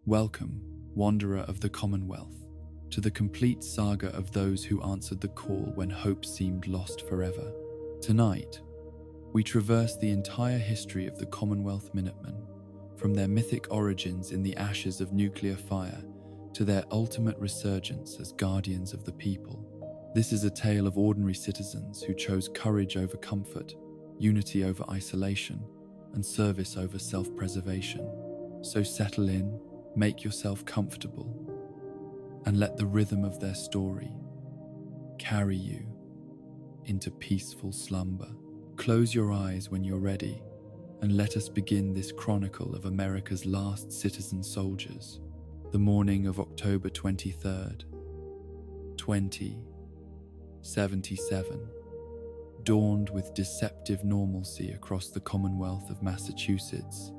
Welcome, wanderer of the Commonwealth, to the complete saga of those who answered the call when hope seemed lost forever. Tonight, we traverse the entire history of the Commonwealth Minutemen, from their mythic origins in the ashes of nuclear fire to their ultimate resurgence as guardians of the people. This is a tale of ordinary citizens who chose courage over comfort, unity over isolation, and service over self-preservation. So settle in, make yourself comfortable, and let the rhythm of their story carry you into peaceful slumber. Close your eyes when you're ready, and let us begin this chronicle of America's last citizen soldiers. The morning of October 23rd, 2077, dawned with deceptive normalcy across the Commonwealth of Massachusetts,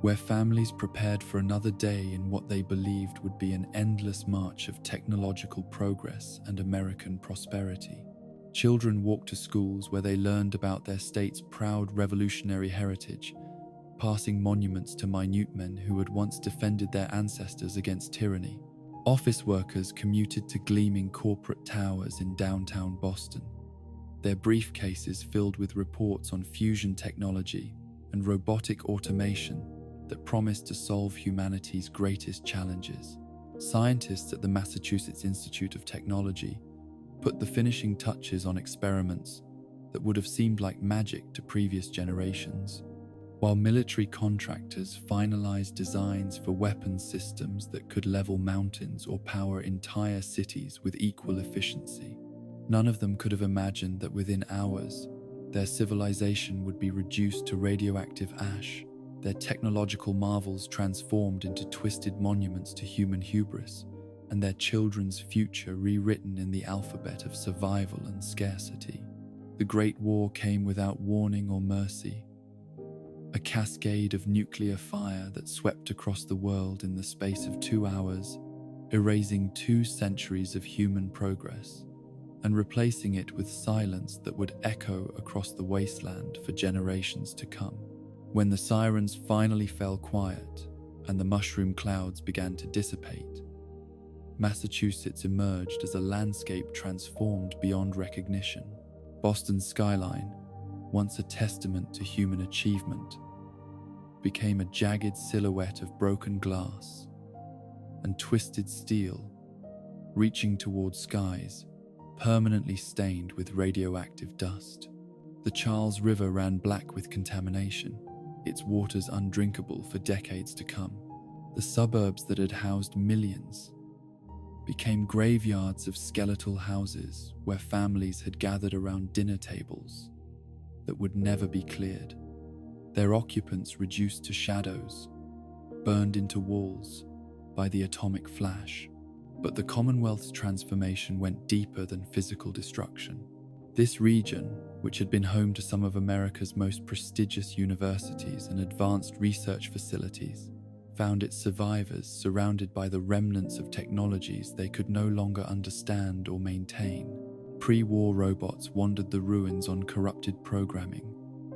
where families prepared for another day in what they believed would be an endless march of technological progress and American prosperity. Children walked to schools where they learned about their state's proud revolutionary heritage, passing monuments to Minutemen who had once defended their ancestors against tyranny. Office workers commuted to gleaming corporate towers in downtown Boston, their briefcases filled with reports on fusion technology and robotic automation that promised to solve humanity's greatest challenges. Scientists at the Massachusetts Institute of Technology put the finishing touches on experiments that would have seemed like magic to previous generations, while military contractors finalized designs for weapons systems that could level mountains or power entire cities with equal efficiency. None of them could have imagined that within hours, their civilization would be reduced to radioactive ash, their technological marvels transformed into twisted monuments to human hubris, and their children's future rewritten in the alphabet of survival and scarcity. The Great War came without warning or mercy, a cascade of nuclear fire that swept across the world in the space of 2 hours, erasing 2 centuries of human progress and replacing it with silence that would echo across the wasteland for generations to come. When the sirens finally fell quiet and the mushroom clouds began to dissipate, Massachusetts emerged as a landscape transformed beyond recognition. Boston's skyline, once a testament to human achievement, became a jagged silhouette of broken glass and twisted steel, reaching toward skies permanently stained with radioactive dust. The Charles River ran black with contamination, its waters undrinkable for decades to come. The suburbs that had housed millions became graveyards of skeletal houses where families had gathered around dinner tables that would never be cleared, their occupants reduced to shadows, burned into walls by the atomic flash. But the Commonwealth's transformation went deeper than physical destruction. This region, which had been home to some of America's most prestigious universities and advanced research facilities, found its survivors surrounded by the remnants of technologies they could no longer understand or maintain. Pre-war robots wandered the ruins on corrupted programming,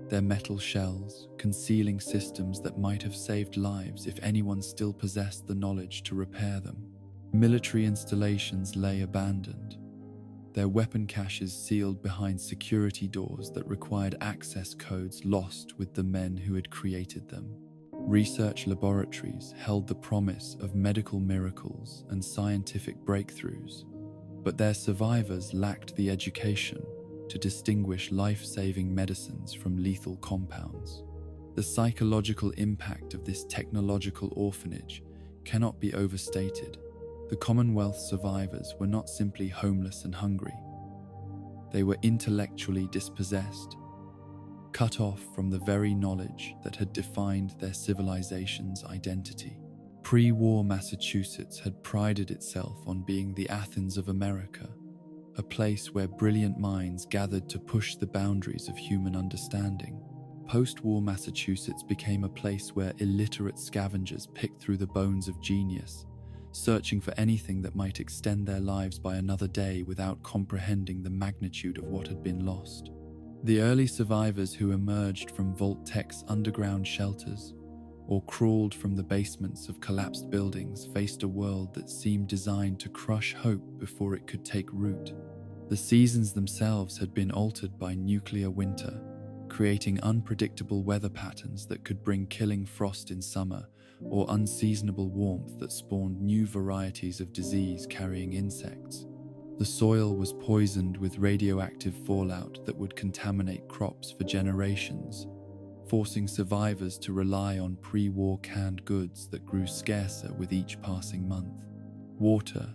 their metal shells concealing systems that might have saved lives if anyone still possessed the knowledge to repair them. Military installations lay abandoned, their weapon caches sealed behind security doors that required access codes lost with the men who had created them. Research laboratories held the promise of medical miracles and scientific breakthroughs, but their survivors lacked the education to distinguish life-saving medicines from lethal compounds. The psychological impact of this technological orphanage cannot be overstated. The Commonwealth survivors were not simply homeless and hungry. They were intellectually dispossessed, cut off from the very knowledge that had defined their civilization's identity. Pre-war Massachusetts had prided itself on being the Athens of America, a place where brilliant minds gathered to push the boundaries of human understanding. Post-war Massachusetts became a place where illiterate scavengers picked through the bones of genius, searching for anything that might extend their lives by another day without comprehending the magnitude of what had been lost. The early survivors who emerged from Vault Tech's underground shelters or crawled from the basements of collapsed buildings faced a world that seemed designed to crush hope before it could take root. The seasons themselves had been altered by nuclear winter, creating unpredictable weather patterns that could bring killing frost in summer or unseasonable warmth that spawned new varieties of disease-carrying insects. The soil was poisoned with radioactive fallout that would contaminate crops for generations, forcing survivors to rely on pre-war canned goods that grew scarcer with each passing month. Water,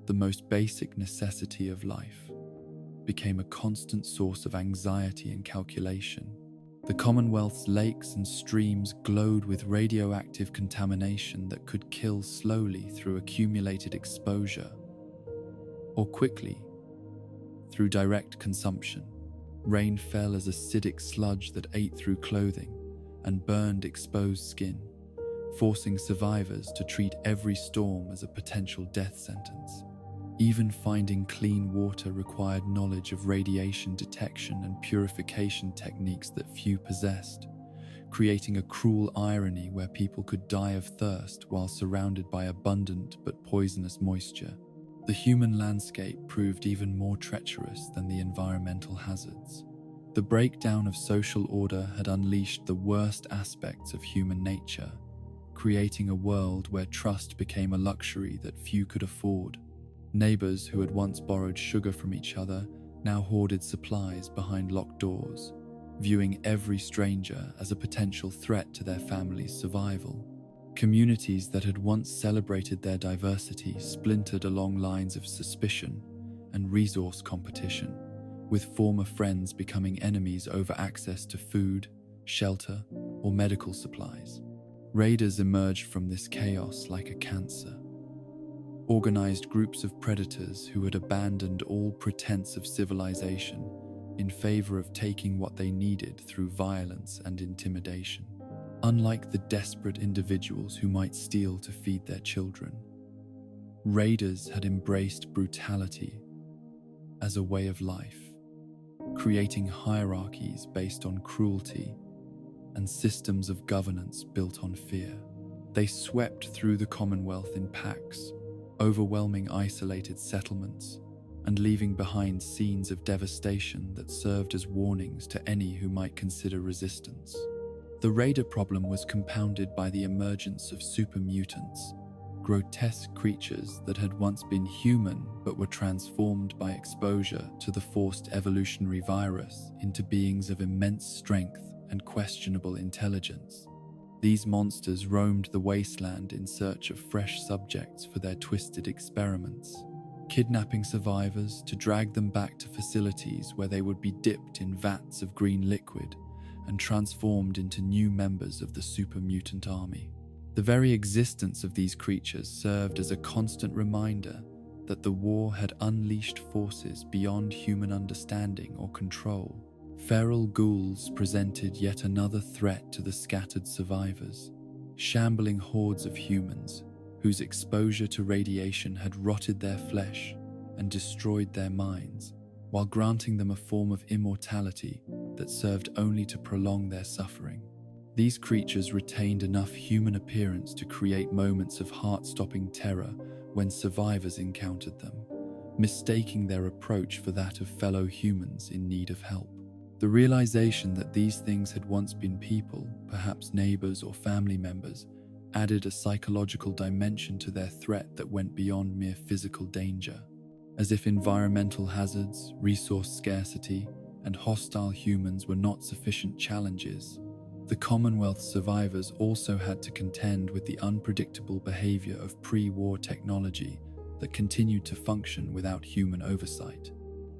the most basic necessity of life, became a constant source of anxiety and calculation. The Commonwealth's lakes and streams glowed with radioactive contamination that could kill slowly through accumulated exposure, or quickly through direct consumption. Rain fell as acidic sludge that ate through clothing and burned exposed skin, forcing survivors to treat every storm as a potential death sentence. Even finding clean water required knowledge of radiation detection and purification techniques that few possessed, creating a cruel irony where people could die of thirst while surrounded by abundant but poisonous moisture. The human landscape proved even more treacherous than the environmental hazards. The breakdown of social order had unleashed the worst aspects of human nature, creating a world where trust became a luxury that few could afford. Neighbors who had once borrowed sugar from each other now hoarded supplies behind locked doors, viewing every stranger as a potential threat to their family's survival. Communities that had once celebrated their diversity splintered along lines of suspicion and resource competition, with former friends becoming enemies over access to food, shelter, or medical supplies. Raiders emerged from this chaos like a cancer. Organized groups of predators who had abandoned all pretense of civilization in favor of taking what they needed through violence and intimidation. Unlike the desperate individuals who might steal to feed their children, raiders had embraced brutality as a way of life, creating hierarchies based on cruelty and systems of governance built on fear. They swept through the Commonwealth in packs, overwhelming isolated settlements and leaving behind scenes of devastation that served as warnings to any who might consider resistance. The raider problem was compounded by the emergence of super mutants, grotesque creatures that had once been human but were transformed by exposure to the forced evolutionary virus into beings of immense strength and questionable intelligence. These monsters roamed the wasteland in search of fresh subjects for their twisted experiments, kidnapping survivors to drag them back to facilities where they would be dipped in vats of green liquid and transformed into new members of the super mutant army. The very existence of these creatures served as a constant reminder that the war had unleashed forces beyond human understanding or control. Feral ghouls presented yet another threat to the scattered survivors, shambling hordes of humans whose exposure to radiation had rotted their flesh and destroyed their minds, while granting them a form of immortality that served only to prolong their suffering. These creatures retained enough human appearance to create moments of heart-stopping terror when survivors encountered them, mistaking their approach for that of fellow humans in need of help. The realization that these things had once been people, perhaps neighbors or family members, added a psychological dimension to their threat that went beyond mere physical danger. As if environmental hazards, resource scarcity, and hostile humans were not sufficient challenges, the Commonwealth survivors also had to contend with the unpredictable behavior of pre-war technology that continued to function without human oversight.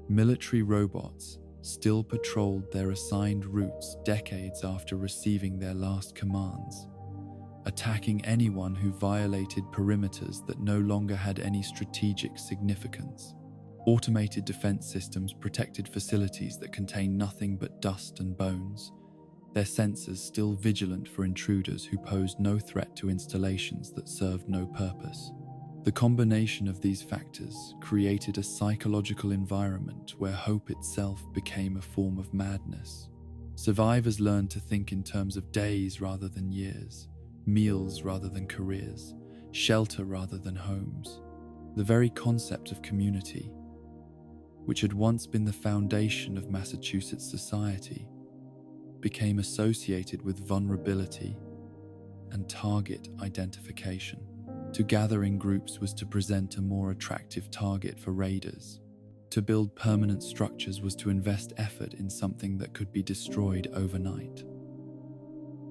Military robots still patrolled their assigned routes decades after receiving their last commands, attacking anyone who violated perimeters that no longer had any strategic significance. Automated defense systems protected facilities that contained nothing but dust and bones, their sensors still vigilant for intruders who posed no threat to installations that served no purpose. The combination of these factors created a psychological environment where hope itself became a form of madness. Survivors learned to think in terms of days rather than years, meals rather than careers, shelter rather than homes. The very concept of community, which had once been the foundation of Massachusetts society, became associated with vulnerability and target identification. To gather in groups was to present a more attractive target for raiders. To build permanent structures was to invest effort in something that could be destroyed overnight.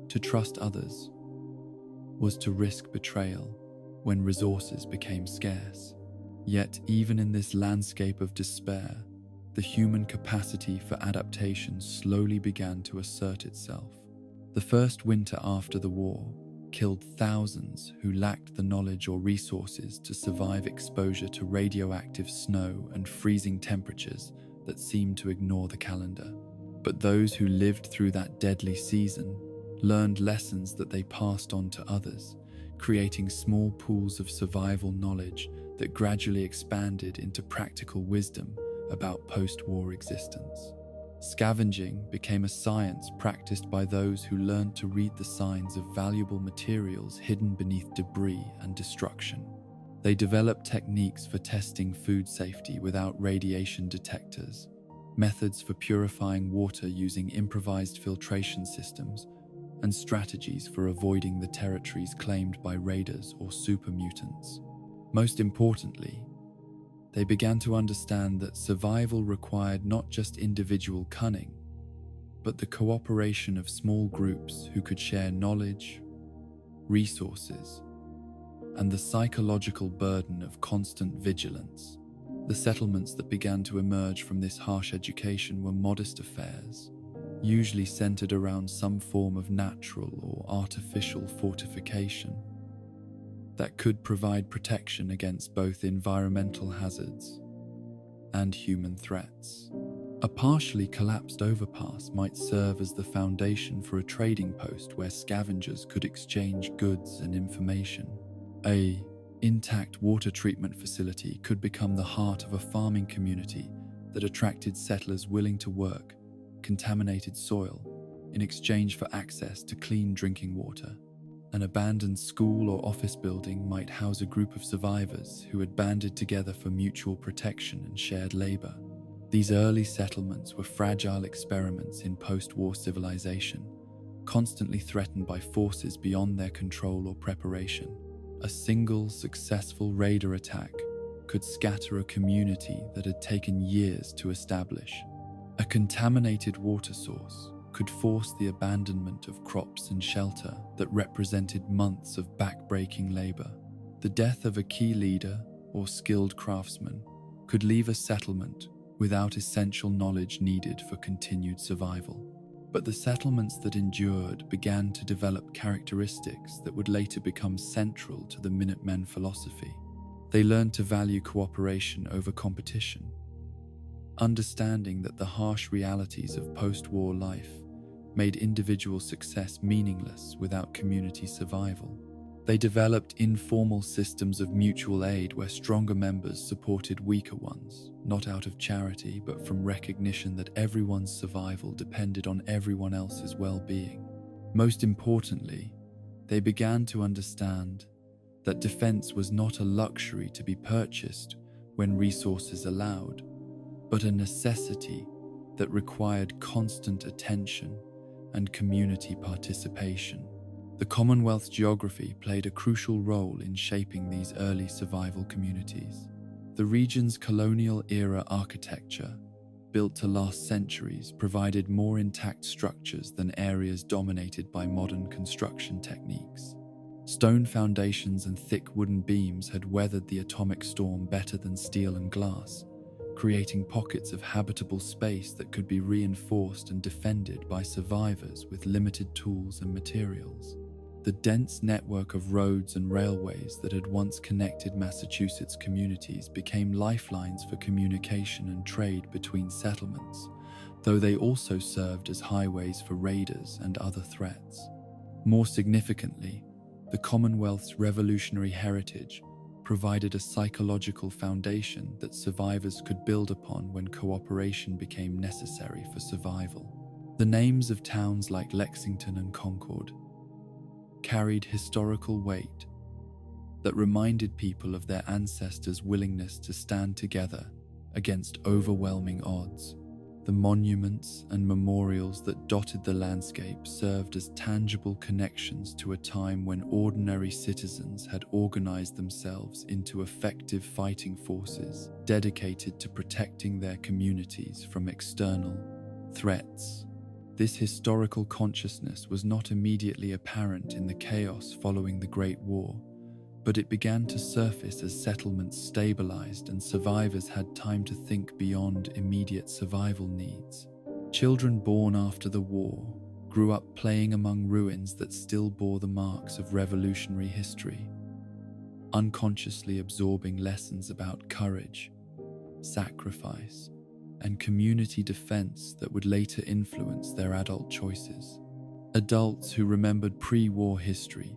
To trust others was to risk betrayal when resources became scarce. Yet, even in this landscape of despair, the human capacity for adaptation slowly began to assert itself. The first winter after the war killed thousands who lacked the knowledge or resources to survive exposure to radioactive snow and freezing temperatures that seemed to ignore the calendar. But those who lived through that deadly season learned lessons that they passed on to others, creating small pools of survival knowledge that gradually expanded into practical wisdom about post-war existence. Scavenging became a science practiced by those who learned to read the signs of valuable materials hidden beneath debris and destruction. They developed techniques for testing food safety without radiation detectors, methods for purifying water using improvised filtration systems, and strategies for avoiding the territories claimed by raiders or super mutants. Most importantly, they began to understand that survival required not just individual cunning, but the cooperation of small groups who could share knowledge, resources, and the psychological burden of constant vigilance. The settlements that began to emerge from this harsh education were modest affairs, usually centered around some form of natural or artificial fortification that could provide protection against both environmental hazards and human threats. A partially collapsed overpass might serve as the foundation for a trading post where scavengers could exchange goods and information. An intact water treatment facility could become the heart of a farming community that attracted settlers willing to work contaminated soil in exchange for access to clean drinking water. An abandoned school or office building might house a group of survivors who had banded together for mutual protection and shared labor. These early settlements were fragile experiments in post-war civilization, constantly threatened by forces beyond their control or preparation. A single successful raider attack could scatter a community that had taken years to establish. A contaminated water source could force the abandonment of crops and shelter that represented months of back-breaking labor. The death of a key leader or skilled craftsman could leave a settlement without essential knowledge needed for continued survival. But the settlements that endured began to develop characteristics that would later become central to the Minutemen philosophy. They learned to value cooperation over competition, understanding that the harsh realities of post-war life made individual success meaningless without community survival. They developed informal systems of mutual aid where stronger members supported weaker ones, not out of charity but from recognition that everyone's survival depended on everyone else's well-being. Most importantly, they began to understand that defense was not a luxury to be purchased when resources allowed, but a necessity that required constant attention and community participation. The Commonwealth's geography played a crucial role in shaping these early survival communities. The region's colonial-era architecture, built to last centuries, provided more intact structures than areas dominated by modern construction techniques. Stone foundations and thick wooden beams had weathered the atomic storm better than steel and glass, creating pockets of habitable space that could be reinforced and defended by survivors with limited tools and materials. The dense network of roads and railways that had once connected Massachusetts communities became lifelines for communication and trade between settlements, though they also served as highways for raiders and other threats. More significantly, the Commonwealth's revolutionary heritage provided a psychological foundation that survivors could build upon when cooperation became necessary for survival. The names of towns like Lexington and Concord carried historical weight that reminded people of their ancestors' willingness to stand together against overwhelming odds. The monuments and memorials that dotted the landscape served as tangible connections to a time when ordinary citizens had organized themselves into effective fighting forces dedicated to protecting their communities from external threats. This historical consciousness was not immediately apparent in the chaos following the Great War, but it began to surface as settlements stabilized and survivors had time to think beyond immediate survival needs. Children born after the war grew up playing among ruins that still bore the marks of revolutionary history, unconsciously absorbing lessons about courage, sacrifice, and community defense that would later influence their adult choices. Adults who remembered pre-war history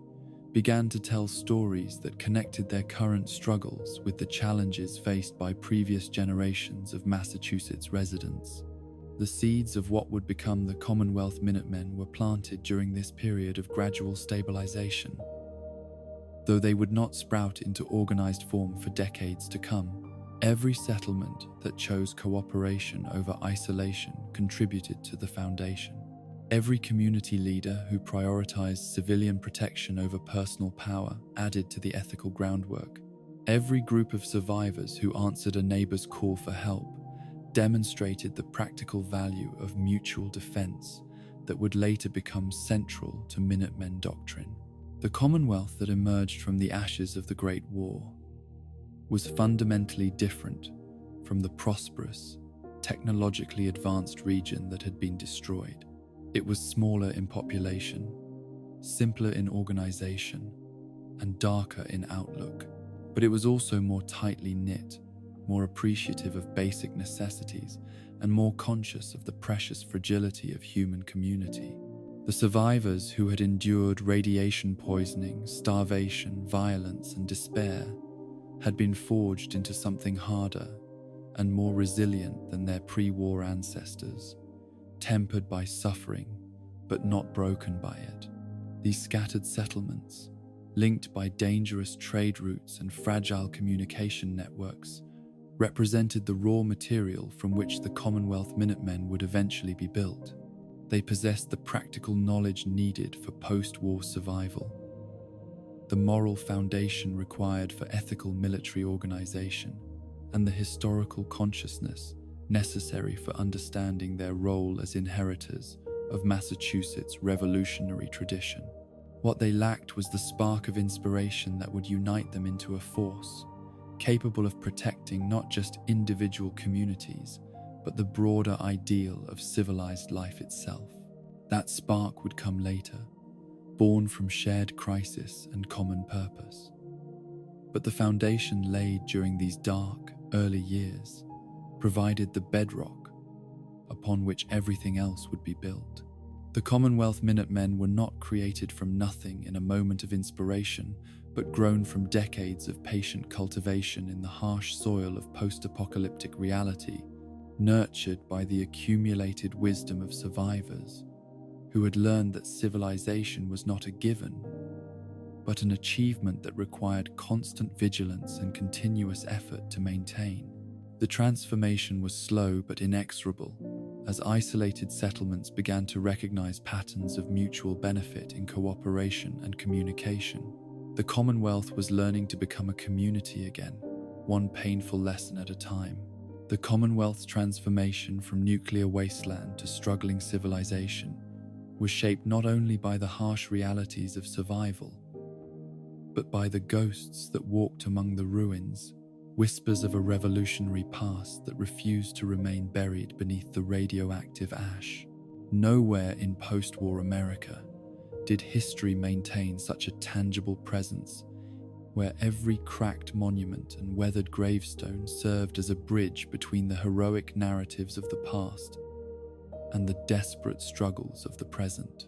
began to tell stories that connected their current struggles with the challenges faced by previous generations of Massachusetts residents. The seeds of what would become the Commonwealth Minutemen were planted during this period of gradual stabilization, though they would not sprout into organized form for decades to come. Every settlement that chose cooperation over isolation contributed to the foundation. Every community leader who prioritized civilian protection over personal power added to the ethical groundwork. Every group of survivors who answered a neighbor's call for help demonstrated the practical value of mutual defense that would later become central to Minutemen doctrine. The Commonwealth that emerged from the ashes of the Great War was fundamentally different from the prosperous, technologically advanced region that had been destroyed. It was smaller in population, simpler in organization, and darker in outlook. But it was also more tightly knit, more appreciative of basic necessities, and more conscious of the precious fragility of human community. The survivors who had endured radiation poisoning, starvation, violence, and despair had been forged into something harder and more resilient than their pre-war ancestors, tempered by suffering, but not broken by it. These scattered settlements, linked by dangerous trade routes and fragile communication networks, represented the raw material from which the Commonwealth Minutemen would eventually be built. They possessed the practical knowledge needed for post-war survival, the moral foundation required for ethical military organization, and the historical consciousness necessary for understanding their role as inheritors of Massachusetts' revolutionary tradition. What they lacked was the spark of inspiration that would unite them into a force capable of protecting not just individual communities, but the broader ideal of civilized life itself. That spark would come later, born from shared crisis and common purpose. But the foundation laid during these dark, early years provided the bedrock upon which everything else would be built. The Commonwealth Minutemen were not created from nothing in a moment of inspiration, but grown from decades of patient cultivation in the harsh soil of post-apocalyptic reality, nurtured by the accumulated wisdom of survivors who had learned that civilization was not a given, but an achievement that required constant vigilance and continuous effort to maintain. The transformation was slow but inexorable, as isolated settlements began to recognize patterns of mutual benefit in cooperation and communication. The Commonwealth was learning to become a community again, one painful lesson at a time. The Commonwealth's transformation from nuclear wasteland to struggling civilization was shaped not only by the harsh realities of survival, but by the ghosts that walked among the ruins, whispers of a revolutionary past that refused to remain buried beneath the radioactive ash. Nowhere in post-war America did history maintain such a tangible presence, where every cracked monument and weathered gravestone served as a bridge between the heroic narratives of the past and the desperate struggles of the present.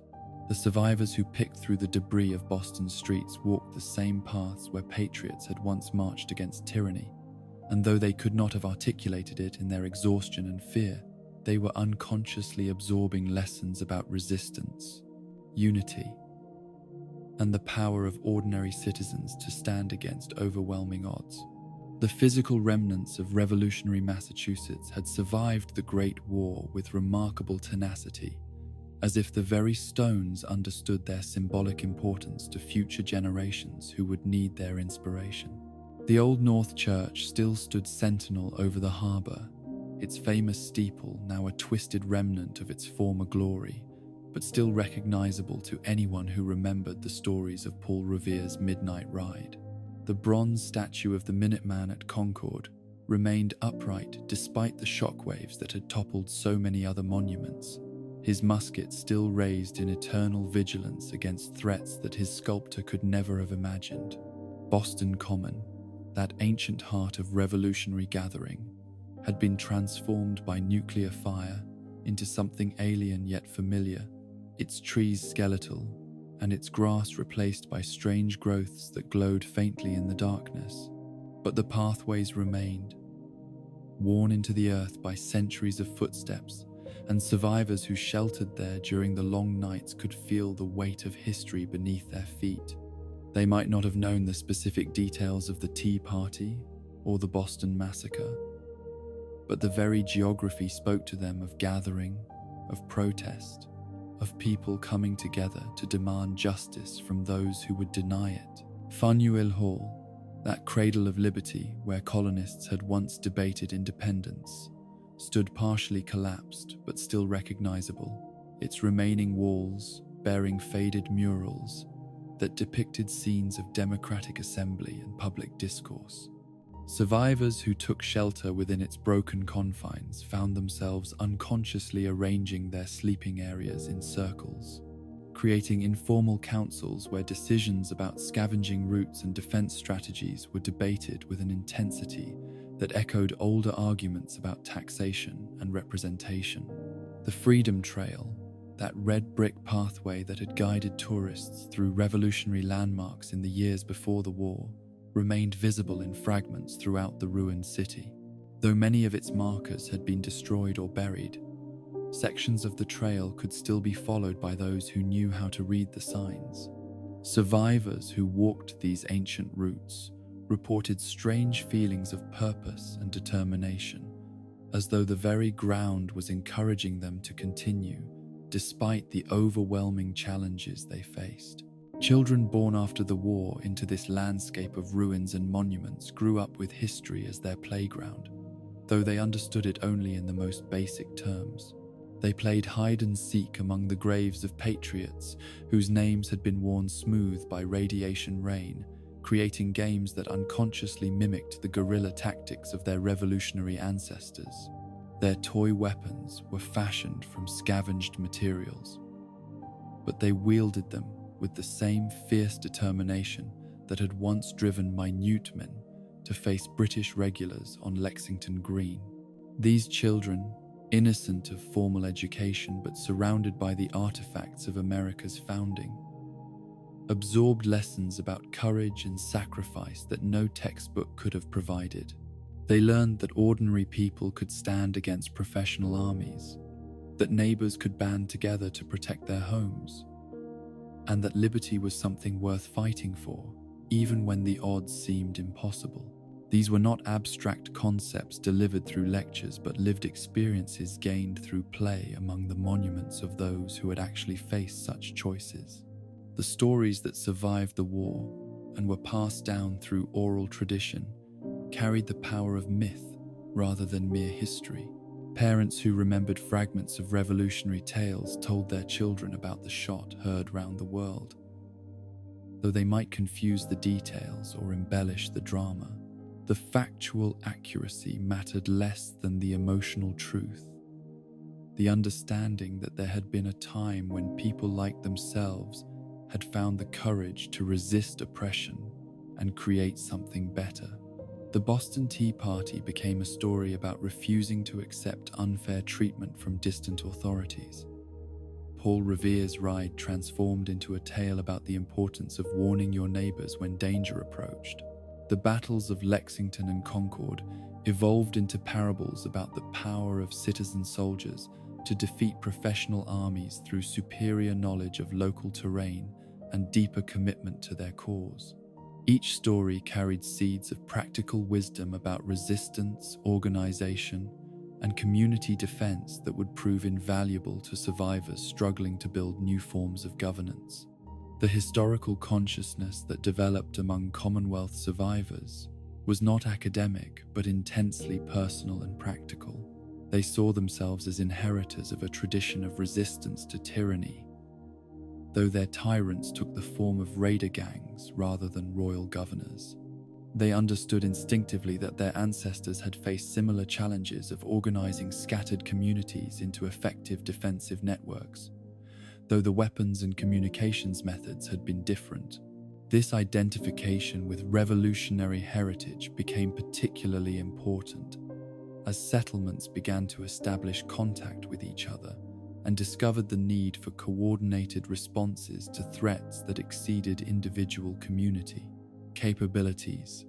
The survivors who picked through the debris of Boston streets walked the same paths where patriots had once marched against tyranny, and though they could not have articulated it in their exhaustion and fear, they were unconsciously absorbing lessons about resistance, unity, and the power of ordinary citizens to stand against overwhelming odds. The physical remnants of revolutionary Massachusetts had survived the Great War with remarkable tenacity, as if the very stones understood their symbolic importance to future generations who would need their inspiration. The Old North Church still stood sentinel over the harbour, its famous steeple now a twisted remnant of its former glory, but still recognizable to anyone who remembered the stories of Paul Revere's midnight ride. The bronze statue of the Minuteman at Concord remained upright despite the shockwaves that had toppled so many other monuments, his musket still raised in eternal vigilance against threats that his sculptor could never have imagined. Boston Common, that ancient heart of revolutionary gathering, had been transformed by nuclear fire into something alien yet familiar, its trees skeletal, and its grass replaced by strange growths that glowed faintly in the darkness. But the pathways remained, worn into the earth by centuries of footsteps, and survivors who sheltered there during the long nights could feel the weight of history beneath their feet. They might not have known the specific details of the Tea Party or the Boston Massacre, but the very geography spoke to them of gathering, of protest, of people coming together to demand justice from those who would deny it. Faneuil Hall, that cradle of liberty where colonists had once debated independence, stood partially collapsed but still recognizable, its remaining walls bearing faded murals that depicted scenes of democratic assembly and public discourse. Survivors who took shelter within its broken confines found themselves unconsciously arranging their sleeping areas in circles, creating informal councils where decisions about scavenging routes and defense strategies were debated with an intensity that echoed older arguments about taxation and representation. The Freedom Trail, that red brick pathway that had guided tourists through revolutionary landmarks in the years before the war, remained visible in fragments throughout the ruined city. Though many of its markers had been destroyed or buried, sections of the trail could still be followed by those who knew how to read the signs. Survivors who walked these ancient routes reported strange feelings of purpose and determination, as though the very ground was encouraging them to continue, despite the overwhelming challenges they faced. Children born after the war into this landscape of ruins and monuments grew up with history as their playground, though they understood it only in the most basic terms. They played hide and seek among the graves of patriots whose names had been worn smooth by radiation rain, creating games that unconsciously mimicked the guerrilla tactics of their revolutionary ancestors. Their toy weapons were fashioned from scavenged materials, but they wielded them with the same fierce determination that had once driven Minutemen to face British regulars on Lexington Green. These children, innocent of formal education but surrounded by the artifacts of America's founding, absorbed lessons about courage and sacrifice that no textbook could have provided. They learned that ordinary people could stand against professional armies, that neighbors could band together to protect their homes, and that liberty was something worth fighting for, even when the odds seemed impossible. These were not abstract concepts delivered through lectures, but lived experiences gained through play among the monuments of those who had actually faced such choices. The stories that survived the war and were passed down through oral tradition carried the power of myth rather than mere history. Parents who remembered fragments of revolutionary tales told their children about the shot heard round the world, though they might confuse the details or embellish the drama. The factual accuracy mattered less than the emotional truth, the understanding that there had been a time when people like themselves had found the courage to resist oppression and create something better. The Boston Tea Party became a story about refusing to accept unfair treatment from distant authorities. Paul Revere's ride transformed into a tale about the importance of warning your neighbors when danger approached. The battles of Lexington and Concord evolved into parables about the power of citizen soldiers to defeat professional armies through superior knowledge of local terrain and deeper commitment to their cause. Each story carried seeds of practical wisdom about resistance, organization, and community defense that would prove invaluable to survivors struggling to build new forms of governance. The historical consciousness that developed among Commonwealth survivors was not academic but intensely personal and practical. They saw themselves as inheritors of a tradition of resistance to tyranny, though their tyrants took the form of raider gangs rather than royal governors. They understood instinctively that their ancestors had faced similar challenges of organizing scattered communities into effective defensive networks, though the weapons and communications methods had been different. This identification with revolutionary heritage became particularly important as settlements began to establish contact with each other and discovered the need for coordinated responses to threats that exceeded individual community capabilities.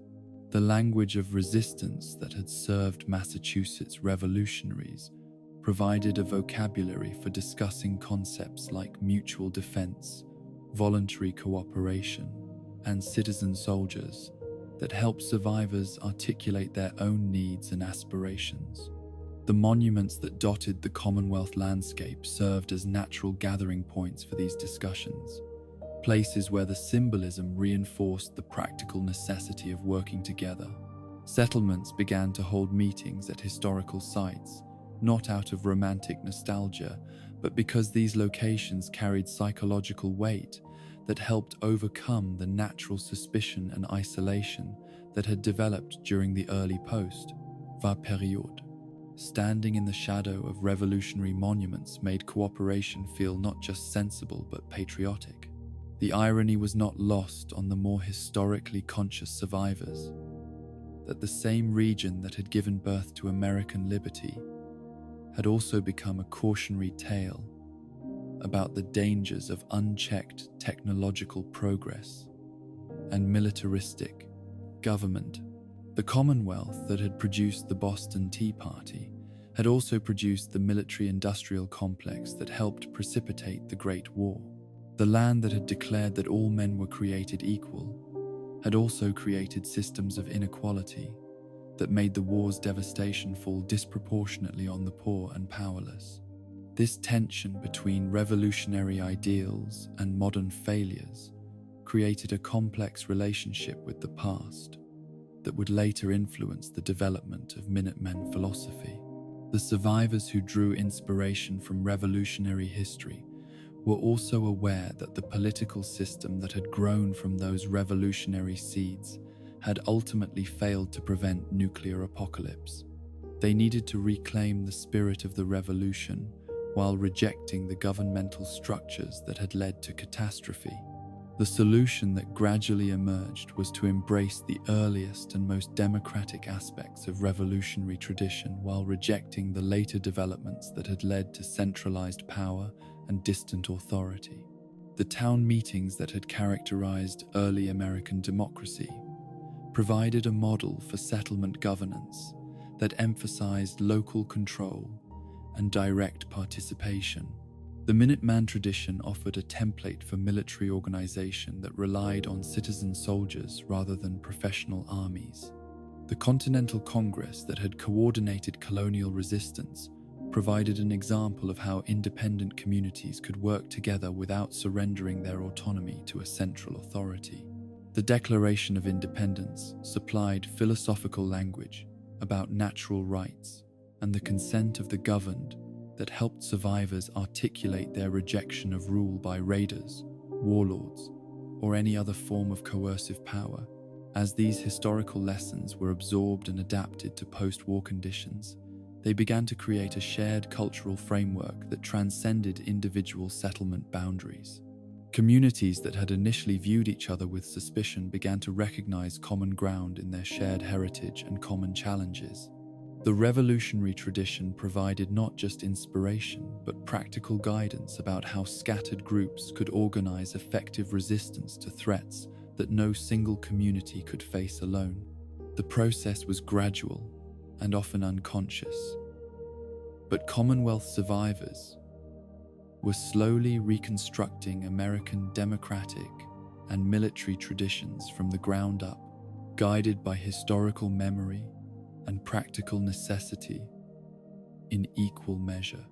The language of resistance that had served Massachusetts revolutionaries provided a vocabulary for discussing concepts like mutual defense, voluntary cooperation, and citizen soldiers that helped survivors articulate their own needs and aspirations. The monuments that dotted the Commonwealth landscape served as natural gathering points for these discussions, places where the symbolism reinforced the practical necessity of working together. Settlements began to hold meetings at historical sites, not out of romantic nostalgia, but because these locations carried psychological weight that helped overcome the natural suspicion and isolation that had developed during the early post-war period. Standing in the shadow of revolutionary monuments made cooperation feel not just sensible but patriotic. The irony was not lost on the more historically conscious survivors that the same region that had given birth to American liberty had also become a cautionary tale about the dangers of unchecked technological progress and militaristic government. The Commonwealth that had produced the Boston Tea Party had also produced the military-industrial complex that helped precipitate the Great War. The land that had declared that all men were created equal had also created systems of inequality that made the war's devastation fall disproportionately on the poor and powerless. This tension between revolutionary ideals and modern failures created a complex relationship with the past that would later influence the development of Minutemen philosophy. The survivors who drew inspiration from revolutionary history were also aware that the political system that had grown from those revolutionary seeds had ultimately failed to prevent nuclear apocalypse. They needed to reclaim the spirit of the revolution while rejecting the governmental structures that had led to catastrophe. The solution that gradually emerged was to embrace the earliest and most democratic aspects of revolutionary tradition while rejecting the later developments that had led to centralized power and distant authority. The town meetings that had characterized early American democracy provided a model for settlement governance that emphasized local control and direct participation. The Minuteman tradition offered a template for military organization that relied on citizen soldiers rather than professional armies. The Continental Congress that had coordinated colonial resistance provided an example of how independent communities could work together without surrendering their autonomy to a central authority. The Declaration of Independence supplied philosophical language about natural rights and the consent of the governed that helped survivors articulate their rejection of rule by raiders, warlords, or any other form of coercive power. As these historical lessons were absorbed and adapted to post-war conditions, they began to create a shared cultural framework that transcended individual settlement boundaries. Communities that had initially viewed each other with suspicion began to recognize common ground in their shared heritage and common challenges. The revolutionary tradition provided not just inspiration, but practical guidance about how scattered groups could organize effective resistance to threats that no single community could face alone. The process was gradual and often unconscious, but Commonwealth survivors were slowly reconstructing American democratic and military traditions from the ground up, guided by historical memory and practical necessity in equal measure.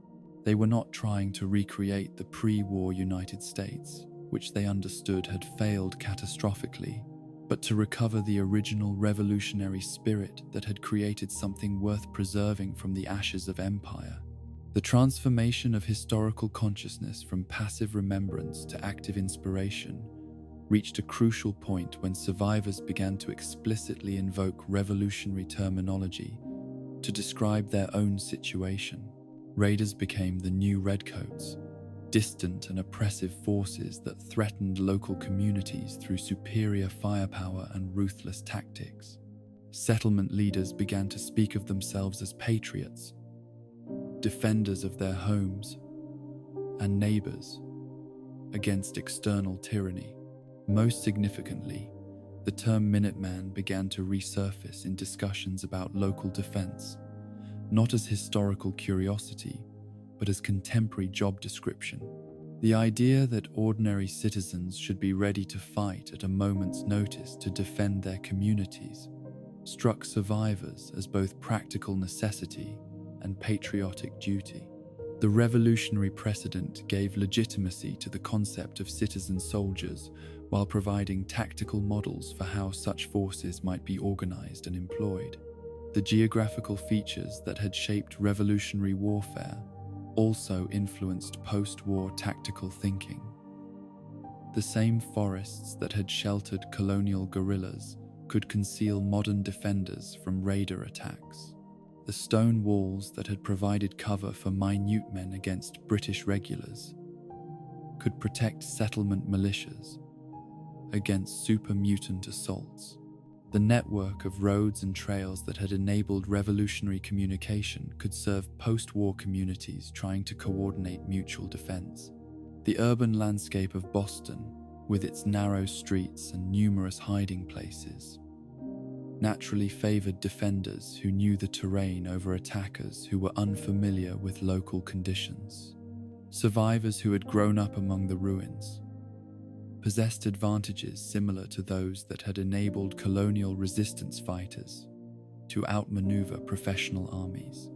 They were not trying to recreate the pre-war United States, which they understood had failed catastrophically, but to recover the original revolutionary spirit that had created something worth preserving from the ashes of empire. The transformation of historical consciousness from passive remembrance to active inspiration reached a crucial point when survivors began to explicitly invoke revolutionary terminology to describe their own situation. Raiders became the new redcoats, distant and oppressive forces that threatened local communities through superior firepower and ruthless tactics. Settlement leaders began to speak of themselves as patriots, defenders of their homes and neighbors against external tyranny. Most significantly, the term Minuteman began to resurface in discussions about local defense, not as historical curiosity, but as contemporary job description. The idea that ordinary citizens should be ready to fight at a moment's notice to defend their communities struck survivors as both practical necessity and patriotic duty. The revolutionary precedent gave legitimacy to the concept of citizen soldiers while providing tactical models for how such forces might be organized and employed. The geographical features that had shaped revolutionary warfare also influenced post-war tactical thinking. The same forests that had sheltered colonial guerrillas could conceal modern defenders from raider attacks. The stone walls that had provided cover for Minutemen against British regulars could protect settlement militias against super mutant assaults. The network of roads and trails that had enabled revolutionary communication could serve post-war communities trying to coordinate mutual defense. The urban landscape of Boston, with its narrow streets and numerous hiding places, naturally favored defenders who knew the terrain over attackers who were unfamiliar with local conditions. Survivors who had grown up among the ruins possessed advantages similar to those that had enabled colonial resistance fighters to outmaneuver professional armies.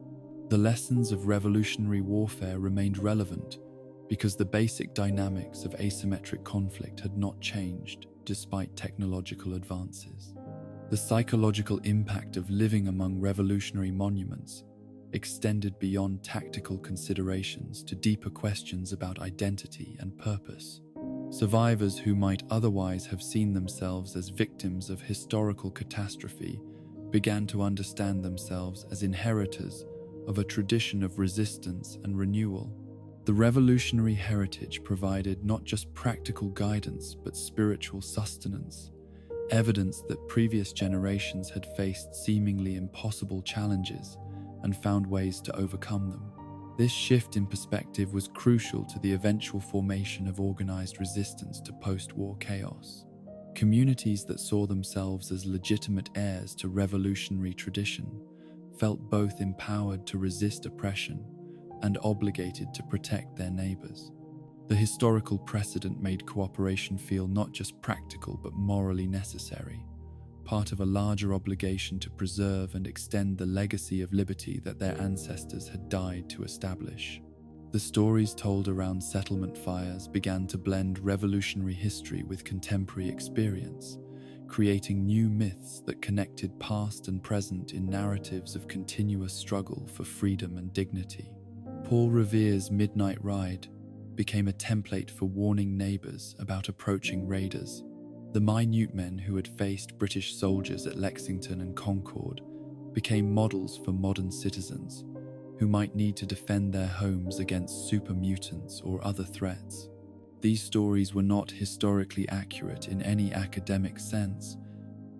The lessons of revolutionary warfare remained relevant because the basic dynamics of asymmetric conflict had not changed despite technological advances. The psychological impact of living among revolutionary monuments extended beyond tactical considerations to deeper questions about identity and purpose. Survivors who might otherwise have seen themselves as victims of historical catastrophe began to understand themselves as inheritors of a tradition of resistance and renewal. The revolutionary heritage provided not just practical guidance but spiritual sustenance, evidence that previous generations had faced seemingly impossible challenges and found ways to overcome them. This shift in perspective was crucial to the eventual formation of organized resistance to post-war chaos. Communities that saw themselves as legitimate heirs to revolutionary tradition felt both empowered to resist oppression and obligated to protect their neighbors. The historical precedent made cooperation feel not just practical but morally necessary, part of a larger obligation to preserve and extend the legacy of liberty that their ancestors had died to establish. The stories told around settlement fires began to blend revolutionary history with contemporary experience, creating new myths that connected past and present in narratives of continuous struggle for freedom and dignity. Paul Revere's Midnight Ride became a template for warning neighbors about approaching raiders. The Minutemen who had faced British soldiers at Lexington and Concord became models for modern citizens who might need to defend their homes against super mutants or other threats. These stories were not historically accurate in any academic sense,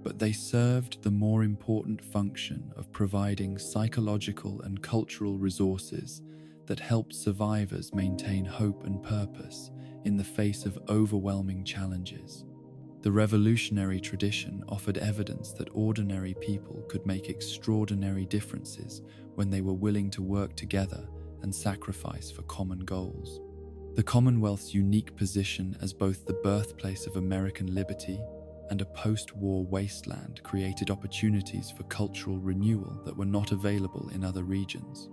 but they served the more important function of providing psychological and cultural resources that helped survivors maintain hope and purpose in the face of overwhelming challenges. The revolutionary tradition offered evidence that ordinary people could make extraordinary differences when they were willing to work together and sacrifice for common goals. The Commonwealth's unique position as both the birthplace of American liberty and a post-war wasteland created opportunities for cultural renewal that were not available in other regions.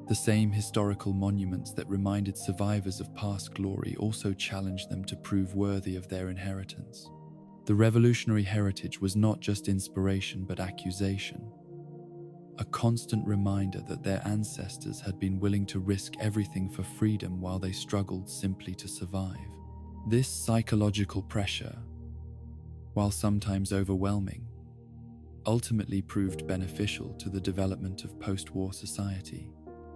The same historical monuments that reminded survivors of past glory also challenged them to prove worthy of their inheritance. The revolutionary heritage was not just inspiration but accusation, a constant reminder that their ancestors had been willing to risk everything for freedom while they struggled simply to survive. This psychological pressure, while sometimes overwhelming, ultimately proved beneficial to the development of post-war society.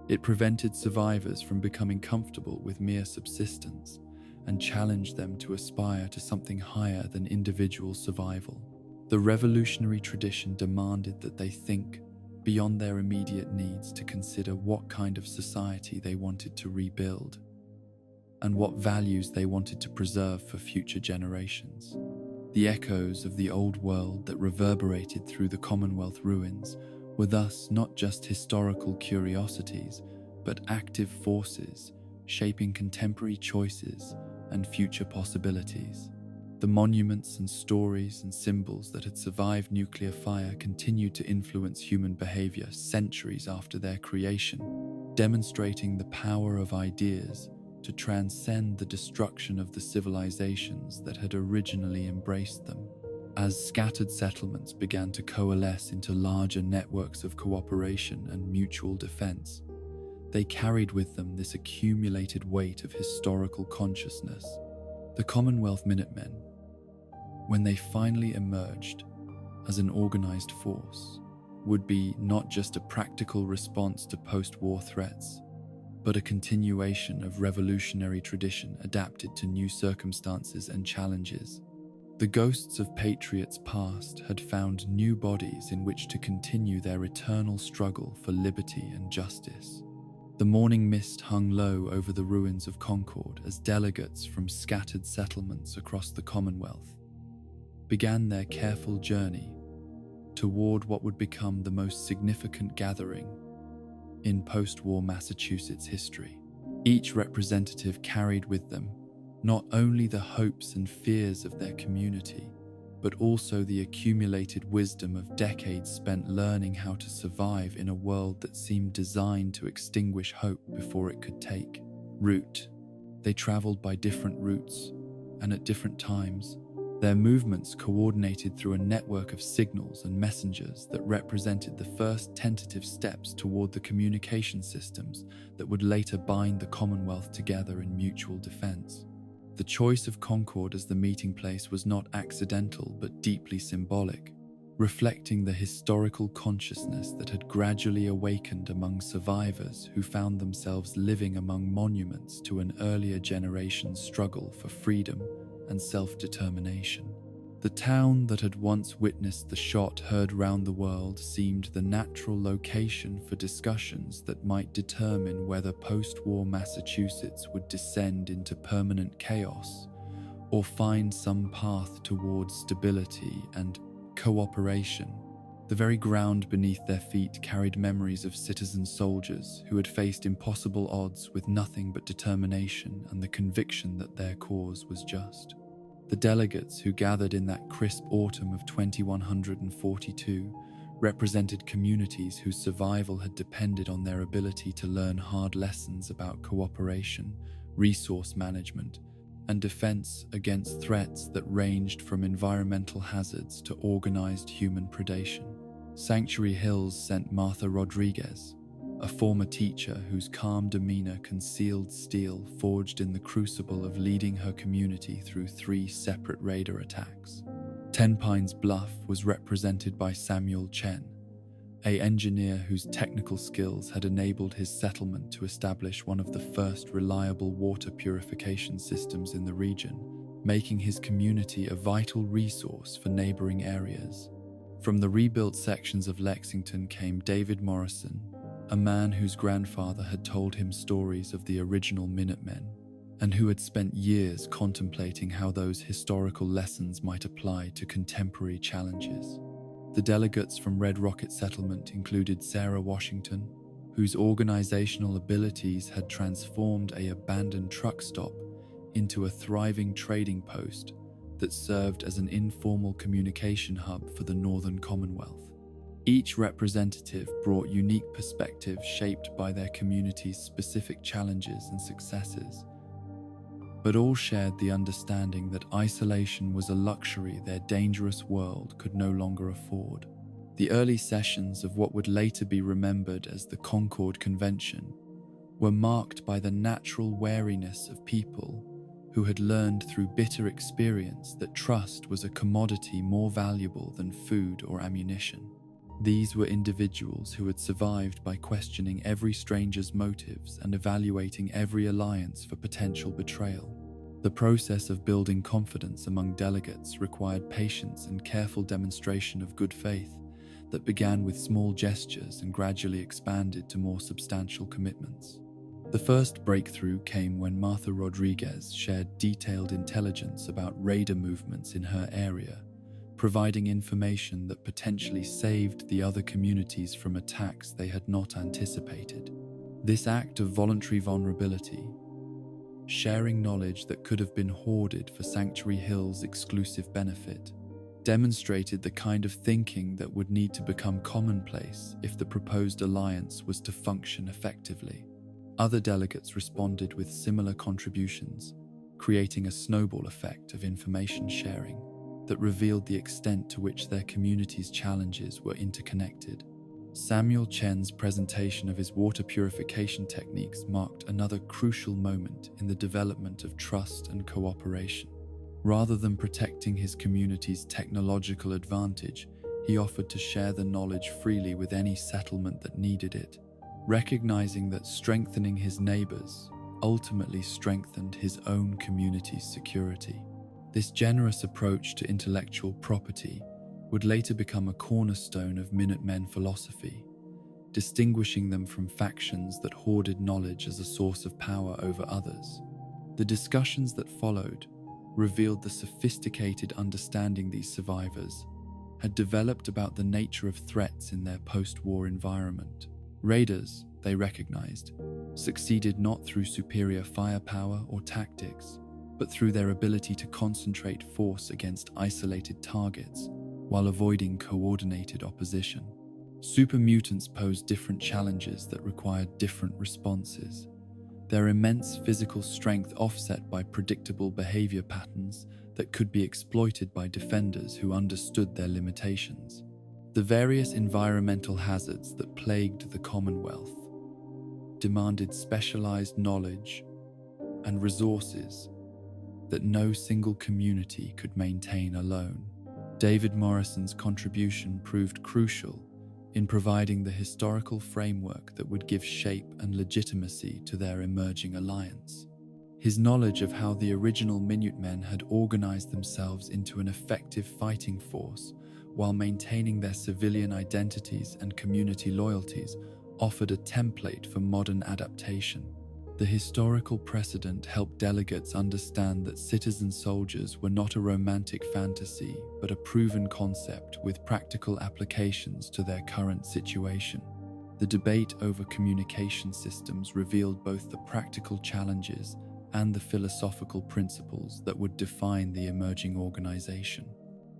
It prevented survivors from becoming comfortable with mere subsistence and challenged them to aspire to something higher than individual survival. The revolutionary tradition demanded that they think beyond their immediate needs to consider what kind of society they wanted to rebuild and what values they wanted to preserve for future generations. The echoes of the old world that reverberated through the Commonwealth ruins were thus not just historical curiosities, but active forces shaping contemporary choices and future possibilities. The monuments and stories and symbols that had survived nuclear fire continued to influence human behavior centuries after their creation, demonstrating the power of ideas to transcend the destruction of the civilizations that had originally embraced them. As scattered settlements began to coalesce into larger networks of cooperation and mutual defense, they carried with them this accumulated weight of historical consciousness. The Commonwealth Minutemen, when they finally emerged as an organized force, would be not just a practical response to post-war threats, but a continuation of revolutionary tradition adapted to new circumstances and challenges. The ghosts of patriots past had found new bodies in which to continue their eternal struggle for liberty and justice. The morning mist hung low over the ruins of Concord as delegates from scattered settlements across the Commonwealth began their careful journey toward what would become the most significant gathering in post-war Massachusetts history. Each representative carried with them not only the hopes and fears of their community, but also the accumulated wisdom of decades spent learning how to survive in a world that seemed designed to extinguish hope before it could take root. They traveled by different routes, and at different times, their movements coordinated through a network of signals and messengers that represented the first tentative steps toward the communication systems that would later bind the Commonwealth together in mutual defense. The choice of Concord as the meeting place was not accidental but deeply symbolic, reflecting the historical consciousness that had gradually awakened among survivors who found themselves living among monuments to an earlier generation's struggle for freedom and self-determination. The town that had once witnessed the shot heard round the world seemed the natural location for discussions that might determine whether post-war Massachusetts would descend into permanent chaos or find some path towards stability and cooperation. The very ground beneath their feet carried memories of citizen soldiers who had faced impossible odds with nothing but determination and the conviction that their cause was just. The delegates who gathered in that crisp autumn of 2142 represented communities whose survival had depended on their ability to learn hard lessons about cooperation, resource management, and defense against threats that ranged from environmental hazards to organized human predation. Sanctuary Hills sent Martha Rodriguez, a former teacher whose calm demeanor concealed steel forged in the crucible of leading her community through 3 separate raider attacks. Ten Pines Bluff was represented by Samuel Chen, an engineer whose technical skills had enabled his settlement to establish one of the first reliable water purification systems in the region, making his community a vital resource for neighboring areas. From the rebuilt sections of Lexington came David Morrison, a man whose grandfather had told him stories of the original Minutemen, and who had spent years contemplating how those historical lessons might apply to contemporary challenges. The delegates from Red Rocket Settlement included Sarah Washington, whose organizational abilities had transformed an abandoned truck stop into a thriving trading post that served as an informal communication hub for the Northern Commonwealth. Each representative brought unique perspectives shaped by their community's specific challenges and successes, but all shared the understanding that isolation was a luxury their dangerous world could no longer afford. The early sessions of what would later be remembered as the Concord Convention were marked by the natural wariness of people who had learned through bitter experience that trust was a commodity more valuable than food or ammunition. These were individuals who had survived by questioning every stranger's motives and evaluating every alliance for potential betrayal. The process of building confidence among delegates required patience and careful demonstration of good faith that began with small gestures and gradually expanded to more substantial commitments. The first breakthrough came when Martha Rodriguez shared detailed intelligence about raider movements in her area, providing information that potentially saved the other communities from attacks they had not anticipated. This act of voluntary vulnerability, sharing knowledge that could have been hoarded for Sanctuary Hill's exclusive benefit, demonstrated the kind of thinking that would need to become commonplace if the proposed alliance was to function effectively. Other delegates responded with similar contributions, creating a snowball effect of information sharing that revealed the extent to which their community's challenges were interconnected. Samuel Chen's presentation of his water purification techniques marked another crucial moment in the development of trust and cooperation. Rather than protecting his community's technological advantage, he offered to share the knowledge freely with any settlement that needed it, recognizing that strengthening his neighbors ultimately strengthened his own community's security. This generous approach to intellectual property would later become a cornerstone of Minutemen philosophy, distinguishing them from factions that hoarded knowledge as a source of power over others. The discussions that followed revealed the sophisticated understanding these survivors had developed about the nature of threats in their post-war environment. Raiders, they recognized, succeeded not through superior firepower or tactics, but through their ability to concentrate force against isolated targets while avoiding coordinated opposition. Super mutants posed different challenges that required different responses, their immense physical strength offset by predictable behavior patterns that could be exploited by defenders who understood their limitations. The various environmental hazards that plagued the Commonwealth demanded specialized knowledge and resources that no single community could maintain alone. David Morrison's contribution proved crucial in providing the historical framework that would give shape and legitimacy to their emerging alliance. His knowledge of how the original Minutemen had organized themselves into an effective fighting force while maintaining their civilian identities and community loyalties offered a template for modern adaptation. The historical precedent helped delegates understand that citizen soldiers were not a romantic fantasy, but a proven concept with practical applications to their current situation. The debate over communication systems revealed both the practical challenges and the philosophical principles that would define the emerging organization.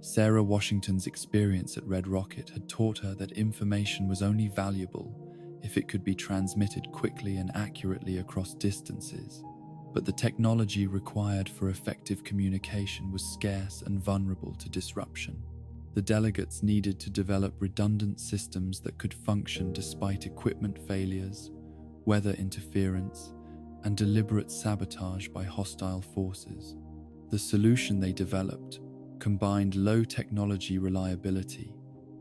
Sarah Washington's experience at Red Rocket had taught her that information was only valuable if it could be transmitted quickly and accurately across distances, but the technology required for effective communication was scarce and vulnerable to disruption. The delegates needed to develop redundant systems that could function despite equipment failures, weather interference, and deliberate sabotage by hostile forces. The solution they developed combined low technology reliability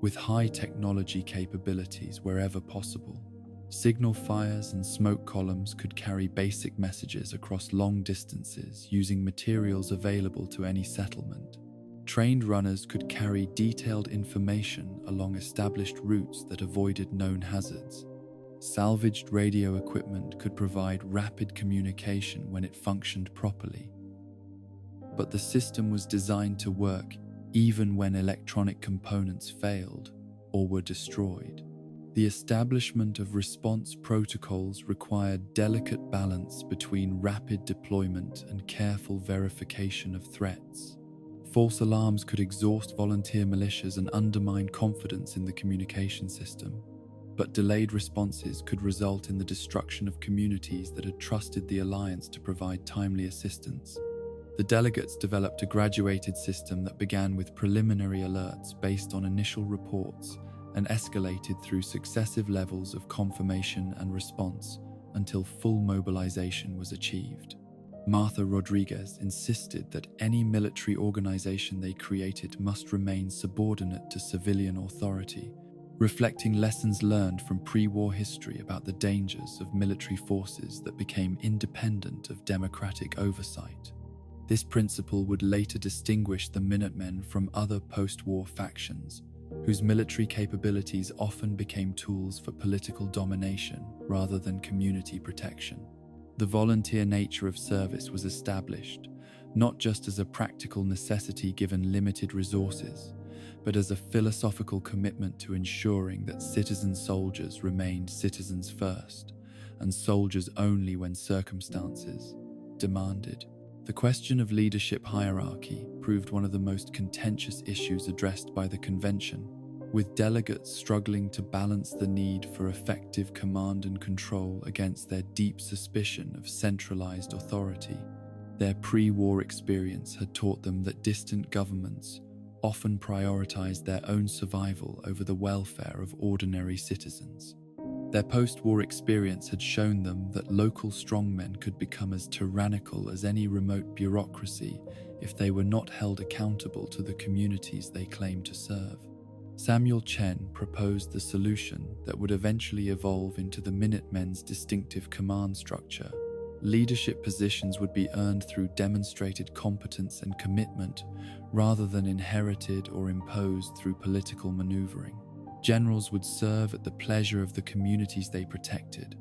with high technology capabilities wherever possible. Signal fires and smoke columns could carry basic messages across long distances using materials available to any settlement. Trained runners could carry detailed information along established routes that avoided known hazards. Salvaged radio equipment could provide rapid communication when it functioned properly. But the system was designed to work even when electronic components failed or were destroyed. The establishment of response protocols required delicate balance between rapid deployment and careful verification of threats. False alarms could exhaust volunteer militias and undermine confidence in the communication system, but delayed responses could result in the destruction of communities that had trusted the Alliance to provide timely assistance. The delegates developed a graduated system that began with preliminary alerts based on initial reports and escalated through successive levels of confirmation and response until full mobilization was achieved. Martha Rodriguez insisted that any military organization they created must remain subordinate to civilian authority, reflecting lessons learned from pre-war history about the dangers of military forces that became independent of democratic oversight. This principle would later distinguish the Minutemen from other post-war factions, whose military capabilities often became tools for political domination rather than community protection. The volunteer nature of service was established, not just as a practical necessity given limited resources, but as a philosophical commitment to ensuring that citizen soldiers remained citizens first, and soldiers only when circumstances demanded. The question of leadership hierarchy proved one of the most contentious issues addressed by the convention, with delegates struggling to balance the need for effective command and control against their deep suspicion of centralized authority. Their pre-war experience had taught them that distant governments often prioritized their own survival over the welfare of ordinary citizens. Their post-war experience had shown them that local strongmen could become as tyrannical as any remote bureaucracy if they were not held accountable to the communities they claimed to serve. Samuel Chen proposed the solution that would eventually evolve into the Minutemen's distinctive command structure. Leadership positions would be earned through demonstrated competence and commitment rather than inherited or imposed through political maneuvering. Generals would serve at the pleasure of the communities they protected,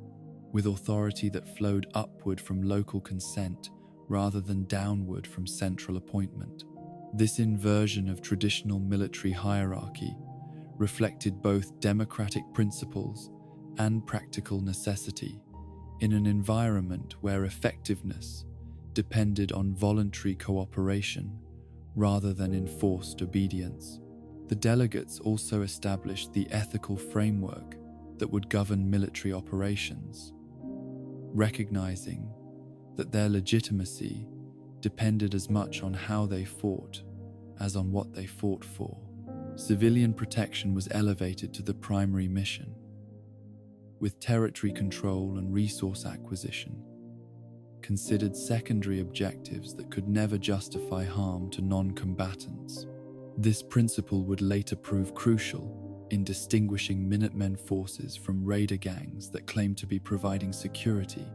with authority that flowed upward from local consent rather than downward from central appointment. This inversion of traditional military hierarchy reflected both democratic principles and practical necessity in an environment where effectiveness depended on voluntary cooperation rather than enforced obedience. The delegates also established the ethical framework that would govern military operations, recognizing that their legitimacy depended as much on how they fought as on what they fought for. Civilian protection was elevated to the primary mission, with territory control and resource acquisition considered secondary objectives that could never justify harm to non-combatants. This principle would later prove crucial in distinguishing Minutemen forces from raider gangs that claimed to be providing security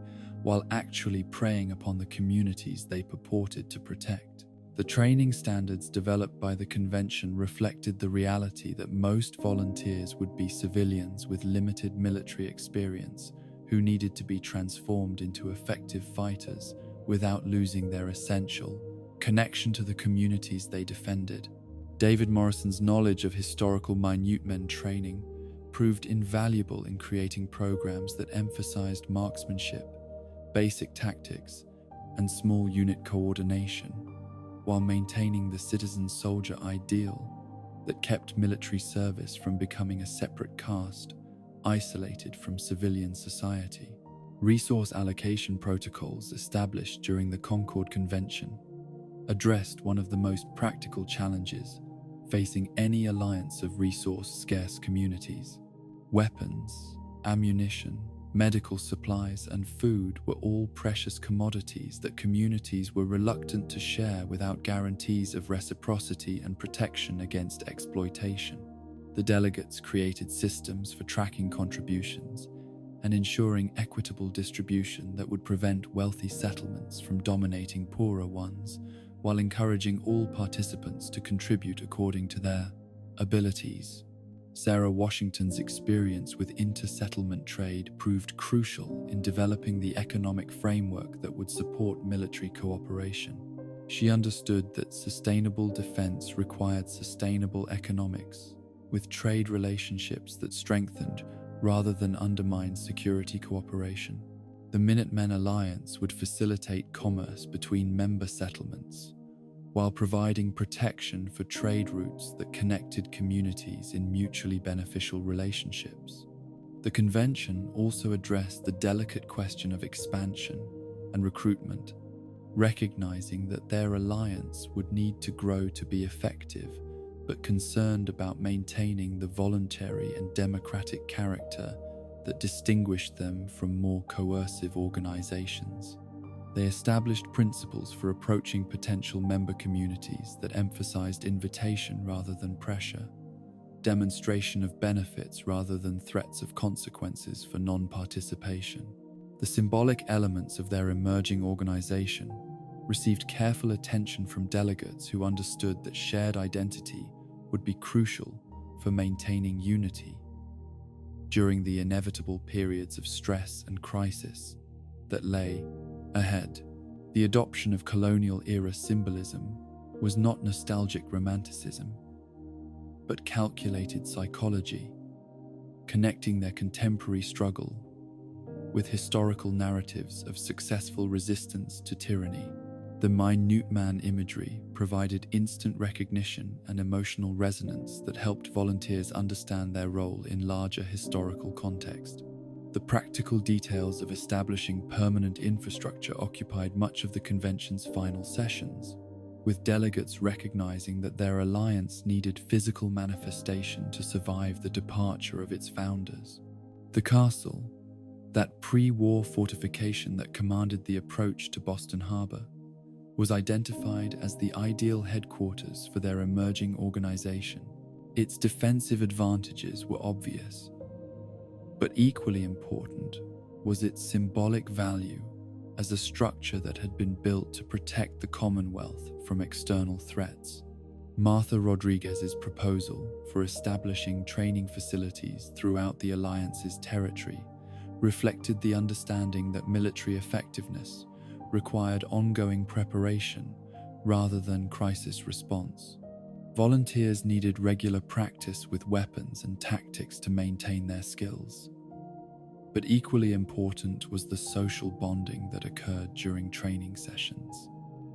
while actually preying upon the communities they purported to protect. The training standards developed by the convention reflected the reality that most volunteers would be civilians with limited military experience who needed to be transformed into effective fighters without losing their essential connection to the communities they defended. David Morrison's knowledge of historical Minutemen training proved invaluable in creating programs that emphasized marksmanship, basic tactics, and small unit coordination, while maintaining the citizen-soldier ideal that kept military service from becoming a separate caste, isolated from civilian society. Resource allocation protocols established during the Concord Convention addressed one of the most practical challenges facing any alliance of resource-scarce communities. Weapons, ammunition, medical supplies, and food were all precious commodities that communities were reluctant to share without guarantees of reciprocity and protection against exploitation. The delegates created systems for tracking contributions and ensuring equitable distribution that would prevent wealthy settlements from dominating poorer ones, while encouraging all participants to contribute according to their abilities. Sarah Washington's experience with inter-settlement trade proved crucial in developing the economic framework that would support military cooperation. She understood that sustainable defense required sustainable economics, with trade relationships that strengthened rather than undermine security cooperation. The Minutemen alliance would facilitate commerce between member settlements, while providing protection for trade routes that connected communities in mutually beneficial relationships. The convention also addressed the delicate question of expansion and recruitment, recognizing that their alliance would need to grow to be effective, but concerned about maintaining the voluntary and democratic character that distinguished them from more coercive organizations. They established principles for approaching potential member communities that emphasized invitation rather than pressure, demonstration of benefits rather than threats of consequences for non-participation. The symbolic elements of their emerging organization received careful attention from delegates who understood that shared identity would be crucial for maintaining unity during the inevitable periods of stress and crisis that lay ahead. The adoption of colonial-era symbolism was not nostalgic romanticism, but calculated psychology, connecting their contemporary struggle with historical narratives of successful resistance to tyranny. The Minuteman imagery provided instant recognition and emotional resonance that helped volunteers understand their role in larger historical context. The practical details of establishing permanent infrastructure occupied much of the convention's final sessions, with delegates recognizing that their alliance needed physical manifestation to survive the departure of its founders. The castle, that pre-war fortification that commanded the approach to Boston Harbor, was identified as the ideal headquarters for their emerging organization. Its defensive advantages were obvious, but equally important was its symbolic value as a structure that had been built to protect the Commonwealth from external threats. Martha Rodriguez's proposal for establishing training facilities throughout the Alliance's territory reflected the understanding that military effectiveness required ongoing preparation rather than crisis response. Volunteers needed regular practice with weapons and tactics to maintain their skills. But equally important was the social bonding that occurred during training sessions.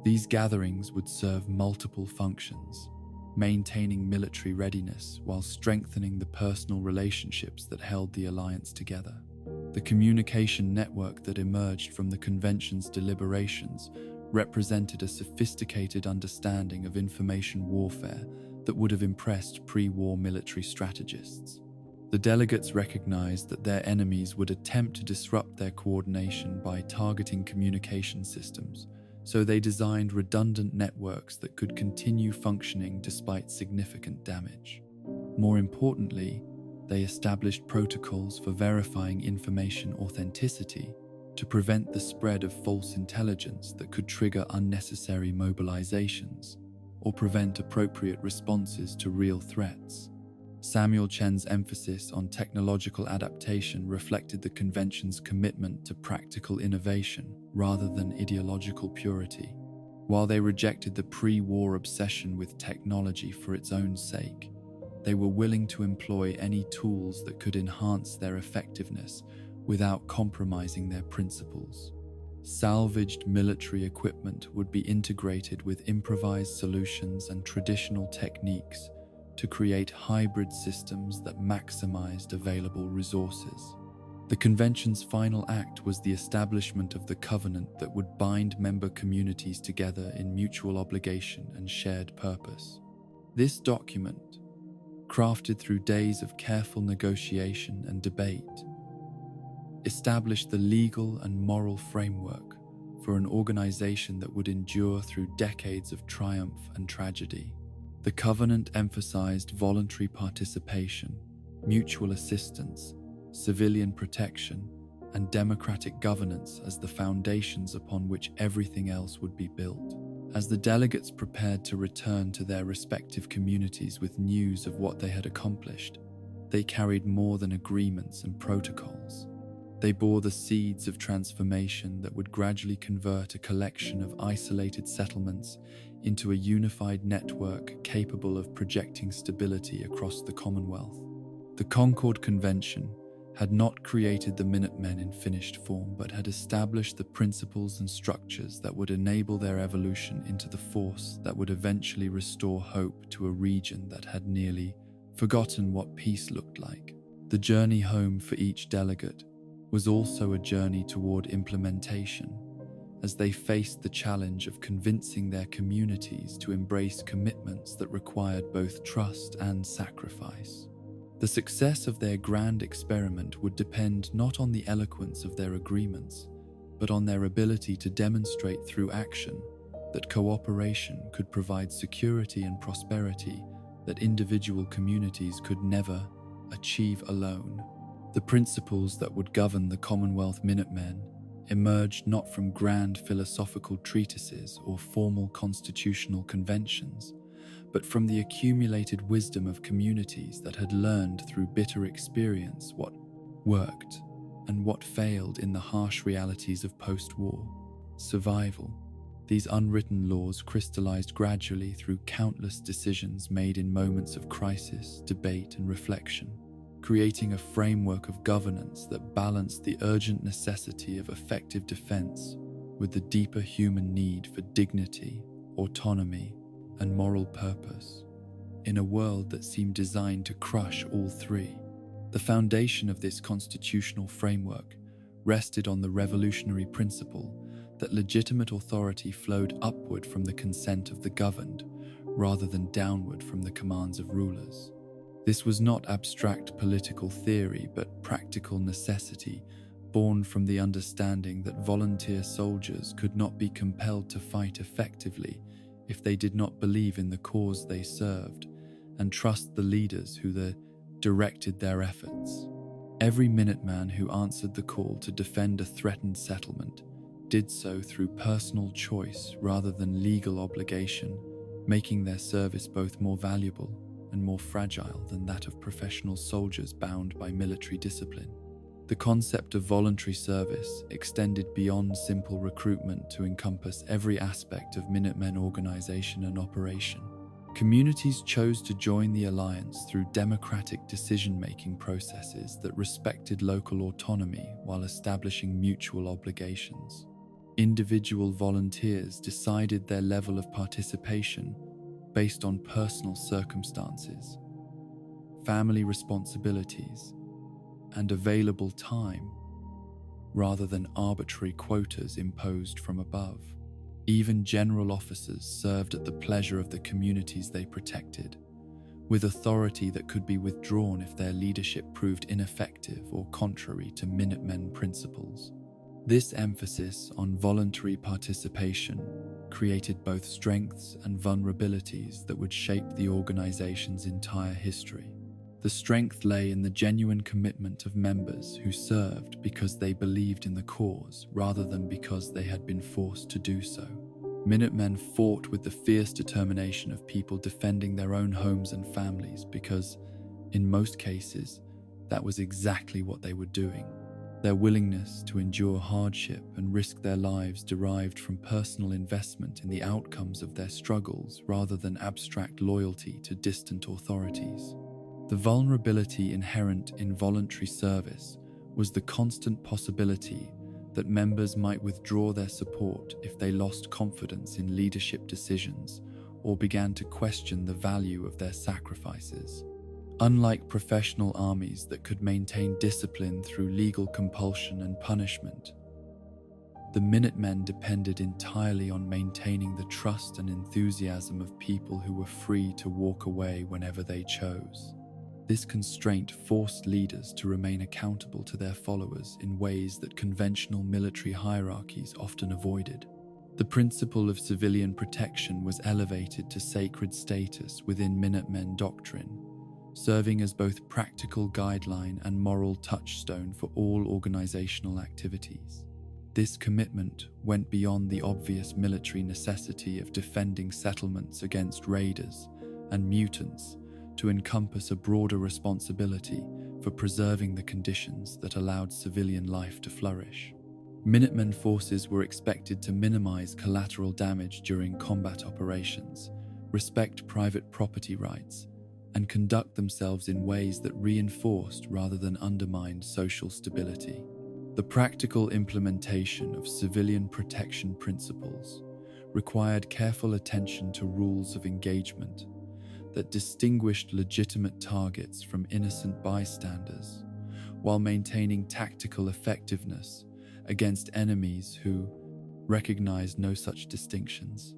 These gatherings would serve multiple functions, maintaining military readiness while strengthening the personal relationships that held the alliance together. The communication network that emerged from the convention's deliberations represented a sophisticated understanding of information warfare that would have impressed pre-war military strategists. The delegates recognized that their enemies would attempt to disrupt their coordination by targeting communication systems, so they designed redundant networks that could continue functioning despite significant damage. More importantly, they established protocols for verifying information authenticity to prevent the spread of false intelligence that could trigger unnecessary mobilizations or prevent appropriate responses to real threats. Samuel Chen's emphasis on technological adaptation reflected the convention's commitment to practical innovation rather than ideological purity. While they rejected the pre-war obsession with technology for its own sake, they were willing to employ any tools that could enhance their effectiveness without compromising their principles. Salvaged military equipment would be integrated with improvised solutions and traditional techniques to create hybrid systems that maximized available resources. The convention's final act was the establishment of the covenant that would bind member communities together in mutual obligation and shared purpose. This document, crafted through days of careful negotiation and debate, established the legal and moral framework for an organization that would endure through decades of triumph and tragedy. The covenant emphasized voluntary participation, mutual assistance, civilian protection, and democratic governance as the foundations upon which everything else would be built. As the delegates prepared to return to their respective communities with news of what they had accomplished, they carried more than agreements and protocols. They bore the seeds of transformation that would gradually convert a collection of isolated settlements into a unified network capable of projecting stability across the Commonwealth. The Concord Convention had not created the Minutemen in finished form, but had established the principles and structures that would enable their evolution into the force that would eventually restore hope to a region that had nearly forgotten what peace looked like. The journey home for each delegate was also a journey toward implementation, as they faced the challenge of convincing their communities to embrace commitments that required both trust and sacrifice. The success of their grand experiment would depend not on the eloquence of their agreements, but on their ability to demonstrate through action that cooperation could provide security and prosperity that individual communities could never achieve alone. The principles that would govern the Commonwealth Minutemen emerged not from grand philosophical treatises or formal constitutional conventions, but from the accumulated wisdom of communities that had learned through bitter experience what worked and what failed in the harsh realities of post-war survival. These unwritten laws crystallized gradually through countless decisions made in moments of crisis, debate, and reflection, creating a framework of governance that balanced the urgent necessity of effective defense with the deeper human need for dignity, autonomy, and moral purpose. In a world that seemed designed to crush all three, the foundation of this constitutional framework rested on the revolutionary principle that legitimate authority flowed upward from the consent of the governed, rather than downward from the commands of rulers. This was not abstract political theory, but practical necessity, born from the understanding that volunteer soldiers could not be compelled to fight effectively if they did not believe in the cause they served and trust the leaders who directed their efforts. Every Minuteman who answered the call to defend a threatened settlement did so through personal choice rather than legal obligation, making their service both more valuable and more fragile than that of professional soldiers bound by military discipline. The concept of voluntary service extended beyond simple recruitment to encompass every aspect of Minutemen organization and operation. Communities chose to join the alliance through democratic decision-making processes that respected local autonomy while establishing mutual obligations. Individual volunteers decided their level of participation based on personal circumstances, family responsibilities, and available time, rather than arbitrary quotas imposed from above. Even general officers served at the pleasure of the communities they protected, with authority that could be withdrawn if their leadership proved ineffective or contrary to Minutemen principles. This emphasis on voluntary participation created both strengths and vulnerabilities that would shape the organization's entire history. The strength lay in the genuine commitment of members who served because they believed in the cause rather than because they had been forced to do so. Minutemen fought with the fierce determination of people defending their own homes and families because, in most cases, that was exactly what they were doing. Their willingness to endure hardship and risk their lives derived from personal investment in the outcomes of their struggles rather than abstract loyalty to distant authorities. The vulnerability inherent in voluntary service was the constant possibility that members might withdraw their support if they lost confidence in leadership decisions or began to question the value of their sacrifices. Unlike professional armies that could maintain discipline through legal compulsion and punishment, the Minutemen depended entirely on maintaining the trust and enthusiasm of people who were free to walk away whenever they chose. This constraint forced leaders to remain accountable to their followers in ways that conventional military hierarchies often avoided. The principle of civilian protection was elevated to sacred status within Minutemen doctrine, serving as both practical guideline and moral touchstone for all organizational activities. This commitment went beyond the obvious military necessity of defending settlements against raiders and mutants to encompass a broader responsibility for preserving the conditions that allowed civilian life to flourish. Minutemen forces were expected to minimize collateral damage during combat operations, respect private property rights, and conduct themselves in ways that reinforced rather than undermined social stability. The practical implementation of civilian protection principles required careful attention to rules of engagement that distinguished legitimate targets from innocent bystanders, while maintaining tactical effectiveness against enemies who recognized no such distinctions.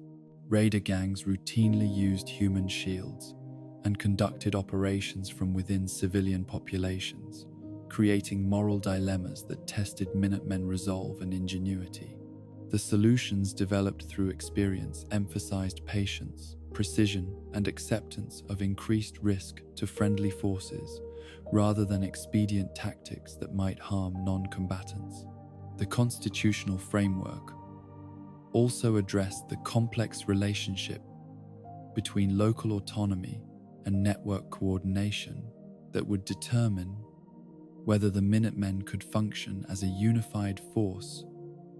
Raider gangs routinely used human shields and conducted operations from within civilian populations, creating moral dilemmas that tested Minutemen' resolve and ingenuity. The solutions developed through experience emphasized patience, precision, and acceptance of increased risk to friendly forces, rather than expedient tactics that might harm non-combatants. The constitutional framework also addressed the complex relationship between local autonomy and network coordination that would determine whether the Minutemen could function as a unified force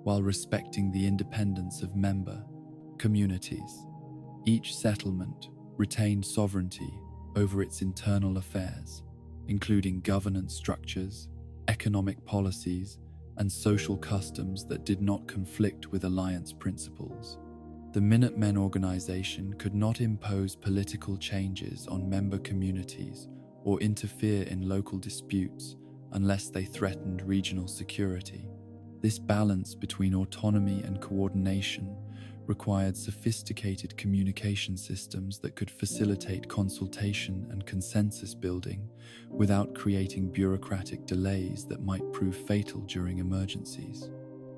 while respecting the independence of member communities. Each settlement retained sovereignty over its internal affairs, including governance structures, economic policies, and social customs that did not conflict with alliance principles. The Minutemen organization could not impose political changes on member communities or interfere in local disputes unless they threatened regional security. This balance between autonomy and coordination required sophisticated communication systems that could facilitate consultation and consensus building without creating bureaucratic delays that might prove fatal during emergencies.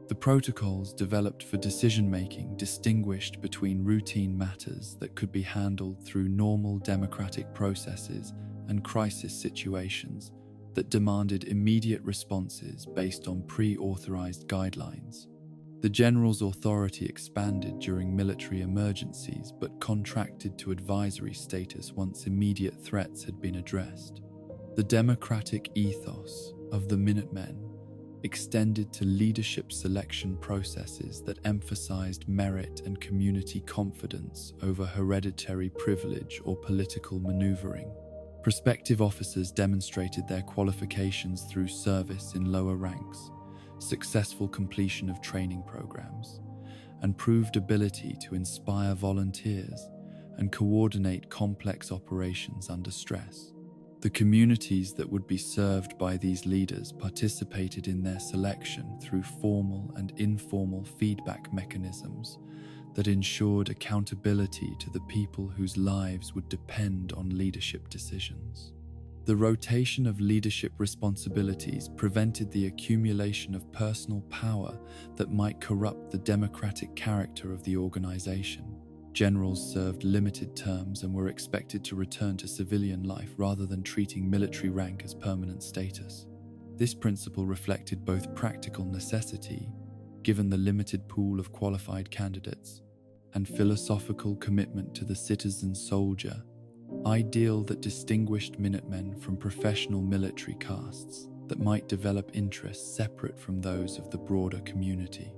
The protocols developed for decision-making distinguished between routine matters that could be handled through normal democratic processes and crisis situations that demanded immediate responses based on pre-authorized guidelines. The general's authority expanded during military emergencies but contracted to advisory status once immediate threats had been addressed. The democratic ethos of the Minutemen extended to leadership selection processes that emphasized merit and community confidence over hereditary privilege or political maneuvering. Prospective officers demonstrated their qualifications through service in lower ranks, successful completion of training programs, and proved ability to inspire volunteers and coordinate complex operations under stress. The communities that would be served by these leaders participated in their selection through formal and informal feedback mechanisms that ensured accountability to the people whose lives would depend on leadership decisions. The rotation of leadership responsibilities prevented the accumulation of personal power that might corrupt the democratic character of the organization. Generals served limited terms and were expected to return to civilian life rather than treating military rank as permanent status. This principle reflected both practical necessity, given the limited pool of qualified candidates, and philosophical commitment to the citizen soldier, ideal that distinguished Minutemen from professional military castes that might develop interests separate from those of the broader community.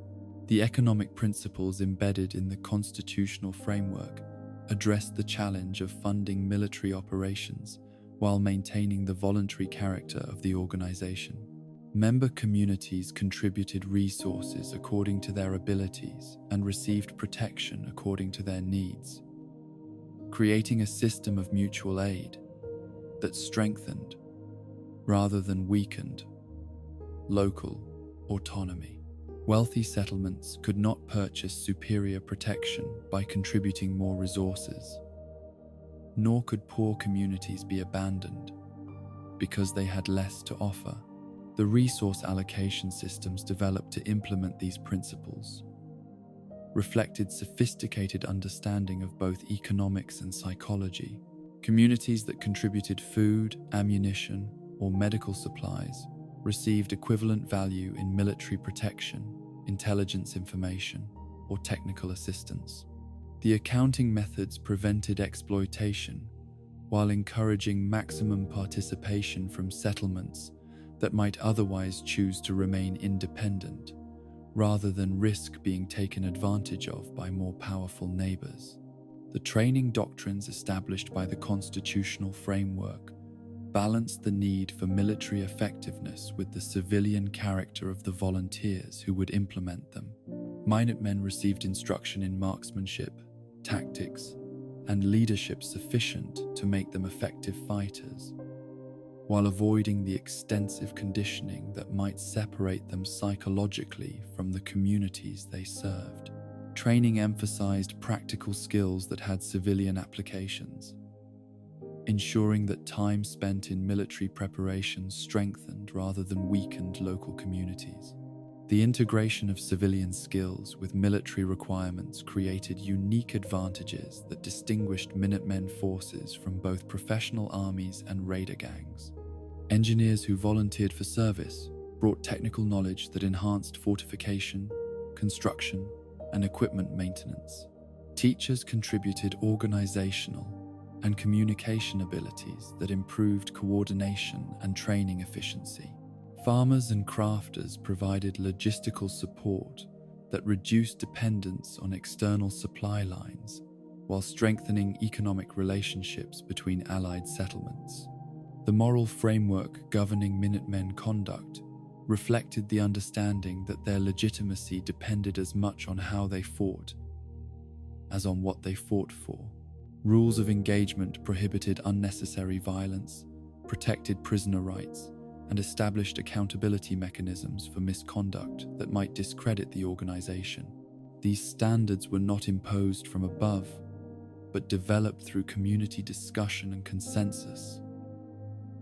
The economic principles embedded in the constitutional framework addressed the challenge of funding military operations while maintaining the voluntary character of the organization. Member communities contributed resources according to their abilities and received protection according to their needs, creating a system of mutual aid that strengthened, rather than weakened, local autonomy. Wealthy settlements could not purchase superior protection by contributing more resources, nor could poor communities be abandoned because they had less to offer. The resource allocation systems developed to implement these principles reflected sophisticated understanding of both economics and psychology. Communities that contributed food, ammunition, or medical supplies received equivalent value in military protection, intelligence information, or technical assistance. The accounting methods prevented exploitation while encouraging maximum participation from settlements that might otherwise choose to remain independent, rather than risk being taken advantage of by more powerful neighbors. The training doctrines established by the constitutional framework balanced the need for military effectiveness with the civilian character of the volunteers who would implement them. Minutemen received instruction in marksmanship, tactics, and leadership sufficient to make them effective fighters, while avoiding the extensive conditioning that might separate them psychologically from the communities they served. Training emphasized practical skills that had civilian applications, ensuring that time spent in military preparations strengthened rather than weakened local communities. The integration of civilian skills with military requirements created unique advantages that distinguished Minutemen forces from both professional armies and raider gangs. Engineers who volunteered for service brought technical knowledge that enhanced fortification, construction, and equipment maintenance. Teachers contributed organizational and communication abilities that improved coordination and training efficiency. Farmers and crafters provided logistical support that reduced dependence on external supply lines while strengthening economic relationships between allied settlements. The moral framework governing Minutemen conduct reflected the understanding that their legitimacy depended as much on how they fought as on what they fought for. Rules of engagement prohibited unnecessary violence, protected prisoner rights, and established accountability mechanisms for misconduct that might discredit the organization. These standards were not imposed from above, but developed through community discussion and consensus,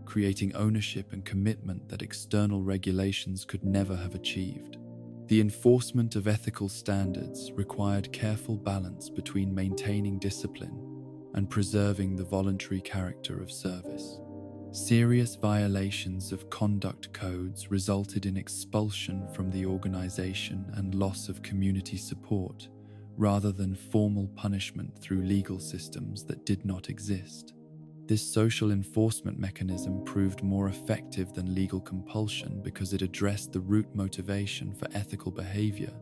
creating ownership and commitment that external regulations could never have achieved. The enforcement of ethical standards required careful balance between maintaining discipline and preserving the voluntary character of service. Serious violations of conduct codes resulted in expulsion from the organization and loss of community support, rather than formal punishment through legal systems that did not exist. This social enforcement mechanism proved more effective than legal compulsion because it addressed the root motivation for ethical behavior,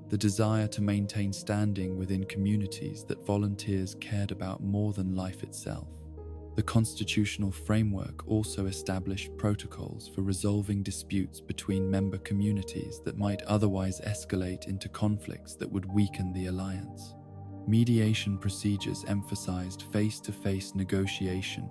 the desire to maintain standing within communities that volunteers cared about more than life itself. The constitutional framework also established protocols for resolving disputes between member communities that might otherwise escalate into conflicts that would weaken the alliance. Mediation procedures emphasized face-to-face negotiation,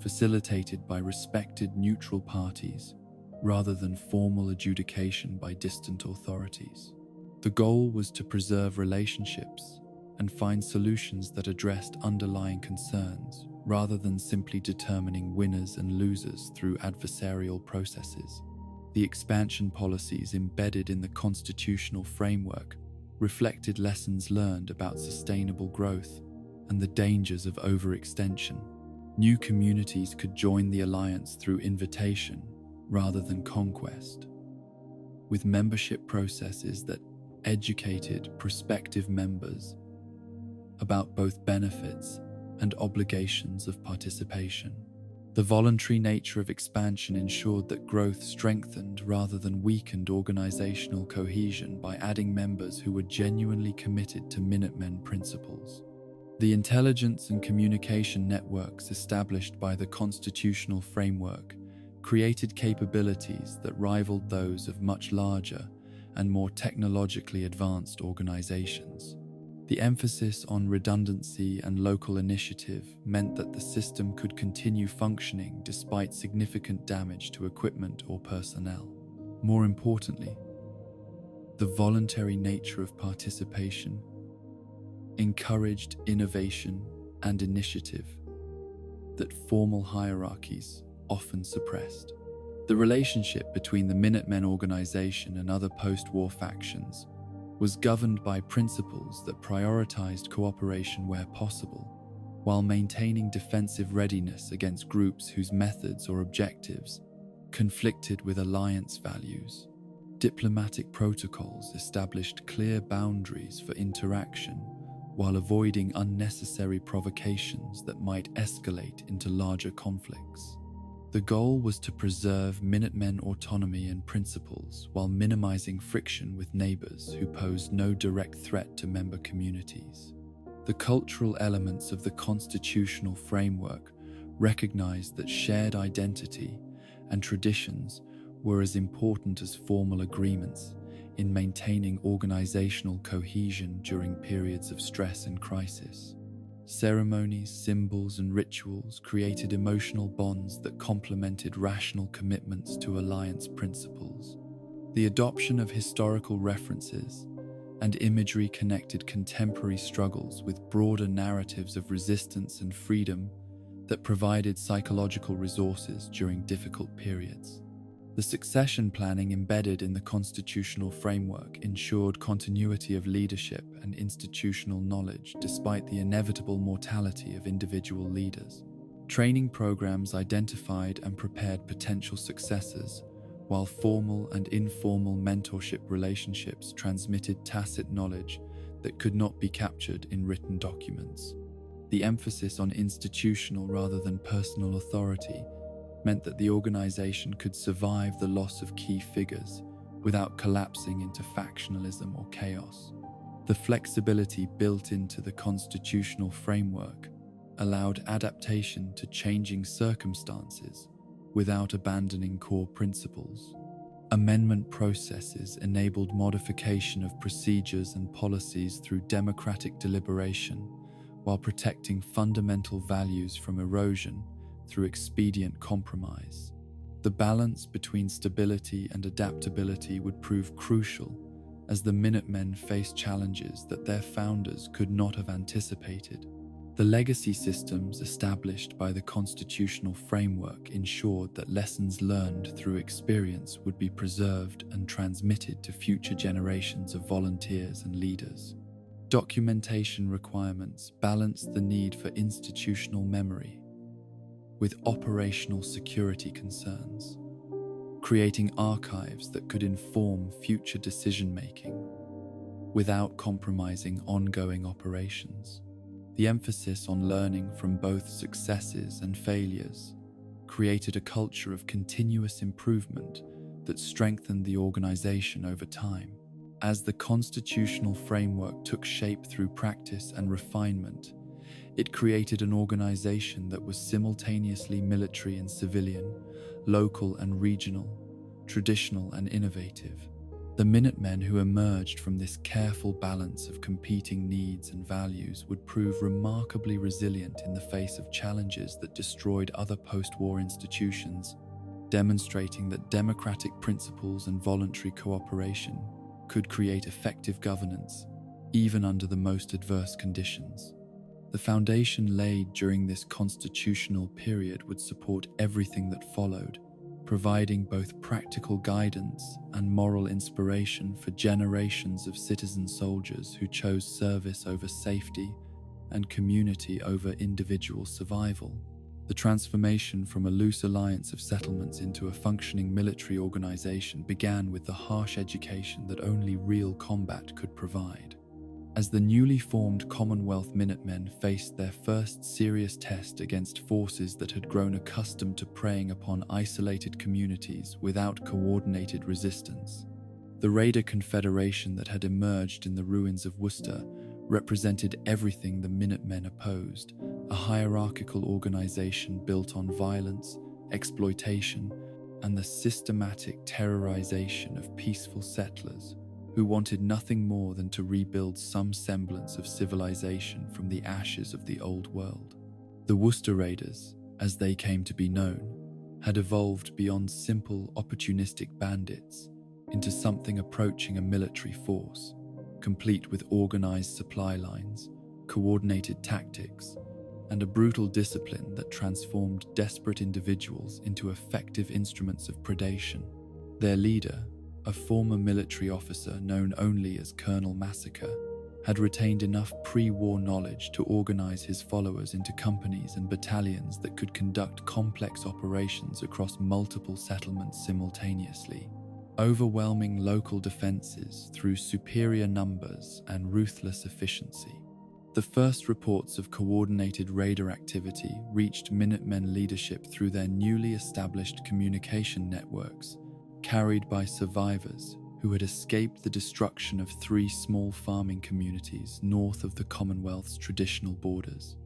facilitated by respected neutral parties, rather than formal adjudication by distant authorities. The goal was to preserve relationships and find solutions that addressed underlying concerns, rather than simply determining winners and losers through adversarial processes. The expansion policies embedded in the constitutional framework reflected lessons learned about sustainable growth and the dangers of overextension. New communities could join the alliance through invitation rather than conquest, with membership processes that educated prospective members about both benefits and obligations of participation. The voluntary nature of expansion ensured that growth strengthened rather than weakened organizational cohesion by adding members who were genuinely committed to Minutemen principles. The intelligence and communication networks established by the constitutional framework created capabilities that rivaled those of much larger and more technologically advanced organizations. The emphasis on redundancy and local initiative meant that the system could continue functioning despite significant damage to equipment or personnel. More importantly, the voluntary nature of participation encouraged innovation and initiative that formal hierarchies often suppressed. The relationship between the Minutemen organization and other post-war factions was governed by principles that prioritized cooperation where possible, while maintaining defensive readiness against groups whose methods or objectives conflicted with alliance values. Diplomatic protocols established clear boundaries for interaction while avoiding unnecessary provocations that might escalate into larger conflicts. The goal was to preserve Minutemen autonomy and principles while minimizing friction with neighbors who posed no direct threat to member communities. The cultural elements of the constitutional framework recognized that shared identity and traditions were as important as formal agreements in maintaining organizational cohesion during periods of stress and crisis. Ceremonies, symbols, and rituals created emotional bonds that complemented rational commitments to alliance principles. The adoption of historical references and imagery connected contemporary struggles with broader narratives of resistance and freedom that provided psychological resources during difficult periods. The succession planning embedded in the constitutional framework ensured continuity of leadership and institutional knowledge despite the inevitable mortality of individual leaders. Training programs identified and prepared potential successors, while formal and informal mentorship relationships transmitted tacit knowledge that could not be captured in written documents. The emphasis on institutional rather than personal authority meant that the organization could survive the loss of key figures without collapsing into factionalism or chaos. The flexibility built into the constitutional framework allowed adaptation to changing circumstances without abandoning core principles. Amendment processes enabled modification of procedures and policies through democratic deliberation, while protecting fundamental values from erosion through expedient compromise. The balance between stability and adaptability would prove crucial as the Minutemen faced challenges that their founders could not have anticipated. The legacy systems established by the constitutional framework ensured that lessons learned through experience would be preserved and transmitted to future generations of volunteers and leaders. Documentation requirements balanced the need for institutional memory with operational security concerns, creating archives that could inform future decision-making without compromising ongoing operations. The emphasis on learning from both successes and failures created a culture of continuous improvement that strengthened the organization over time. As the constitutional framework took shape through practice and refinement, it created an organization that was simultaneously military and civilian, local and regional, traditional and innovative. The Minutemen who emerged from this careful balance of competing needs and values would prove remarkably resilient in the face of challenges that destroyed other post-war institutions, demonstrating that democratic principles and voluntary cooperation could create effective governance, even under the most adverse conditions. The foundation laid during this constitutional period would support everything that followed, providing both practical guidance and moral inspiration for generations of citizen soldiers who chose service over safety and community over individual survival. The transformation from a loose alliance of settlements into a functioning military organization began with the harsh education that only real combat could provide. As the newly formed Commonwealth Minutemen faced their first serious test against forces that had grown accustomed to preying upon isolated communities without coordinated resistance, the Raider Confederation that had emerged in the ruins of Worcester represented everything the Minutemen opposed: a hierarchical organization built on violence, exploitation, and the systematic terrorization of peaceful settlers who wanted nothing more than to rebuild some semblance of civilization from the ashes of the old world. The Worcester Raiders, as they came to be known, had evolved beyond simple, opportunistic bandits into something approaching a military force, complete with organized supply lines, coordinated tactics, and a brutal discipline that transformed desperate individuals into effective instruments of predation. Their leader, a former military officer known only as Colonel Massacre, had retained enough pre-war knowledge to organize his followers into companies and battalions that could conduct complex operations across multiple settlements simultaneously, overwhelming local defenses through superior numbers and ruthless efficiency. The first reports of coordinated raider activity reached Minutemen leadership through their newly established communication networks, carried by survivors who had escaped the destruction of 3 small farming communities north of the Commonwealth's traditional borders.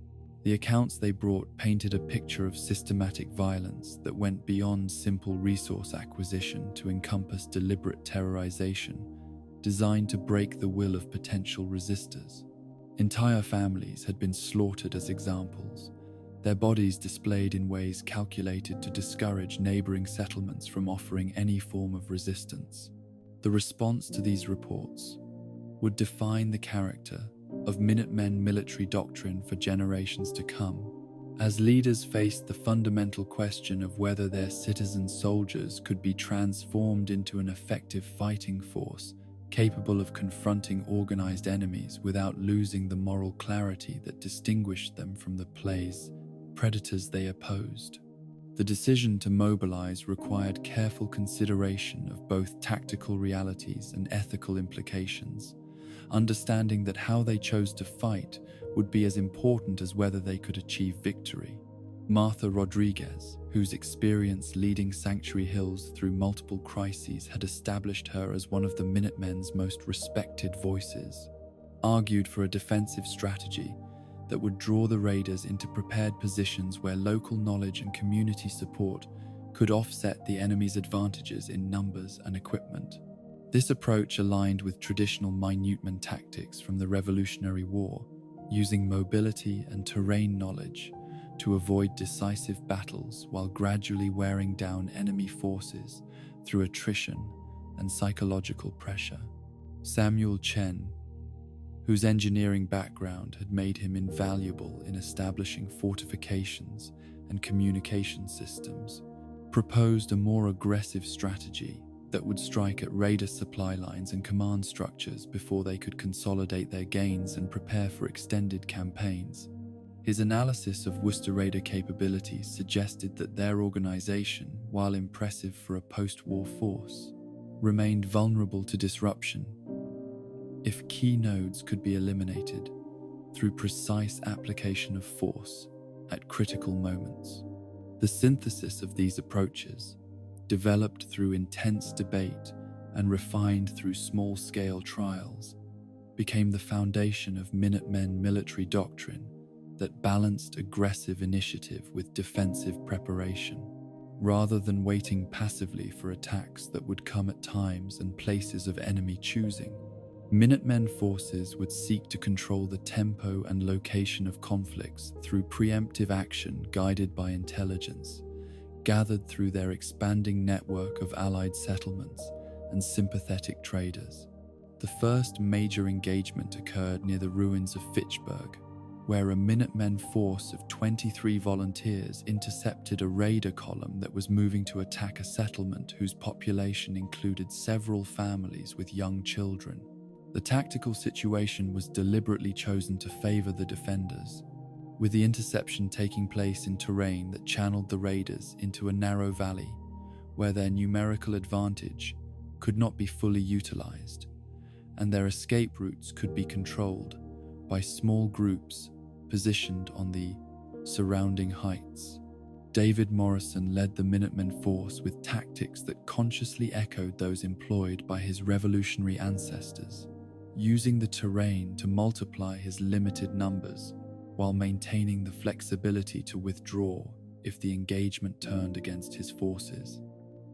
The accounts they brought painted a picture of systematic violence that went beyond simple resource acquisition to encompass deliberate terrorization designed to break the will of potential resistors. Entire families had been slaughtered as examples, their bodies displayed in ways calculated to discourage neighboring settlements from offering any form of resistance. The response to these reports would define the character of Minutemen military doctrine for generations to come, as leaders faced the fundamental question of whether their citizen soldiers could be transformed into an effective fighting force capable of confronting organized enemies without losing the moral clarity that distinguished them from the predators they opposed. The decision to mobilize required careful consideration of both tactical realities and ethical implications, understanding that how they chose to fight would be as important as whether they could achieve victory. Martha Rodriguez, whose experience leading Sanctuary Hills through multiple crises had established her as one of the Minutemen's most respected voices, argued for a defensive strategy that would draw the raiders into prepared positions where local knowledge and community support could offset the enemy's advantages in numbers and equipment. This approach aligned with traditional Minutemen tactics from the Revolutionary War, using mobility and terrain knowledge to avoid decisive battles while gradually wearing down enemy forces through attrition and psychological pressure. Samuel Chen, whose engineering background had made him invaluable in establishing fortifications and communication systems, proposed a more aggressive strategy that would strike at raider supply lines and command structures before they could consolidate their gains and prepare for extended campaigns. His analysis of Worcester Raider capabilities suggested that their organization, while impressive for a post-war force, remained vulnerable to disruption if key nodes could be eliminated through precise application of force at critical moments. The synthesis of these approaches, developed through intense debate and refined through small-scale trials, became the foundation of Minutemen military doctrine that balanced aggressive initiative with defensive preparation, rather than waiting passively for attacks that would come at times and places of enemy choosing. Minutemen forces would seek to control the tempo and location of conflicts through preemptive action guided by intelligence, gathered through their expanding network of allied settlements and sympathetic traders. The first major engagement occurred near the ruins of Fitchburg, where a Minutemen force of 23 volunteers intercepted a raider column that was moving to attack a settlement whose population included several families with young children. The tactical situation was deliberately chosen to favor the defenders, with the interception taking place in terrain that channeled the raiders into a narrow valley where their numerical advantage could not be fully utilized, and their escape routes could be controlled by small groups positioned on the surrounding heights. David Morrison led the Minutemen force with tactics that consciously echoed those employed by his revolutionary ancestors, using the terrain to multiply his limited numbers while maintaining the flexibility to withdraw if the engagement turned against his forces.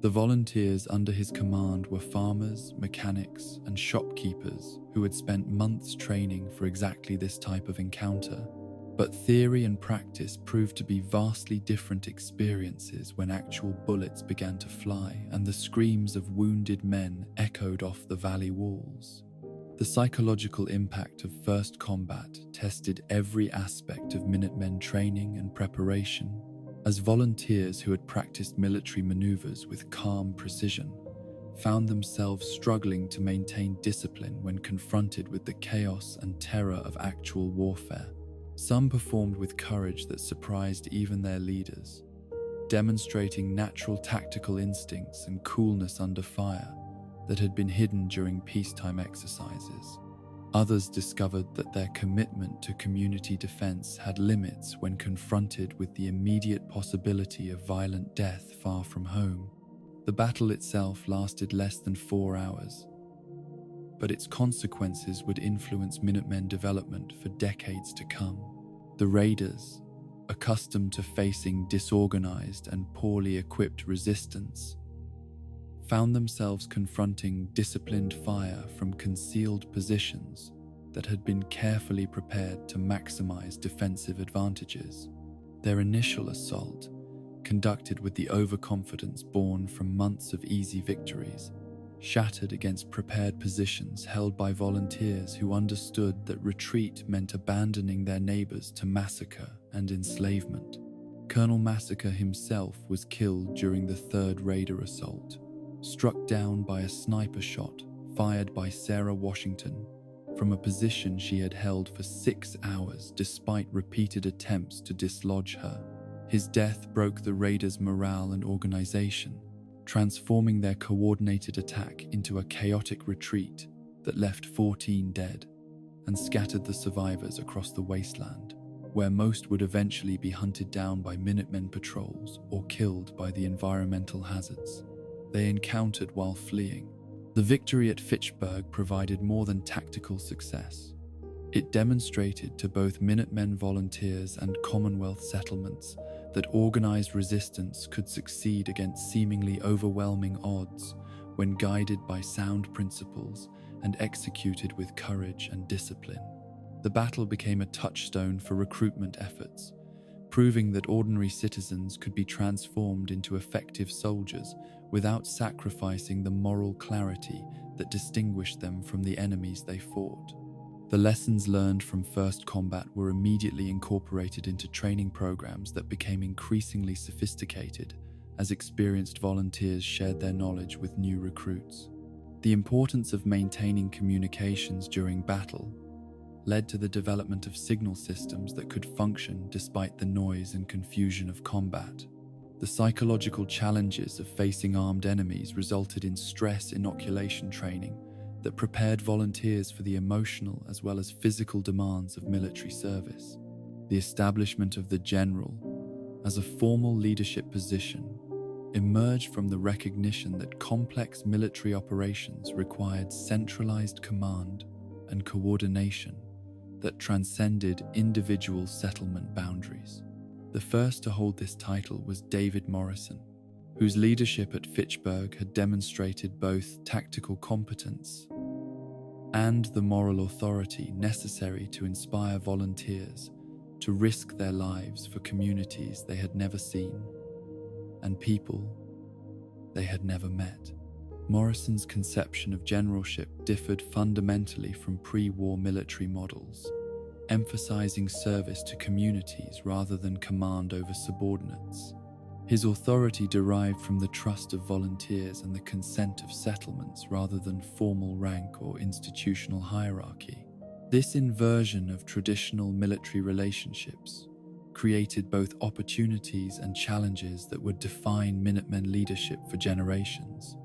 The volunteers under his command were farmers, mechanics, and shopkeepers who had spent months training for exactly this type of encounter. But theory and practice proved to be vastly different experiences when actual bullets began to fly and the screams of wounded men echoed off the valley walls. The psychological impact of first combat tested every aspect of Minutemen training and preparation, as volunteers who had practiced military maneuvers with calm precision found themselves struggling to maintain discipline when confronted with the chaos and terror of actual warfare. Some performed with courage that surprised even their leaders, demonstrating natural tactical instincts and coolness under fire that had been hidden during peacetime exercises. Others discovered that their commitment to community defense had limits when confronted with the immediate possibility of violent death far from home. The battle itself lasted less than 4 hours, but its consequences would influence Minutemen development for decades to come. The raiders, accustomed to facing disorganized and poorly equipped resistance, found themselves confronting disciplined fire from concealed positions that had been carefully prepared to maximize defensive advantages. Their initial assault, conducted with the overconfidence born from months of easy victories, shattered against prepared positions held by volunteers who understood that retreat meant abandoning their neighbors to massacre and enslavement. Colonel Massacre himself was killed during the third raider assault, struck down by a sniper shot fired by Sarah Washington from a position she had held for 6 hours despite repeated attempts to dislodge her. His death broke the raiders' morale and organization, transforming their coordinated attack into a chaotic retreat that left 14 dead and scattered the survivors across the wasteland, where most would eventually be hunted down by Minutemen patrols or killed by the environmental hazards they encountered while fleeing. The victory at Fitchburg provided more than tactical success. It demonstrated to both Minutemen volunteers and Commonwealth settlements that organized resistance could succeed against seemingly overwhelming odds when guided by sound principles and executed with courage and discipline. The battle became a touchstone for recruitment efforts, proving that ordinary citizens could be transformed into effective soldiers without sacrificing the moral clarity that distinguished them from the enemies they fought. The lessons learned from first combat were immediately incorporated into training programs that became increasingly sophisticated as experienced volunteers shared their knowledge with new recruits. The importance of maintaining communications during battle led to the development of signal systems that could function despite the noise and confusion of combat. The psychological challenges of facing armed enemies resulted in stress inoculation training that prepared volunteers for the emotional as well as physical demands of military service. The establishment of the general as a formal leadership position emerged from the recognition that complex military operations required centralized command and coordination that transcended individual settlement boundaries. The first to hold this title was David Morrison, whose leadership at Fitchburg had demonstrated both tactical competence and the moral authority necessary to inspire volunteers to risk their lives for communities they had never seen and people they had never met. Morrison's conception of generalship differed fundamentally from pre-war military models, emphasizing service to communities rather than command over subordinates. His authority derived from the trust of volunteers and the consent of settlements rather than formal rank or institutional hierarchy. This inversion of traditional military relationships created both opportunities and challenges that would define Minutemen leadership for generations,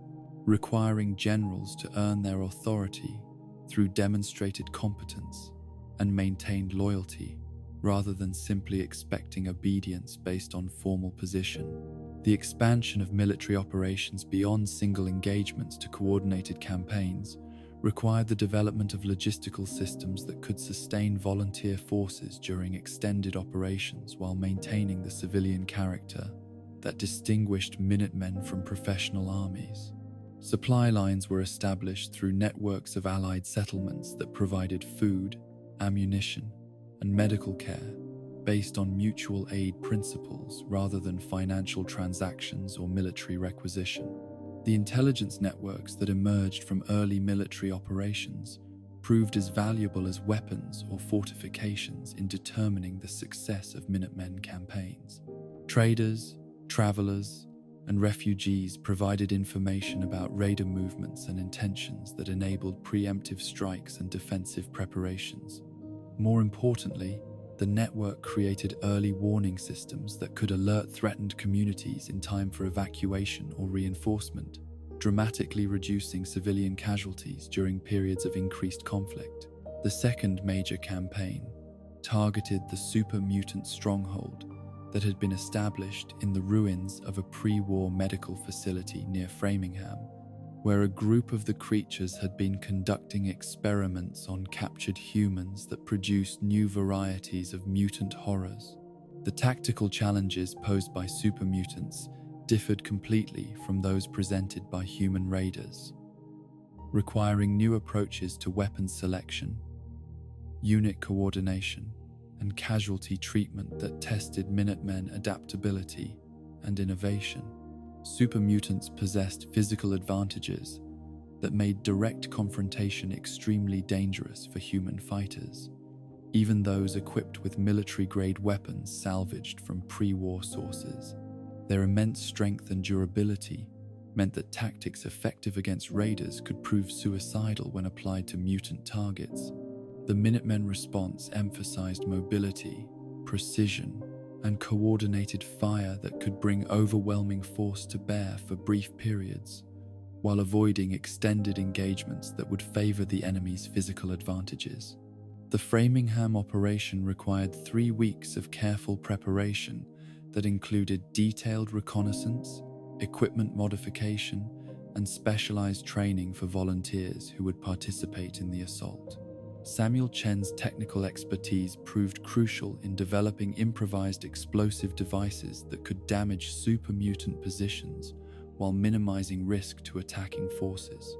requiring generals to earn their authority through demonstrated competence and maintained loyalty, rather than simply expecting obedience based on formal position. The expansion of military operations beyond single engagements to coordinated campaigns required the development of logistical systems that could sustain volunteer forces during extended operations while maintaining the civilian character that distinguished Minutemen from professional armies. Supply lines were established through networks of allied settlements that provided food, ammunition, and medical care based on mutual aid principles rather than financial transactions or military requisition. The intelligence networks that emerged from early military operations proved as valuable as weapons or fortifications in determining the success of Minutemen campaigns. Traders, travelers, and refugees provided information about raider movements and intentions that enabled preemptive strikes and defensive preparations. More importantly, the network created early warning systems that could alert threatened communities in time for evacuation or reinforcement, dramatically reducing civilian casualties during periods of increased conflict. The second major campaign targeted the super mutant stronghold that had been established in the ruins of a pre-war medical facility near Framingham, where a group of the creatures had been conducting experiments on captured humans that produced new varieties of mutant horrors. The tactical challenges posed by super mutants differed completely from those presented by human raiders, requiring new approaches to weapons selection, unit coordination, and casualty treatment that tested Minutemen adaptability and innovation. Super mutants possessed physical advantages that made direct confrontation extremely dangerous for human fighters, even those equipped with military-grade weapons salvaged from pre-war sources. Their immense strength and durability meant that tactics effective against raiders could prove suicidal when applied to mutant targets. The Minutemen response emphasized mobility, precision, and coordinated fire that could bring overwhelming force to bear for brief periods, while avoiding extended engagements that would favor the enemy's physical advantages. The Framingham operation required 3 weeks of careful preparation that included detailed reconnaissance, equipment modification, and specialized training for volunteers who would participate in the assault. Samuel Chen's technical expertise proved crucial in developing improvised explosive devices that could damage super mutant positions while minimizing risk to attacking forces.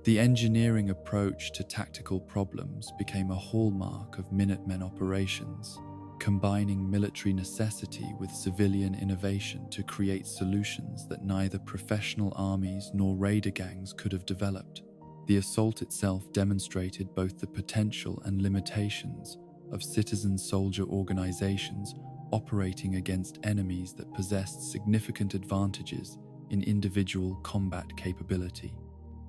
The engineering approach to tactical problems became a hallmark of Minutemen operations, combining military necessity with civilian innovation to create solutions that neither professional armies nor raider gangs could have developed. The assault itself demonstrated both the potential and limitations of citizen-soldier organizations operating against enemies that possessed significant advantages in individual combat capability.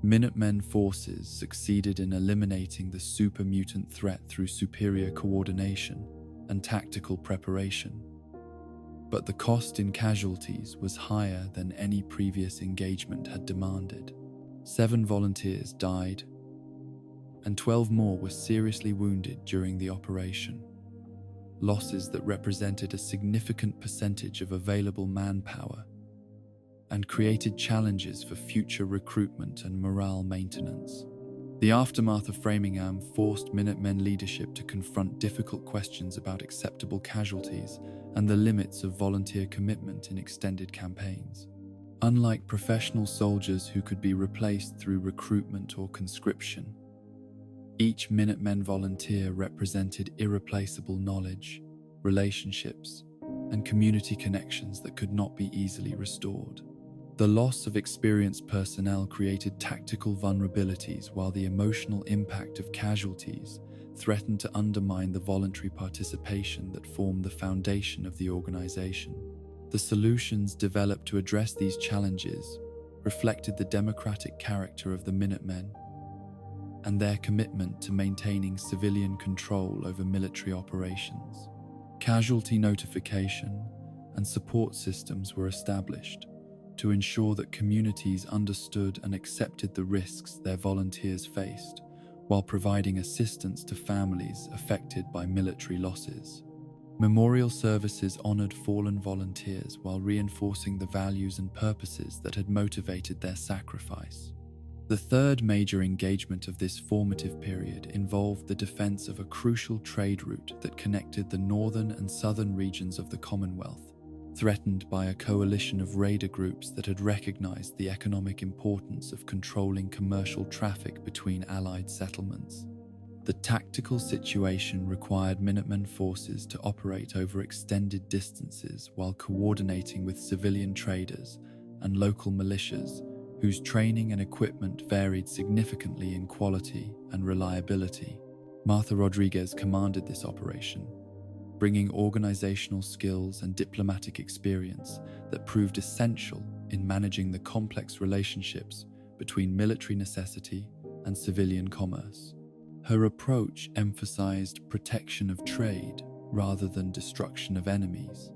Minutemen forces succeeded in eliminating the super mutant threat through superior coordination and tactical preparation, but the cost in casualties was higher than any previous engagement had demanded. 7 volunteers died, and 12 more were seriously wounded during the operation, losses that represented a significant percentage of available manpower and created challenges for future recruitment and morale maintenance. The aftermath of Framingham forced Minutemen leadership to confront difficult questions about acceptable casualties and the limits of volunteer commitment in extended campaigns. Unlike professional soldiers who could be replaced through recruitment or conscription, each Minutemen volunteer represented irreplaceable knowledge, relationships, and community connections that could not be easily restored. The loss of experienced personnel created tactical vulnerabilities, while the emotional impact of casualties threatened to undermine the voluntary participation that formed the foundation of the organization. The solutions developed to address these challenges reflected the democratic character of the Minutemen and their commitment to maintaining civilian control over military operations. Casualty notification and support systems were established to ensure that communities understood and accepted the risks their volunteers faced, while providing assistance to families affected by military losses. Memorial services honored fallen volunteers while reinforcing the values and purposes that had motivated their sacrifice. The third major engagement of this formative period involved the defense of a crucial trade route that connected the northern and southern regions of the Commonwealth, threatened by a coalition of raider groups that had recognized the economic importance of controlling commercial traffic between Allied settlements. The tactical situation required Minutemen forces to operate over extended distances while coordinating with civilian traders and local militias, whose training and equipment varied significantly in quality and reliability. Martha Rodriguez commanded this operation, bringing organizational skills and diplomatic experience that proved essential in managing the complex relationships between military necessity and civilian commerce. Her approach emphasized protection of trade rather than destruction of enemies,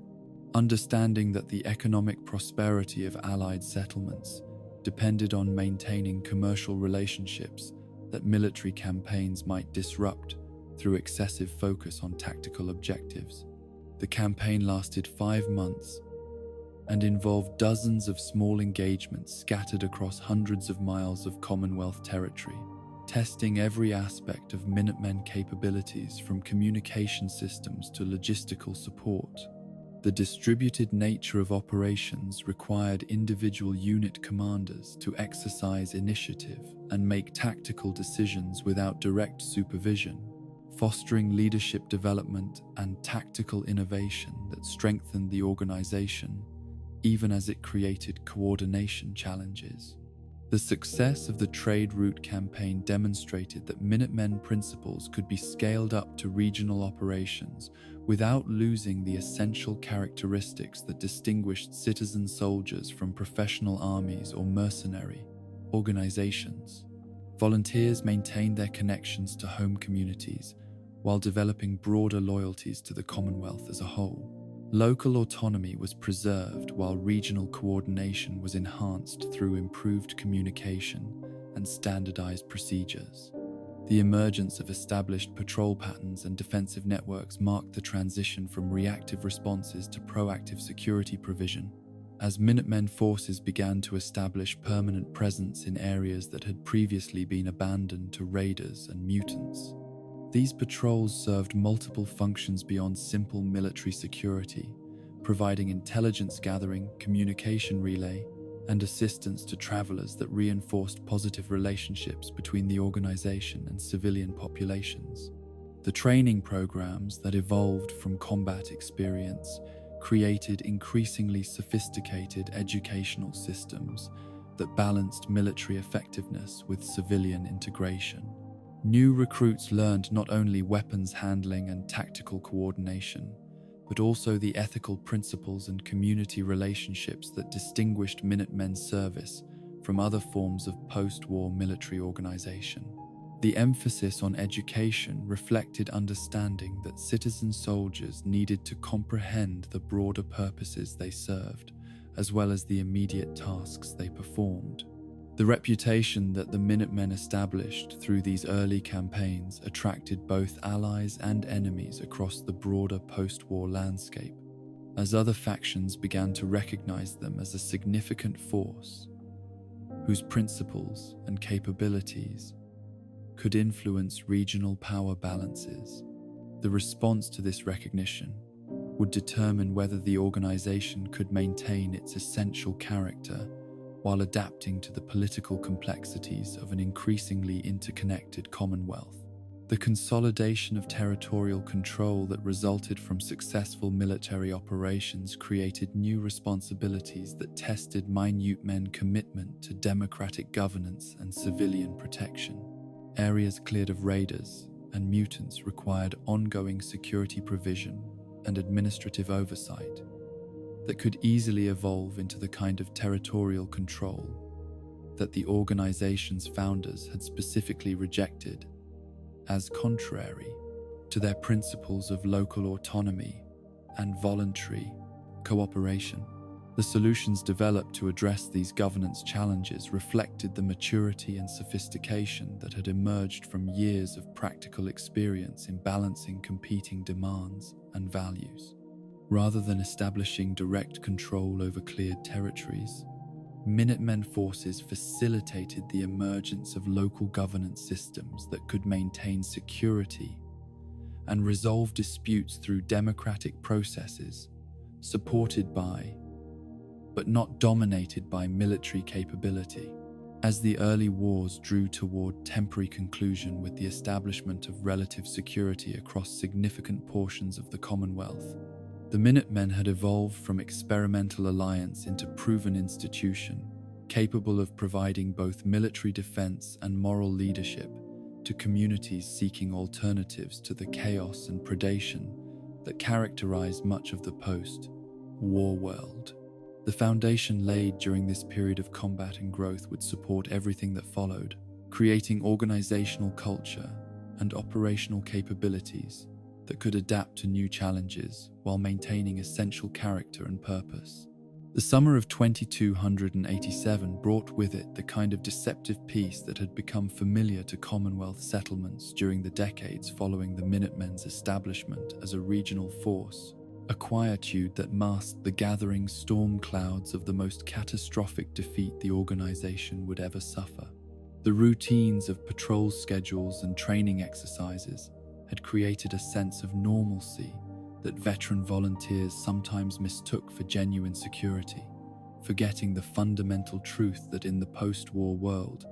understanding that the economic prosperity of Allied settlements depended on maintaining commercial relationships that military campaigns might disrupt through excessive focus on tactical objectives. The campaign lasted 5 months and involved dozens of small engagements scattered across hundreds of miles of Commonwealth territory, testing every aspect of Minutemen capabilities from communication systems to logistical support. The distributed nature of operations required individual unit commanders to exercise initiative and make tactical decisions without direct supervision, fostering leadership development and tactical innovation that strengthened the organization, even as it created coordination challenges. The success of the trade route campaign demonstrated that Minutemen principles could be scaled up to regional operations without losing the essential characteristics that distinguished citizen soldiers from professional armies or mercenary organizations. Volunteers maintained their connections to home communities while developing broader loyalties to the Commonwealth as a whole. Local autonomy was preserved while regional coordination was enhanced through improved communication and standardized procedures. The emergence of established patrol patterns and defensive networks marked the transition from reactive responses to proactive security provision, as Minutemen forces began to establish permanent presence in areas that had previously been abandoned to raiders and mutants. These patrols served multiple functions beyond simple military security, providing intelligence gathering, communication relay, and assistance to travelers that reinforced positive relationships between the organization and civilian populations. The training programs that evolved from combat experience created increasingly sophisticated educational systems that balanced military effectiveness with civilian integration. New recruits learned not only weapons handling and tactical coordination, but also the ethical principles and community relationships that distinguished Minutemen's service from other forms of post-war military organization. The emphasis on education reflected understanding that citizen soldiers needed to comprehend the broader purposes they served, as well as the immediate tasks they performed. The reputation that the Minutemen established through these early campaigns attracted both allies and enemies across the broader post-war landscape, as other factions began to recognize them as a significant force whose principles and capabilities could influence regional power balances. The response to this recognition would determine whether the organization could maintain its essential character while adapting to the political complexities of an increasingly interconnected Commonwealth. The consolidation of territorial control that resulted from successful military operations created new responsibilities that tested Minutemen's commitment to democratic governance and civilian protection. Areas cleared of raiders and mutants required ongoing security provision and administrative oversight that could easily evolve into the kind of territorial control that the organization's founders had specifically rejected as contrary to their principles of local autonomy and voluntary cooperation. The solutions developed to address these governance challenges reflected the maturity and sophistication that had emerged from years of practical experience in balancing competing demands and values. Rather than establishing direct control over cleared territories, Minutemen forces facilitated the emergence of local governance systems that could maintain security and resolve disputes through democratic processes, supported by, but not dominated by, military capability. As the early wars drew toward temporary conclusion with the establishment of relative security across significant portions of the Commonwealth, the Minutemen had evolved from experimental alliance into proven institution, capable of providing both military defense and moral leadership to communities seeking alternatives to the chaos and predation that characterized much of the post-war world. The foundation laid during this period of combat and growth would support everything that followed, creating organizational culture and operational capabilities that could adapt to new challenges while maintaining essential character and purpose. The summer of 2287 brought with it the kind of deceptive peace that had become familiar to Commonwealth settlements during the decades following the Minutemen's establishment as a regional force a quietude that masked the gathering storm clouds of the most catastrophic defeat the organization would ever suffer. The routines of patrol schedules and training exercises had created a sense of normalcy that veteran volunteers sometimes mistook for genuine security, forgetting the fundamental truth that in the post-war world,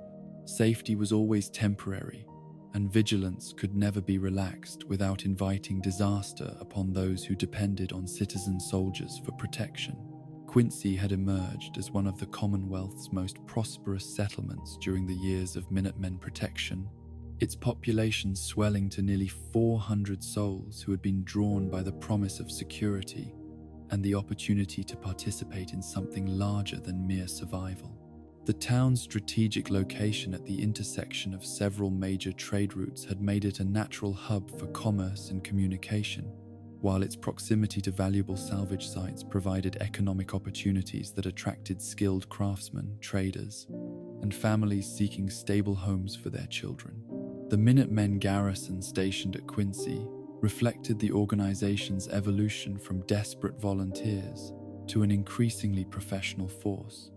safety was always temporary and vigilance could never be relaxed without inviting disaster upon those who depended on citizen soldiers for protection. Quincy had emerged as one of the Commonwealth's most prosperous settlements during the years of Minutemen protection, its population swelling to nearly 400 souls who had been drawn by the promise of security and the opportunity to participate in something larger than mere survival. The town's strategic location at the intersection of several major trade routes had made it a natural hub for commerce and communication, while its proximity to valuable salvage sites provided economic opportunities that attracted skilled craftsmen, traders, and families seeking stable homes for their children. The Minutemen garrison stationed at Quincy reflected the organization's evolution from desperate volunteers to an increasingly professional force,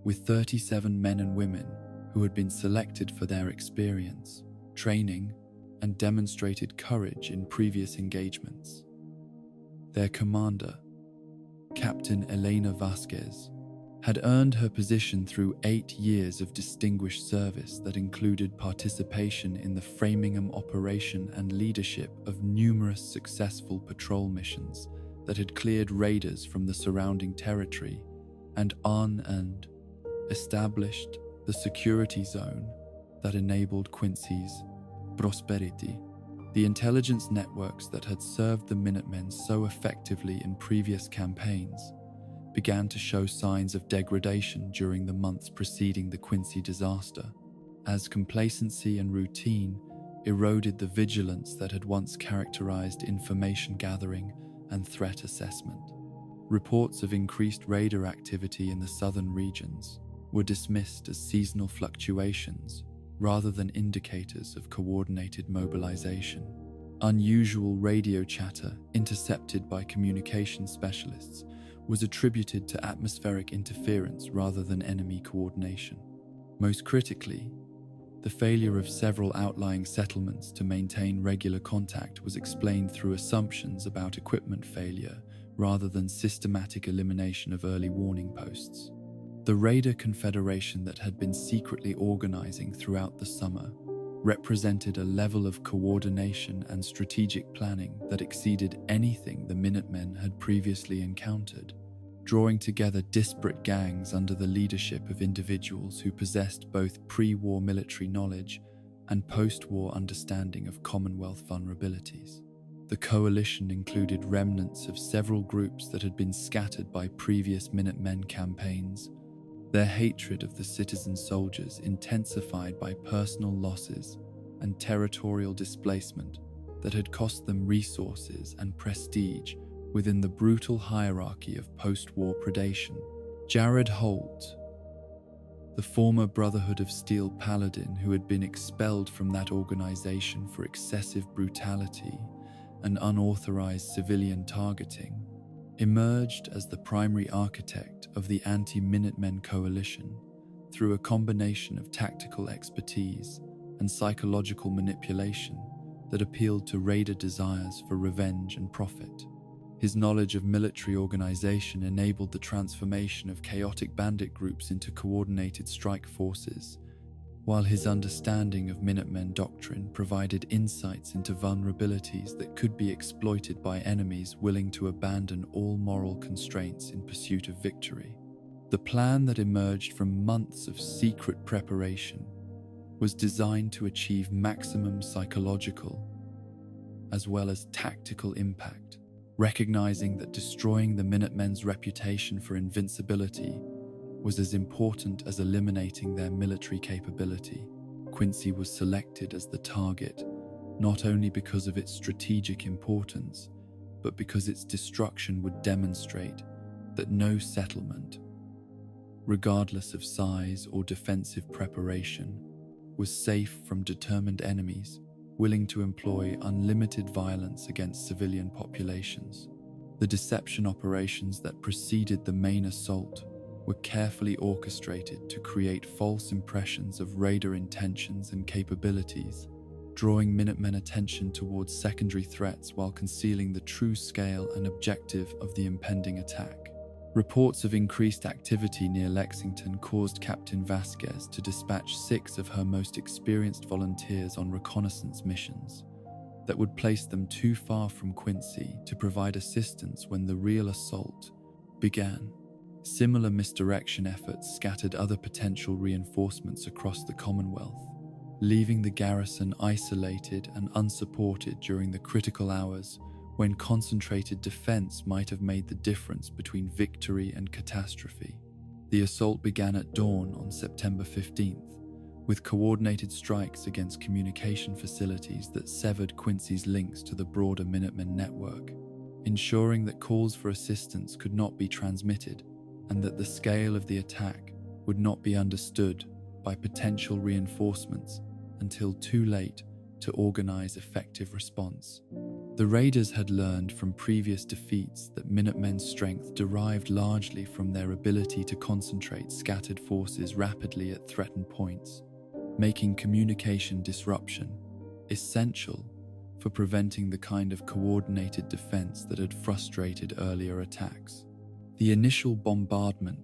with 37 men and women who had been selected for their experience, training, and demonstrated courage in previous engagements. Their commander, Captain Elena Vasquez, had earned her position through 8 years of distinguished service that included participation in the Framingham operation and leadership of numerous successful patrol missions that had cleared raiders from the surrounding territory and established the security zone that enabled Quincy's prosperity. The intelligence networks that had served the Minutemen so effectively in previous campaigns began to show signs of degradation during the months preceding the Quincy disaster, as complacency and routine eroded the vigilance that had once characterized information gathering and threat assessment. Reports of increased raider activity in the southern regions were dismissed as seasonal fluctuations rather than indicators of coordinated mobilization. Unusual radio chatter intercepted by communication specialists was attributed to atmospheric interference rather than enemy coordination. Most critically, the failure of several outlying settlements to maintain regular contact was explained through assumptions about equipment failure rather than systematic elimination of early warning posts. The Raider Confederation that had been secretly organizing throughout the summer represented a level of coordination and strategic planning that exceeded anything the Minutemen had previously encountered, drawing together disparate gangs under the leadership of individuals who possessed both pre-war military knowledge and post-war understanding of Commonwealth vulnerabilities. The coalition included remnants of several groups that had been scattered by previous Minutemen campaigns, their hatred of the citizen soldiers intensified by personal losses and territorial displacement that had cost them resources and prestige within the brutal hierarchy of post-war predation. Jared Holt, the former Brotherhood of Steel paladin who had been expelled from that organization for excessive brutality and unauthorized civilian targeting, emerged as the primary architect of the anti-Minutemen coalition through a combination of tactical expertise and psychological manipulation that appealed to raider desires for revenge and profit. His knowledge of military organization enabled the transformation of chaotic bandit groups into coordinated strike forces, while his understanding of Minutemen doctrine provided insights into vulnerabilities that could be exploited by enemies willing to abandon all moral constraints in pursuit of victory. The plan that emerged from months of secret preparation was designed to achieve maximum psychological as well as tactical impact, recognizing that destroying the Minutemen's reputation for invincibility was as important as eliminating their military capability. Quincy was selected as the target, not only because of its strategic importance, but because its destruction would demonstrate that no settlement, regardless of size or defensive preparation, was safe from determined enemies willing to employ unlimited violence against civilian populations. The deception operations that preceded the main assault were carefully orchestrated to create false impressions of raider intentions and capabilities, drawing Minutemen attention towards secondary threats while concealing the true scale and objective of the impending attack. Reports of increased activity near Lexington caused Captain Vasquez to dispatch 6 of her most experienced volunteers on reconnaissance missions that would place them too far from Quincy to provide assistance when the real assault began. Similar misdirection efforts scattered other potential reinforcements across the Commonwealth, leaving the garrison isolated and unsupported during the critical hours when concentrated defense might have made the difference between victory and catastrophe. The assault began at dawn on September 15th, with coordinated strikes against communication facilities that severed Quincy's links to the broader Minutemen network, ensuring that calls for assistance could not be transmitted and that the scale of the attack would not be understood by potential reinforcements until too late to organize effective response. The raiders had learned from previous defeats that Minutemen's strength derived largely from their ability to concentrate scattered forces rapidly at threatened points, making communication disruption essential for preventing the kind of coordinated defense that had frustrated earlier attacks. The initial bombardment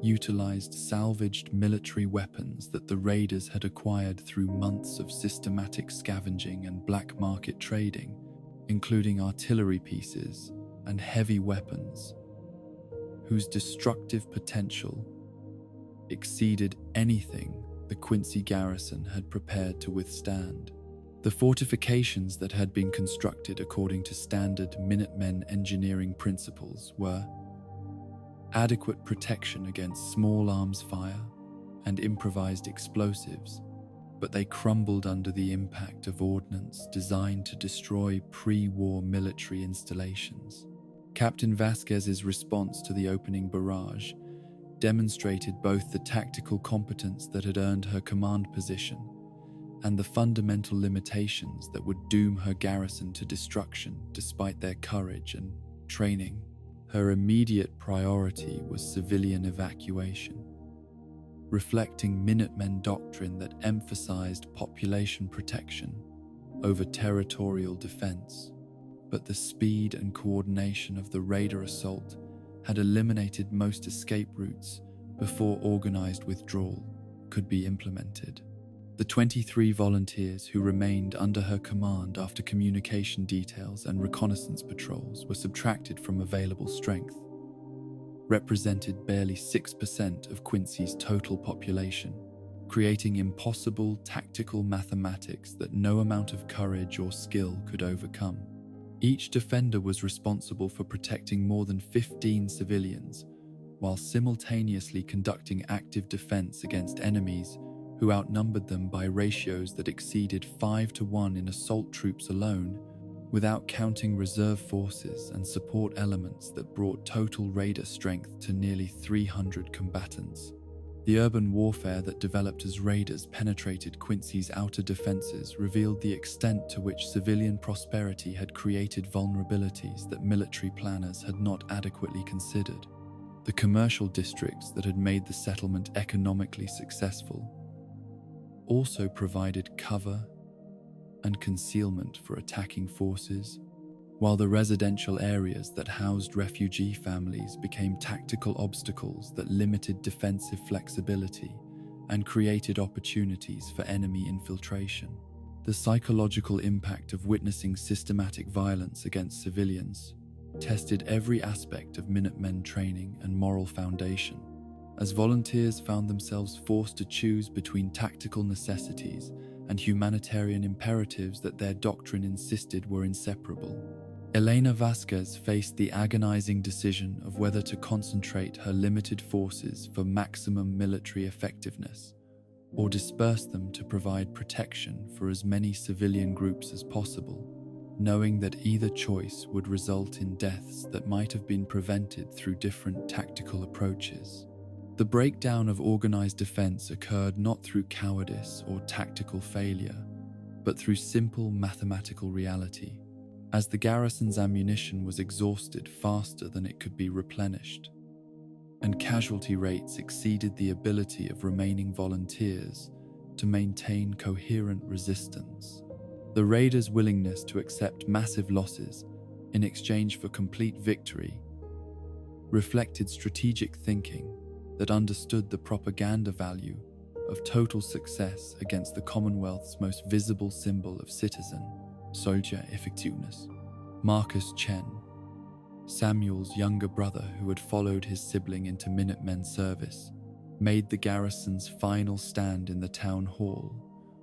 utilized salvaged military weapons that the raiders had acquired through months of systematic scavenging and black market trading, including artillery pieces and heavy weapons, whose destructive potential exceeded anything the Quincy garrison had prepared to withstand. The fortifications that had been constructed according to standard Minutemen engineering principles were adequate protection against small arms fire and improvised explosives, but they crumbled under the impact of ordnance designed to destroy pre-war military installations. Captain Vasquez's response to the opening barrage demonstrated both the tactical competence that had earned her command position and the fundamental limitations that would doom her garrison to destruction despite their courage and training. Her immediate priority was civilian evacuation, reflecting Minutemen doctrine that emphasized population protection over territorial defense. But the speed and coordination of the raider assault had eliminated most escape routes before organized withdrawal could be implemented. The 23 volunteers who remained under her command after communication details and reconnaissance patrols were subtracted from available strength, represented barely 6% of Quincy's total population, creating impossible tactical mathematics that no amount of courage or skill could overcome. Each defender was responsible for protecting more than 15 civilians, while simultaneously conducting active defense against enemies who outnumbered them by ratios that exceeded 5-to-1 in assault troops alone, without counting reserve forces and support elements that brought total raider strength to nearly 300 combatants. The urban warfare that developed as raiders penetrated Quincy's outer defenses revealed the extent to which civilian prosperity had created vulnerabilities that military planners had not adequately considered. The commercial districts that had made the settlement economically successful also provided cover and concealment for attacking forces, while the residential areas that housed refugee families became tactical obstacles that limited defensive flexibility and created opportunities for enemy infiltration. The psychological impact of witnessing systematic violence against civilians tested every aspect of Minutemen training and moral foundation, as volunteers found themselves forced to choose between tactical necessities and humanitarian imperatives that their doctrine insisted were inseparable. Elena Vasquez faced the agonizing decision of whether to concentrate her limited forces for maximum military effectiveness or disperse them to provide protection for as many civilian groups as possible, knowing that either choice would result in deaths that might have been prevented through different tactical approaches. The breakdown of organized defense occurred not through cowardice or tactical failure, but through simple mathematical reality. as the garrison's ammunition was exhausted faster than it could be replenished, and casualty rates exceeded the ability of remaining volunteers to maintain coherent resistance. The raiders' willingness to accept massive losses in exchange for complete victory reflected strategic thinking that understood the propaganda value of total success against the Commonwealth's most visible symbol of citizen, soldier effectiveness. Marcus Chen, Samuel's younger brother who had followed his sibling into Minutemen service, made the garrison's final stand in the town hall,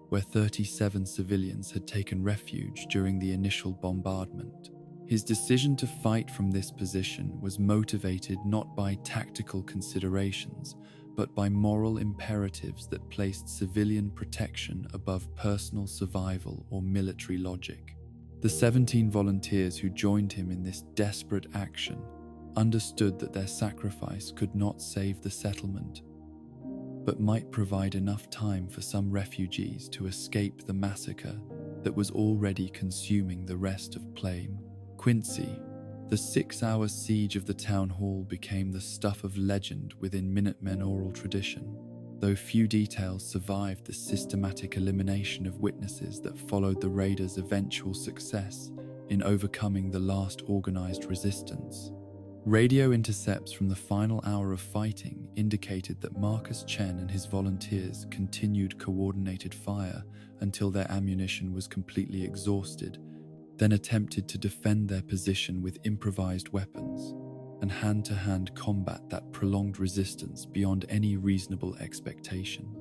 where 37 civilians had taken refuge during the initial bombardment. His decision to fight from this position was motivated not by tactical considerations, but by moral imperatives that placed civilian protection above personal survival or military logic. The 17 volunteers who joined him in this desperate action understood that their sacrifice could not save the settlement, but might provide enough time for some refugees to escape the massacre that was already consuming the rest of Plame. Quincy. The 6-hour siege of the town hall became the stuff of legend within Minutemen oral tradition, though few details survived the systematic elimination of witnesses that followed the raiders' eventual success in overcoming the last organized resistance. Radio intercepts from the final hour of fighting indicated that Marcus Chen and his volunteers continued coordinated fire until their ammunition was completely exhausted, then attempted to defend their position with improvised weapons and hand-to-hand combat that prolonged resistance beyond any reasonable expectation.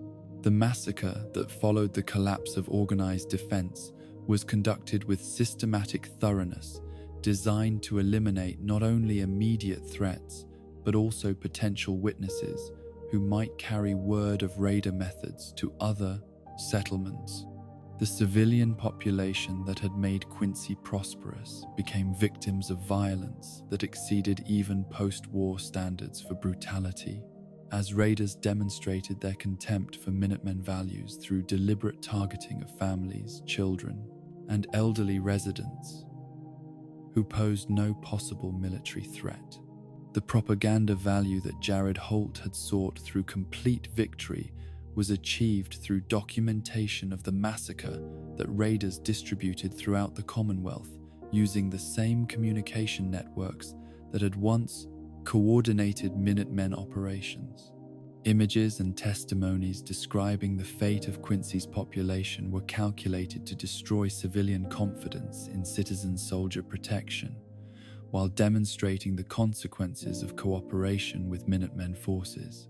The massacre that followed the collapse of organized defense was conducted with systematic thoroughness, designed to eliminate not only immediate threats, but also potential witnesses who might carry word of raider methods to other settlements. The civilian population that had made Quincy prosperous became victims of violence that exceeded even post-war standards for brutality, as raiders demonstrated their contempt for Minutemen values through deliberate targeting of families, children, and elderly residents who posed no possible military threat. The propaganda value that Jared Holt had sought through complete victory was achieved through documentation of the massacre that raiders distributed throughout the Commonwealth using the same communication networks that had once coordinated Minutemen operations. Images and testimonies describing the fate of Quincy's population were calculated to destroy civilian confidence in citizen-soldier protection, while demonstrating the consequences of cooperation with Minutemen forces.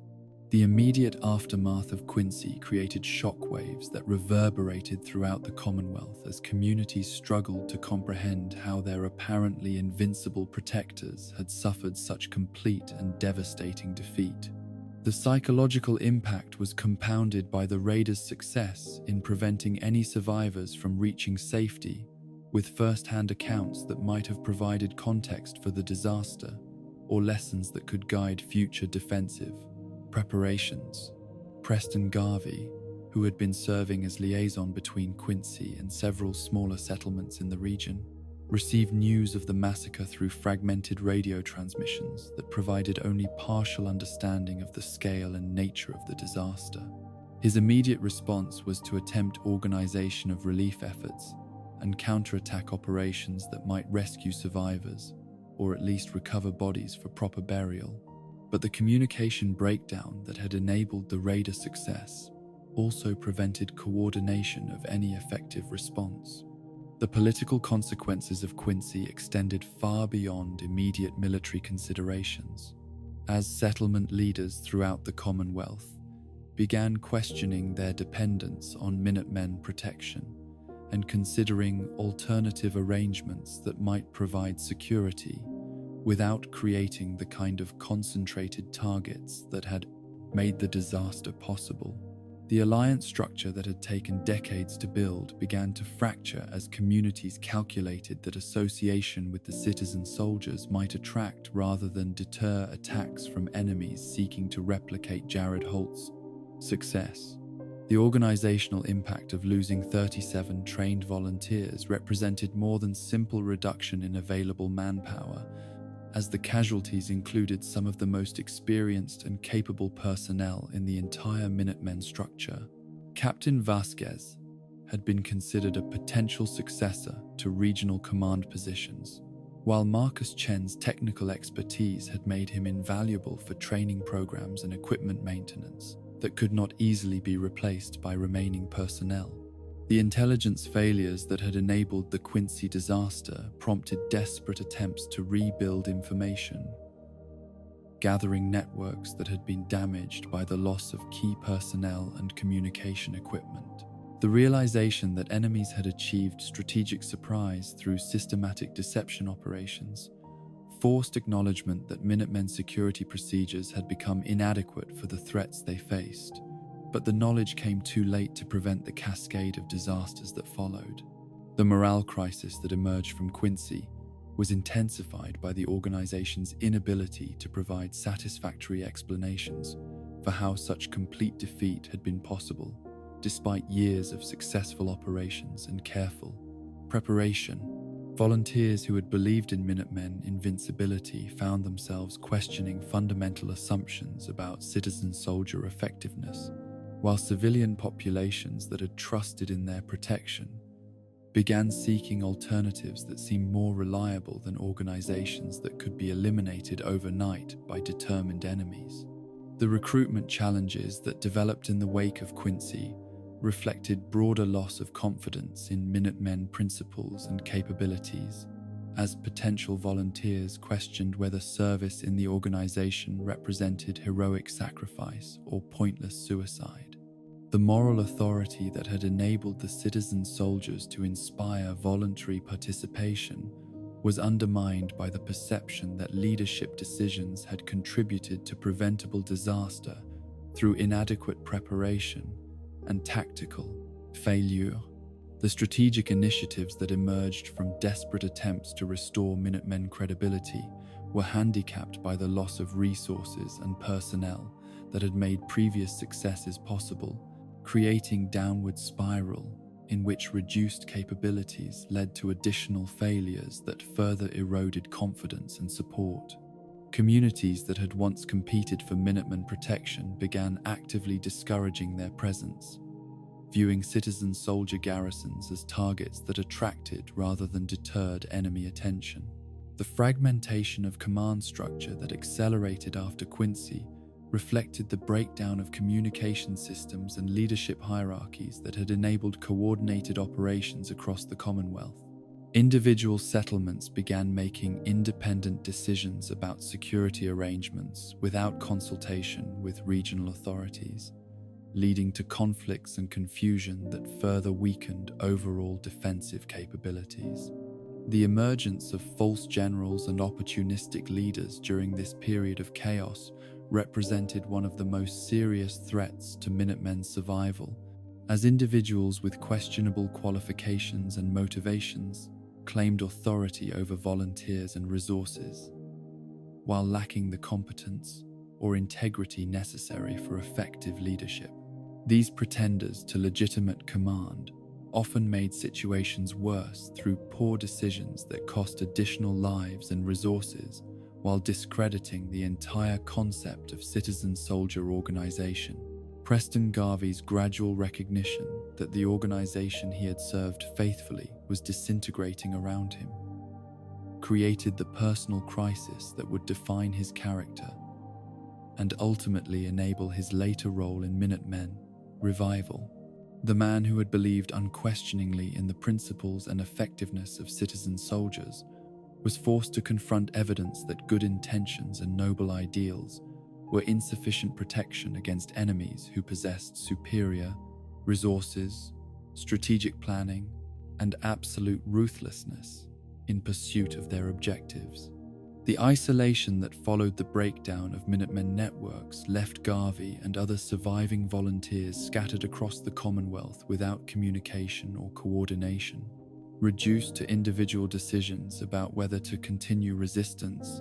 The immediate aftermath of Quincy created shockwaves that reverberated throughout the Commonwealth as communities struggled to comprehend how their apparently invincible protectors had suffered such complete and devastating defeat. The psychological impact was compounded by the raiders' success in preventing any survivors from reaching safety, with first-hand accounts that might have provided context for the disaster or lessons that could guide future defensive preparations. Preston Garvey, who had been serving as liaison between Quincy and several smaller settlements in the region, received news of the massacre through fragmented radio transmissions that provided only partial understanding of the scale and nature of the disaster. His immediate response was to attempt organization of relief efforts and counterattack operations that might rescue survivors, or at least recover bodies for proper burial. But the communication breakdown that had enabled the raider success also prevented coordination of any effective response. The political consequences of Quincy extended far beyond immediate military considerations, as settlement leaders throughout the Commonwealth began questioning their dependence on Minutemen protection and considering alternative arrangements that might provide security without creating the kind of concentrated targets that had made the disaster possible. The alliance structure that had taken decades to build began to fracture as communities calculated that association with the citizen soldiers might attract rather than deter attacks from enemies seeking to replicate Jared Holt's success. The organizational impact of losing 37 trained volunteers represented more than simple reduction in available manpower, as the casualties included some of the most experienced and capable personnel in the entire Minutemen structure. Captain Vasquez had been considered a potential successor to regional command positions, while Marcus Chen's technical expertise had made him invaluable for training programs and equipment maintenance that could not easily be replaced by remaining personnel. The intelligence failures that had enabled the Quincy disaster prompted desperate attempts to rebuild information, gathering networks that had been damaged by the loss of key personnel and communication equipment. The realization that enemies had achieved strategic surprise through systematic deception operations forced acknowledgement that Minutemen security procedures had become inadequate for the threats they faced. But the knowledge came too late to prevent the cascade of disasters that followed. The morale crisis that emerged from Quincy was intensified by the organization's inability to provide satisfactory explanations for how such complete defeat had been possible, despite years of successful operations and careful preparation. Volunteers who had believed in Minutemen invincibility found themselves questioning fundamental assumptions about citizen-soldier effectiveness, while civilian populations that had trusted in their protection began seeking alternatives that seemed more reliable than organizations that could be eliminated overnight by determined enemies. The recruitment challenges that developed in the wake of Quincy reflected broader loss of confidence in Minutemen principles and capabilities, as potential volunteers questioned whether service in the organization represented heroic sacrifice or pointless suicide. The moral authority that had enabled the citizen soldiers to inspire voluntary participation was undermined by the perception that leadership decisions had contributed to preventable disaster through inadequate preparation and tactical failure. The strategic initiatives that emerged from desperate attempts to restore Minutemen credibility were handicapped by the loss of resources and personnel that had made previous successes possible, creating downward spiral in which reduced capabilities led to additional failures that further eroded confidence and support. Communities that had once competed for Minutemen protection began actively discouraging their presence, viewing citizen soldier garrisons as targets that attracted rather than deterred enemy attention. The fragmentation of command structure that accelerated after Quincy reflected the breakdown of communication systems and leadership hierarchies that had enabled coordinated operations across the Commonwealth. Individual settlements began making independent decisions about security arrangements without consultation with regional authorities, leading to conflicts and confusion that further weakened overall defensive capabilities. The emergence of false generals and opportunistic leaders during this period of chaos represented one of the most serious threats to Minutemen's survival, as individuals with questionable qualifications and motivations claimed authority over volunteers and resources, while lacking the competence or integrity necessary for effective leadership. These pretenders to legitimate command often made situations worse through poor decisions that cost additional lives and resources, while discrediting the entire concept of citizen-soldier organization. Preston Garvey's gradual recognition that the organization he had served faithfully was disintegrating around him created the personal crisis that would define his character and ultimately enable his later role in Minutemen revival. The man who had believed unquestioningly in the principles and effectiveness of citizen soldiers was forced to confront evidence that good intentions and noble ideals were insufficient protection against enemies who possessed superior resources, strategic planning, and absolute ruthlessness in pursuit of their objectives. The isolation that followed the breakdown of Minutemen networks left Garvey and other surviving volunteers scattered across the Commonwealth without communication or coordination, reduced to individual decisions about whether to continue resistance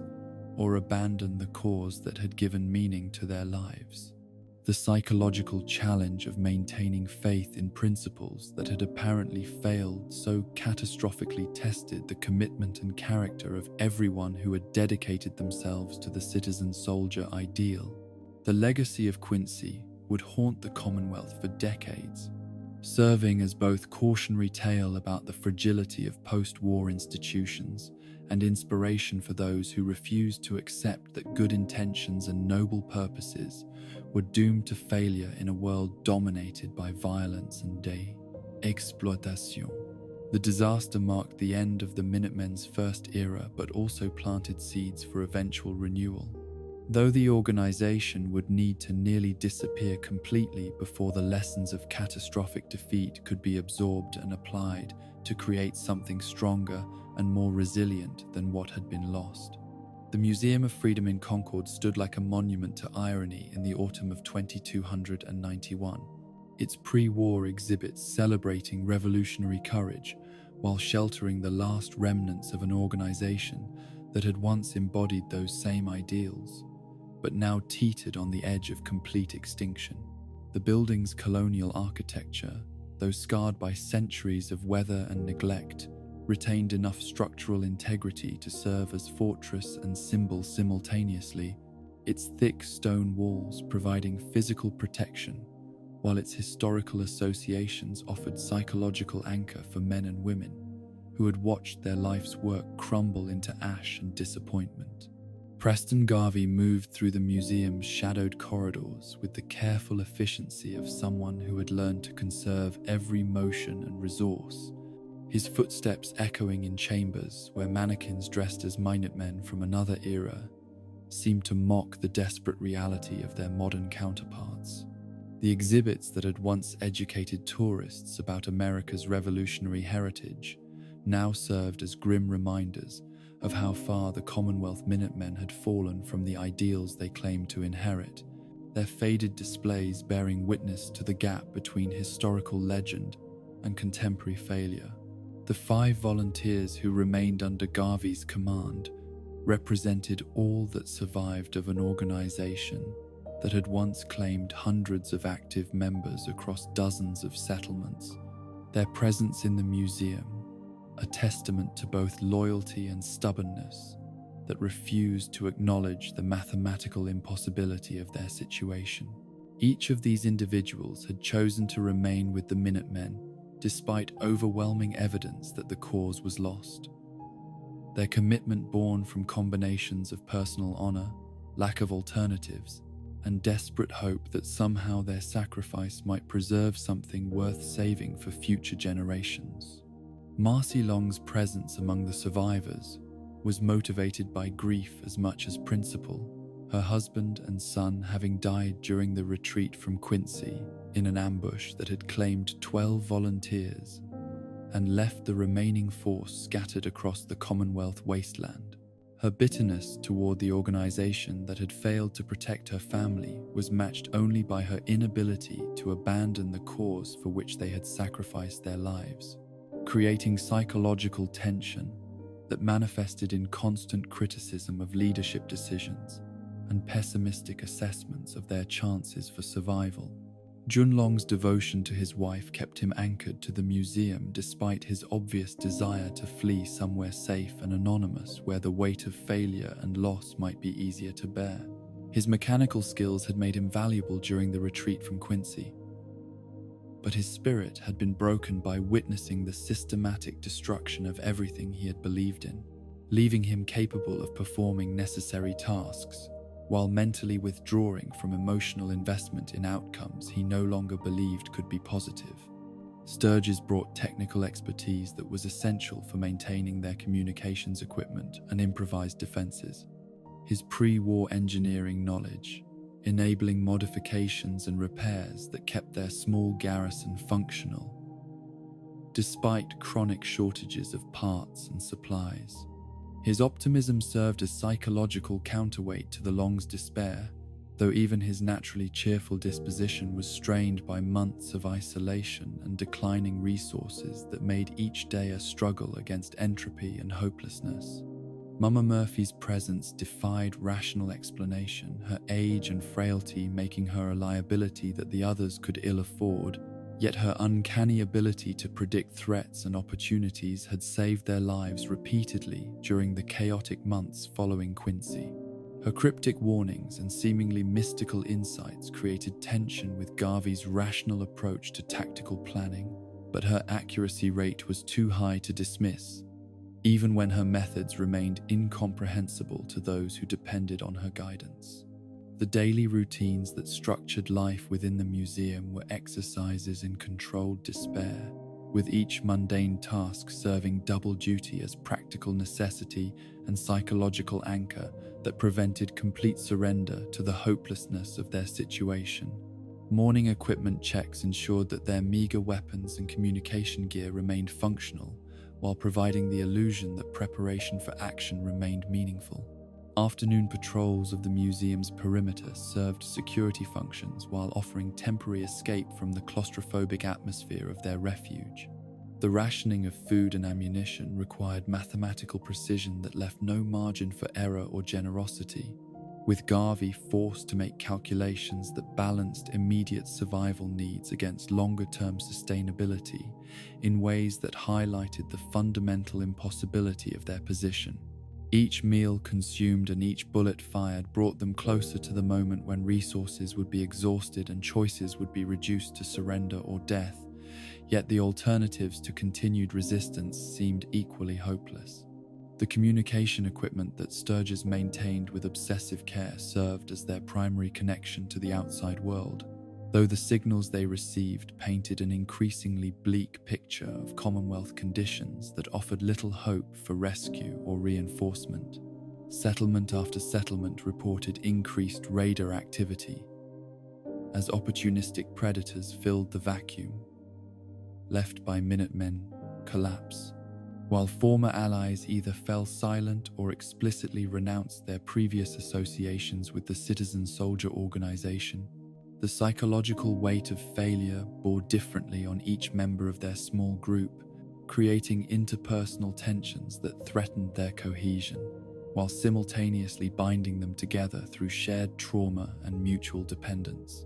or abandon the cause that had given meaning to their lives. The psychological challenge of maintaining faith in principles that had apparently failed so catastrophically tested the commitment and character of everyone who had dedicated themselves to the citizen-soldier ideal. The legacy of Quincy would haunt the Commonwealth for decades, serving as both cautionary tale about the fragility of post-war institutions and inspiration for those who refused to accept that good intentions and noble purposes were doomed to failure in a world dominated by violence and exploitation. The disaster marked the end of the Minutemen's first era, but also planted seeds for eventual renewal. Though the organization would need to nearly disappear completely before the lessons of catastrophic defeat could be absorbed and applied to create something stronger and more resilient than what had been lost. The Museum of Freedom in Concord stood like a monument to irony in the autumn of 2291. Its pre-war exhibits celebrating revolutionary courage while sheltering the last remnants of an organization that had once embodied those same ideals, but now teetered on the edge of complete extinction. The building's colonial architecture, though scarred by centuries of weather and neglect, retained enough structural integrity to serve as fortress and symbol simultaneously, its thick stone walls providing physical protection, while its historical associations offered psychological anchor for men and women who had watched their life's work crumble into ash and disappointment. Preston Garvey moved through the museum's shadowed corridors with the careful efficiency of someone who had learned to conserve every motion and resource, his footsteps echoing in chambers where mannequins dressed as Minutemen from another era seemed to mock the desperate reality of their modern counterparts. The exhibits that had once educated tourists about America's revolutionary heritage now served as grim reminders of how far the Commonwealth Minutemen had fallen from the ideals they claimed to inherit, their faded displays bearing witness to the gap between historical legend and contemporary failure. The 5 volunteers who remained under Garvey's command represented all that survived of an organization that had once claimed hundreds of active members across dozens of settlements. Their presence in the museum, a testament to both loyalty and stubbornness that refused to acknowledge the mathematical impossibility of their situation. Each of these individuals had chosen to remain with the Minutemen despite overwhelming evidence that the cause was lost. Their commitment born from combinations of personal honor, lack of alternatives, and desperate hope that somehow their sacrifice might preserve something worth saving for future generations. Marcy Long's presence among the survivors was motivated by grief as much as principle, her husband and son having died during the retreat from Quincy in an ambush that had claimed 12 volunteers and left the remaining force scattered across the Commonwealth wasteland. Her bitterness toward the organization that had failed to protect her family was matched only by her inability to abandon the cause for which they had sacrificed their lives, creating psychological tension that manifested in constant criticism of leadership decisions and pessimistic assessments of their chances for survival. Junlong's devotion to his wife kept him anchored to the museum despite his obvious desire to flee somewhere safe and anonymous where the weight of failure and loss might be easier to bear. His mechanical skills had made him valuable during the retreat from Quincy, but his spirit had been broken by witnessing the systematic destruction of everything he had believed in, leaving him capable of performing necessary tasks, while mentally withdrawing from emotional investment in outcomes he no longer believed could be positive. Sturgis brought technical expertise that was essential for maintaining their communications equipment and improvised defenses. His pre-war engineering knowledge, enabling modifications and repairs that kept their small garrison functional, despite chronic shortages of parts and supplies. His optimism served as psychological counterweight to the Long's despair, though even his naturally cheerful disposition was strained by months of isolation and declining resources that made each day a struggle against entropy and hopelessness. Mama Murphy's presence defied rational explanation, her age and frailty making her a liability that the others could ill afford, yet her uncanny ability to predict threats and opportunities had saved their lives repeatedly during the chaotic months following Quincy. Her cryptic warnings and seemingly mystical insights created tension with Garvey's rational approach to tactical planning, but her accuracy rate was too high to dismiss, even when her methods remained incomprehensible to those who depended on her guidance. The daily routines that structured life within the museum were exercises in controlled despair, with each mundane task serving double duty as practical necessity and psychological anchor that prevented complete surrender to the hopelessness of their situation. Morning equipment checks ensured that their meager weapons and communication gear remained functional, while providing the illusion that preparation for action remained meaningful. Afternoon patrols of the museum's perimeter served security functions while offering temporary escape from the claustrophobic atmosphere of their refuge. The rationing of food and ammunition required mathematical precision that left no margin for error or generosity, with Garvey forced to make calculations that balanced immediate survival needs against longer-term sustainability in ways that highlighted the fundamental impossibility of their position. Each meal consumed and each bullet fired brought them closer to the moment when resources would be exhausted and choices would be reduced to surrender or death, yet the alternatives to continued resistance seemed equally hopeless. The communication equipment that Sturgis maintained with obsessive care served as their primary connection to the outside world, though the signals they received painted an increasingly bleak picture of Commonwealth conditions that offered little hope for rescue or reinforcement. Settlement after settlement reported increased raider activity, as opportunistic predators filled the vacuum left by Minutemen collapse, while former allies either fell silent or explicitly renounced their previous associations with the citizen soldier organization. The psychological weight of failure bore differently on each member of their small group, creating interpersonal tensions that threatened their cohesion, while simultaneously binding them together through shared trauma and mutual dependence.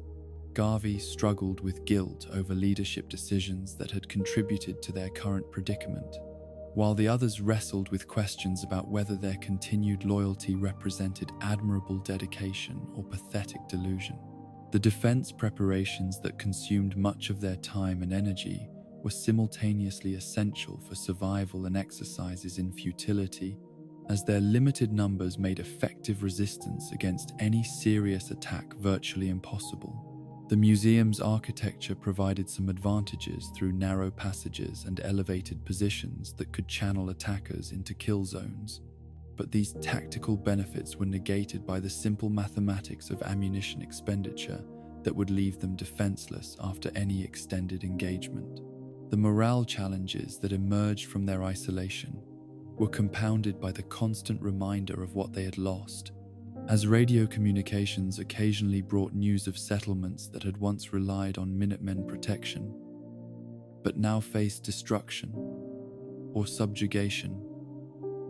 Garvey struggled with guilt over leadership decisions that had contributed to their current predicament, while the others wrestled with questions about whether their continued loyalty represented admirable dedication or pathetic delusion. The defense preparations that consumed much of their time and energy were simultaneously essential for survival and exercises in futility, as their limited numbers made effective resistance against any serious attack virtually impossible. The museum's architecture provided some advantages through narrow passages and elevated positions that could channel attackers into kill zones, but these tactical benefits were negated by the simple mathematics of ammunition expenditure that would leave them defenseless after any extended engagement. The morale challenges that emerged from their isolation were compounded by the constant reminder of what they had lost, as radio communications occasionally brought news of settlements that had once relied on Minutemen protection, but now faced destruction or subjugation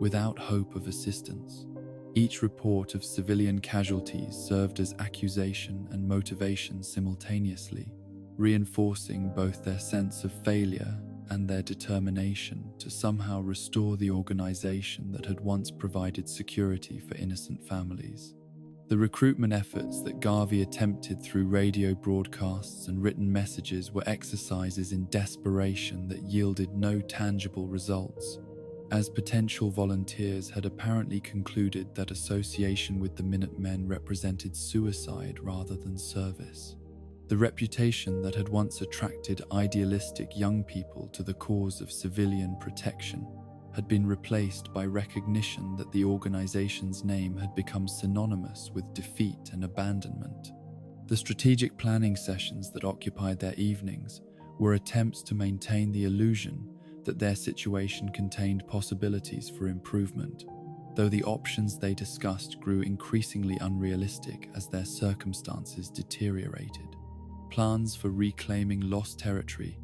without hope of assistance. Each report of civilian casualties served as accusation and motivation simultaneously, reinforcing both their sense of failure and their determination to somehow restore the organization that had once provided security for innocent families. The recruitment efforts that Garvey attempted through radio broadcasts and written messages were exercises in desperation that yielded no tangible results, as potential volunteers had apparently concluded that association with the Minutemen represented suicide rather than service. The reputation that had once attracted idealistic young people to the cause of civilian protection had been replaced by recognition that the organization's name had become synonymous with defeat and abandonment. The strategic planning sessions that occupied their evenings were attempts to maintain the illusion that their situation contained possibilities for improvement, though the options they discussed grew increasingly unrealistic as their circumstances deteriorated. Plans for reclaiming lost territory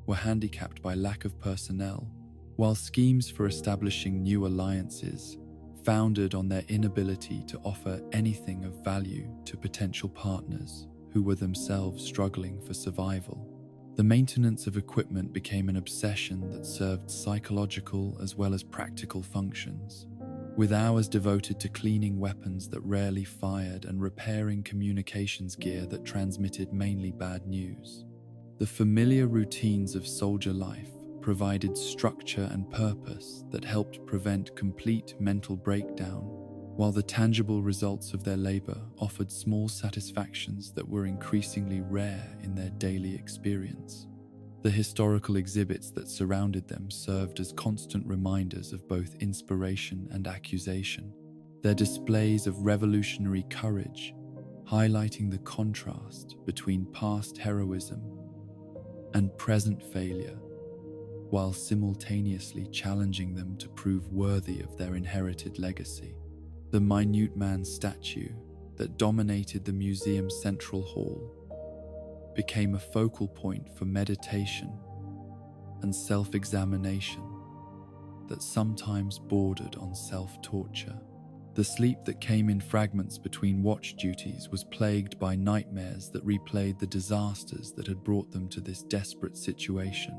were handicapped by lack of personnel, while schemes for establishing new alliances founded on their inability to offer anything of value to potential partners who were themselves struggling for survival. The maintenance of equipment became an obsession that served psychological as well as practical functions, with hours devoted to cleaning weapons that rarely fired and repairing communications gear that transmitted mainly bad news. The familiar routines of soldier life provided structure and purpose that helped prevent complete mental breakdown, while the tangible results of their labor offered small satisfactions that were increasingly rare in their daily experience. The historical exhibits that surrounded them served as constant reminders of both inspiration and accusation, their displays of revolutionary courage, highlighting the contrast between past heroism and present failure, while simultaneously challenging them to prove worthy of their inherited legacy. The Minutemen statue that dominated the museum's central hall became a focal point for meditation and self-examination that sometimes bordered on self-torture. The sleep that came in fragments between watch duties was plagued by nightmares that replayed the disasters that had brought them to this desperate situation,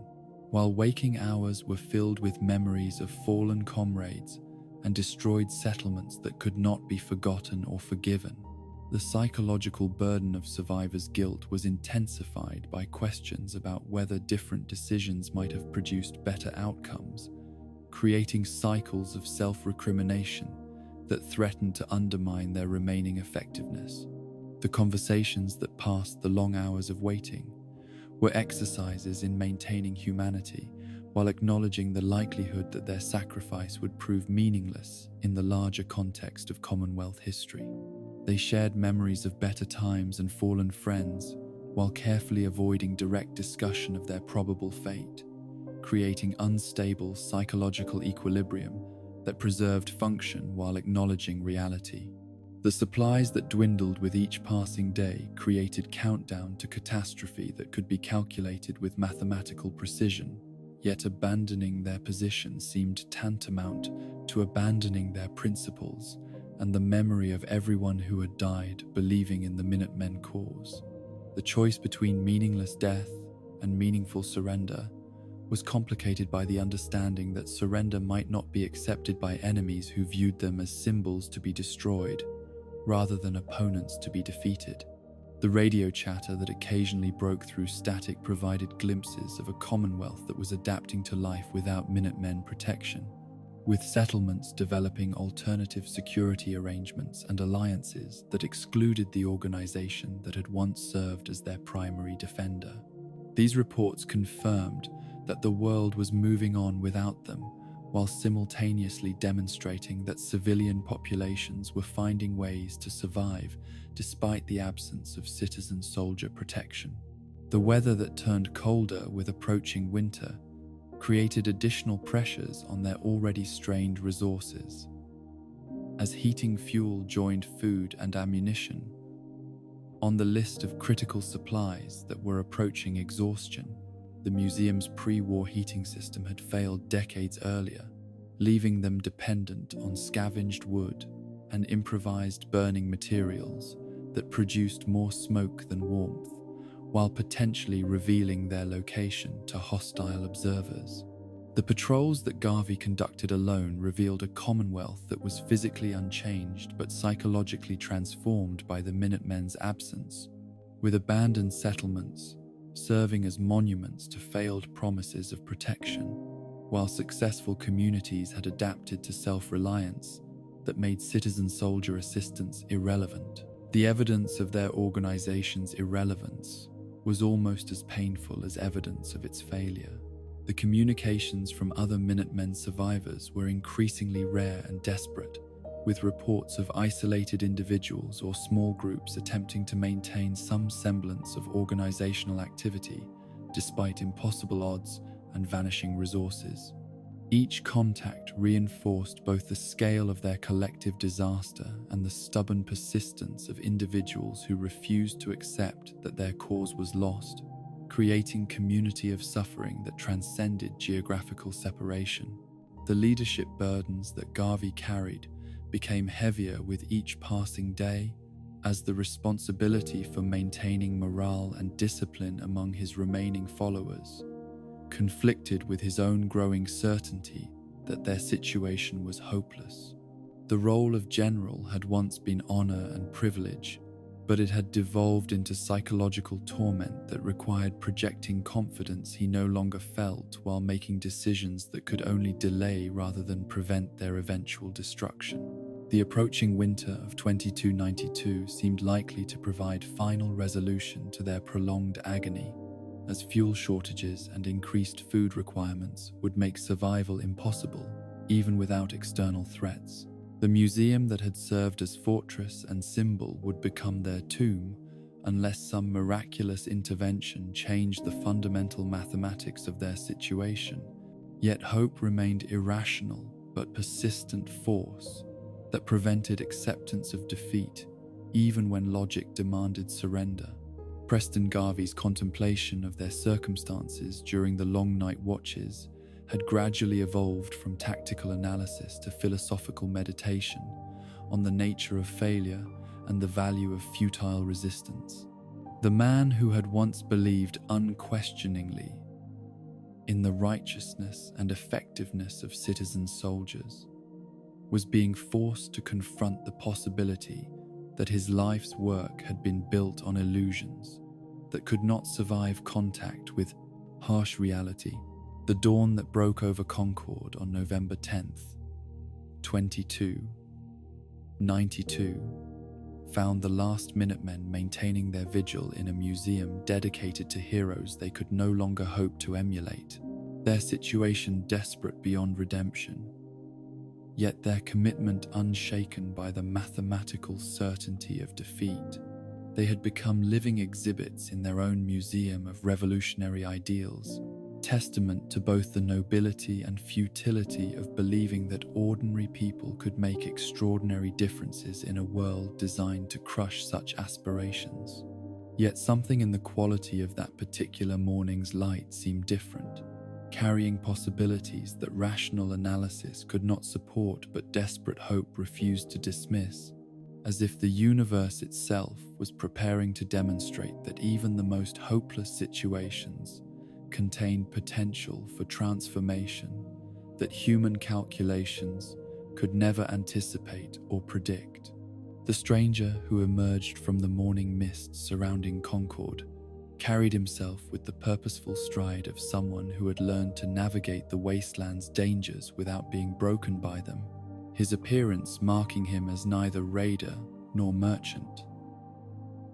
while waking hours were filled with memories of fallen comrades and destroyed settlements that could not be forgotten or forgiven. The psychological burden of survivors' guilt was intensified by questions about whether different decisions might have produced better outcomes, creating cycles of self-recrimination that threatened to undermine their remaining effectiveness. The conversations that passed the long hours of waiting were exercises in maintaining humanity, while acknowledging the likelihood that their sacrifice would prove meaningless in the larger context of Commonwealth history. They shared memories of better times and fallen friends, while carefully avoiding direct discussion of their probable fate, creating unstable psychological equilibrium that preserved function while acknowledging reality. The supplies that dwindled with each passing day created countdown to catastrophe that could be calculated with mathematical precision, yet abandoning their position seemed tantamount to abandoning their principles and the memory of everyone who had died believing in the Minutemen cause. The choice between meaningless death and meaningful surrender was complicated by the understanding that surrender might not be accepted by enemies who viewed them as symbols to be destroyed, rather than opponents to be defeated. The radio chatter that occasionally broke through static provided glimpses of a Commonwealth that was adapting to life without Minutemen protection, with settlements developing alternative security arrangements and alliances that excluded the organization that had once served as their primary defender. These reports confirmed that the world was moving on without them, while simultaneously demonstrating that civilian populations were finding ways to survive despite the absence of citizen-soldier protection. The weather that turned colder with approaching winter created additional pressures on their already strained resources. As heating fuel joined food and ammunition on the list of critical supplies that were approaching exhaustion, the museum's pre-war heating system had failed decades earlier, leaving them dependent on scavenged wood and improvised burning materials that produced more smoke than warmth, while potentially revealing their location to hostile observers. The patrols that Garvey conducted alone revealed a Commonwealth that was physically unchanged but psychologically transformed by the Minutemen's absence, with abandoned settlements serving as monuments to failed promises of protection, while successful communities had adapted to self-reliance that made citizen-soldier assistance irrelevant. The evidence of their organization's irrelevance was almost as painful as evidence of its failure. The communications from other Minutemen survivors were increasingly rare and desperate, with reports of isolated individuals or small groups attempting to maintain some semblance of organizational activity despite impossible odds and vanishing resources. Each contact reinforced both the scale of their collective disaster and the stubborn persistence of individuals who refused to accept that their cause was lost, creating community of suffering that transcended geographical separation. The leadership burdens that Garvey carried became heavier with each passing day, as the responsibility for maintaining morale and discipline among his remaining followers conflicted with his own growing certainty that their situation was hopeless. The role of general had once been honor and privilege, but it had devolved into psychological torment that required projecting confidence he no longer felt while making decisions that could only delay rather than prevent their eventual destruction. The approaching winter of 2292 seemed likely to provide final resolution to their prolonged agony, as fuel shortages and increased food requirements would make survival impossible, even without external threats. The museum that had served as fortress and symbol would become their tomb unless some miraculous intervention changed the fundamental mathematics of their situation. Yet hope remained irrational but persistent force that prevented acceptance of defeat, even when logic demanded surrender. Preston Garvey's contemplation of their circumstances during the long night watches had gradually evolved from tactical analysis to philosophical meditation on the nature of failure and the value of futile resistance. The man who had once believed unquestioningly in the righteousness and effectiveness of citizen soldiers was being forced to confront the possibility that his life's work had been built on illusions that could not survive contact with harsh reality. The dawn that broke over Concord on November 10th, 2292, found the last Minutemen maintaining their vigil in a museum dedicated to heroes they could no longer hope to emulate, their situation desperate beyond redemption, yet their commitment unshaken by the mathematical certainty of defeat. They had become living exhibits in their own museum of revolutionary ideals, testament to both the nobility and futility of believing that ordinary people could make extraordinary differences in a world designed to crush such aspirations. Yet something in the quality of that particular morning's light seemed different, carrying possibilities that rational analysis could not support but desperate hope refused to dismiss, as if the universe itself was preparing to demonstrate that even the most hopeless situations contained potential for transformation that human calculations could never anticipate or predict. The stranger who emerged from the morning mist surrounding Concord carried himself with the purposeful stride of someone who had learned to navigate the wasteland's dangers without being broken by them, his appearance marking him as neither raider nor merchant,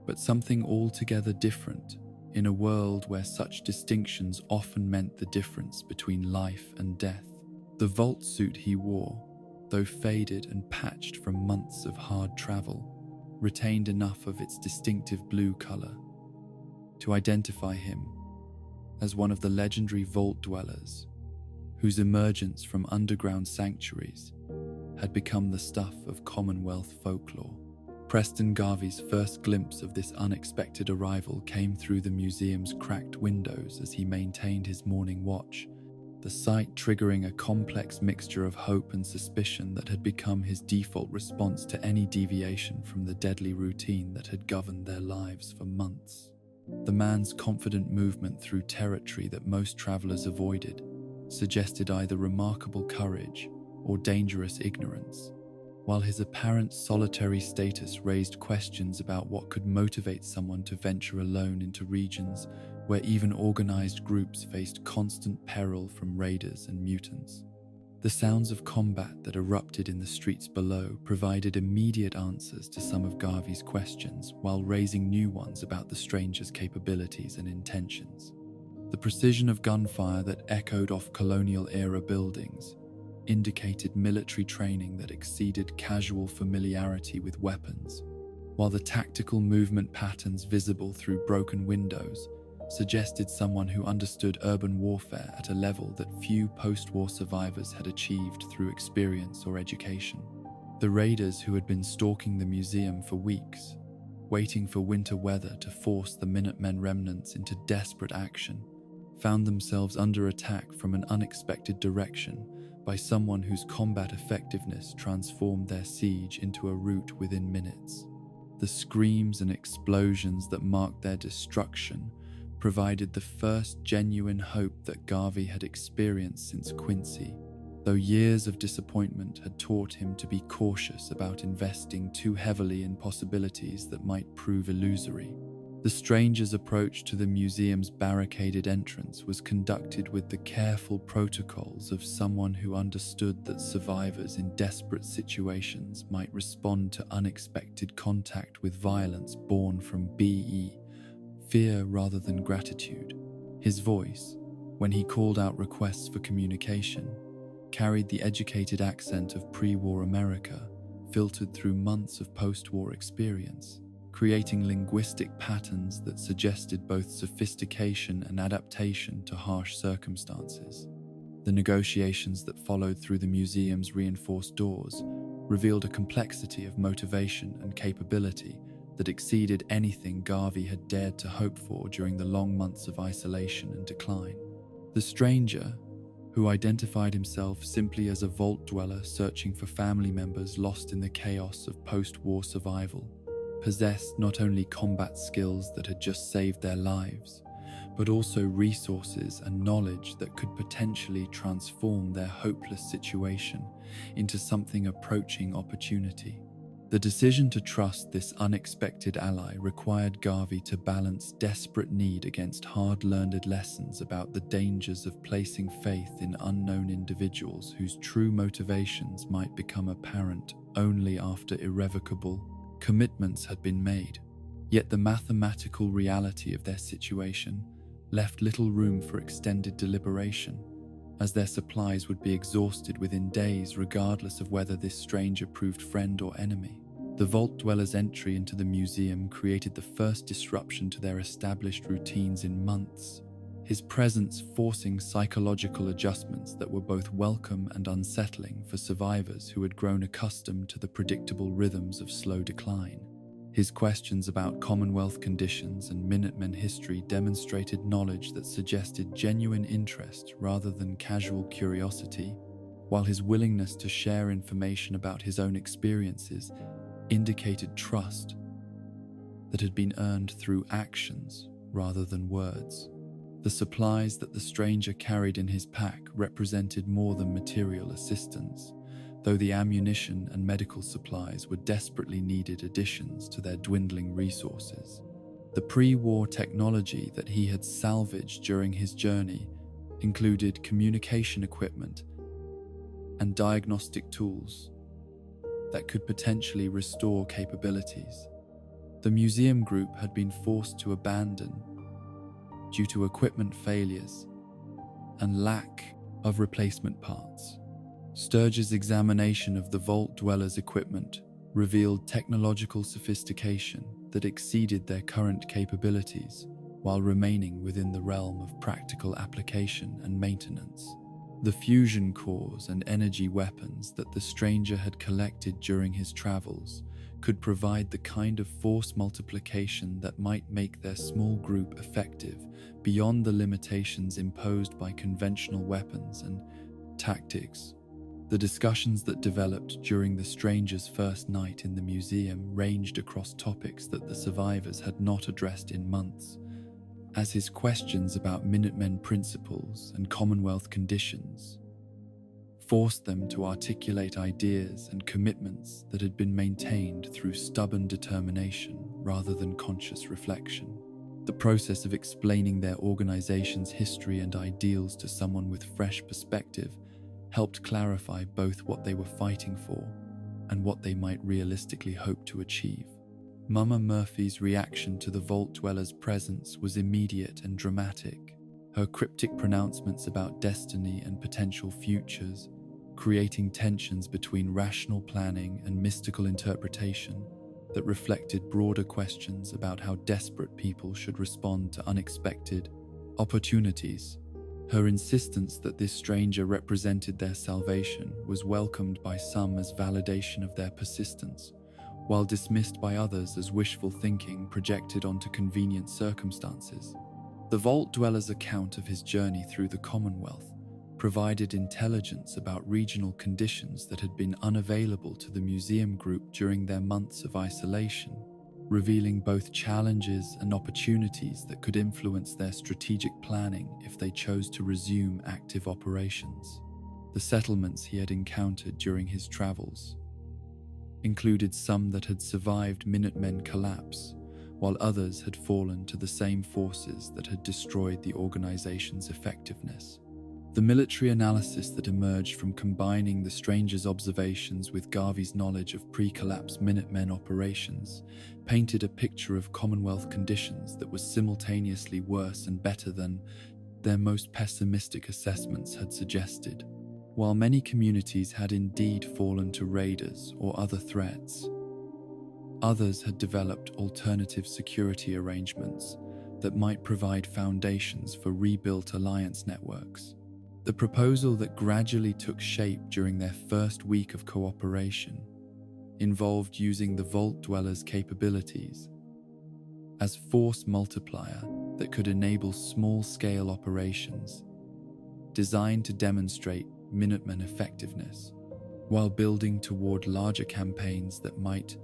but something altogether different in a world where such distinctions often meant the difference between life and death. The vault suit he wore, though faded and patched from months of hard travel, retained enough of its distinctive blue color to identify him as one of the legendary vault dwellers whose emergence from underground sanctuaries had become the stuff of Commonwealth folklore. Preston Garvey's first glimpse of this unexpected arrival came through the museum's cracked windows as he maintained his morning watch, the sight triggering a complex mixture of hope and suspicion that had become his default response to any deviation from the deadly routine that had governed their lives for months. The man's confident movement through territory that most travelers avoided suggested either remarkable courage or dangerous ignorance, while his apparent solitary status raised questions about what could motivate someone to venture alone into regions where even organized groups faced constant peril from raiders and mutants. The sounds of combat that erupted in the streets below provided immediate answers to some of Garvey's questions, while raising new ones about the stranger's capabilities and intentions. The precision of gunfire that echoed off colonial-era buildings indicated military training that exceeded casual familiarity with weapons, while the tactical movement patterns visible through broken windows suggested someone who understood urban warfare at a level that few post-war survivors had achieved through experience or education. The raiders who had been stalking the museum for weeks, waiting for winter weather to force the Minutemen remnants into desperate action, found themselves under attack from an unexpected direction by someone whose combat effectiveness transformed their siege into a rout within minutes. The screams and explosions that marked their destruction provided the first genuine hope that Garvey had experienced since Quincy, though years of disappointment had taught him to be cautious about investing too heavily in possibilities that might prove illusory. The stranger's approach to the museum's barricaded entrance was conducted with the careful protocols of someone who understood that survivors in desperate situations might respond to unexpected contact with violence born from fear rather than gratitude. His voice, when he called out requests for communication, carried the educated accent of pre-war America, filtered through months of post-war experience, creating linguistic patterns that suggested both sophistication and adaptation to harsh circumstances. The negotiations that followed through the museum's reinforced doors revealed a complexity of motivation and capability that exceeded anything Garvey had dared to hope for during the long months of isolation and decline. The stranger, who identified himself simply as a vault dweller searching for family members lost in the chaos of post-war survival, possessed not only combat skills that had just saved their lives, but also resources and knowledge that could potentially transform their hopeless situation into something approaching opportunity. The decision to trust this unexpected ally required Garvey to balance desperate need against hard-learned lessons about the dangers of placing faith in unknown individuals whose true motivations might become apparent only after irrevocable commitments had been made. Yet the mathematical reality of their situation left little room for extended deliberation, as their supplies would be exhausted within days regardless of whether this stranger proved friend or enemy. The vault dweller's entry into the museum created the first disruption to their established routines in months, his presence forcing psychological adjustments that were both welcome and unsettling for survivors who had grown accustomed to the predictable rhythms of slow decline. His questions about Commonwealth conditions and Minutemen history demonstrated knowledge that suggested genuine interest rather than casual curiosity, while his willingness to share information about his own experiences indicated trust that had been earned through actions rather than words. The supplies that the stranger carried in his pack represented more than material assistance, though the ammunition and medical supplies were desperately needed additions to their dwindling resources. The pre-war technology that he had salvaged during his journey included communication equipment and diagnostic tools that could potentially restore capabilities. The museum group had been forced to abandon due to equipment failures and lack of replacement parts. Sturge's examination of the vault dwellers' equipment revealed technological sophistication that exceeded their current capabilities while remaining within the realm of practical application and maintenance. The fusion cores and energy weapons that the stranger had collected during his travels could provide the kind of force multiplication that might make their small group effective beyond the limitations imposed by conventional weapons and tactics. The discussions that developed during the stranger's first night in the museum ranged across topics that the survivors had not addressed in months, as his questions about Minutemen principles and Commonwealth conditions forced them to articulate ideas and commitments that had been maintained through stubborn determination rather than conscious reflection. The process of explaining their organization's history and ideals to someone with fresh perspective helped clarify both what they were fighting for and what they might realistically hope to achieve. Mama Murphy's reaction to the vault dweller's presence was immediate and dramatic, her cryptic pronouncements about destiny and potential futures creating tensions between rational planning and mystical interpretation that reflected broader questions about how desperate people should respond to unexpected opportunities. Her insistence that this stranger represented their salvation was welcomed by some as validation of their persistence, while dismissed by others as wishful thinking projected onto convenient circumstances. The vault dweller's account of his journey through the Commonwealth provided intelligence about regional conditions that had been unavailable to the museum group during their months of isolation, revealing both challenges and opportunities that could influence their strategic planning if they chose to resume active operations. The settlements he had encountered during his travels included some that had survived Minutemen collapse, while others had fallen to the same forces that had destroyed the organization's effectiveness. The military analysis that emerged from combining the stranger's observations with Garvey's knowledge of pre-collapse Minutemen operations painted a picture of Commonwealth conditions that was simultaneously worse and better than their most pessimistic assessments had suggested. While many communities had indeed fallen to raiders or other threats, others had developed alternative security arrangements that might provide foundations for rebuilt alliance networks. The proposal that gradually took shape during their first week of cooperation involved using the Vault Dwellers' capabilities as force multiplier that could enable small-scale operations designed to demonstrate Minutemen effectiveness, while building toward larger campaigns that might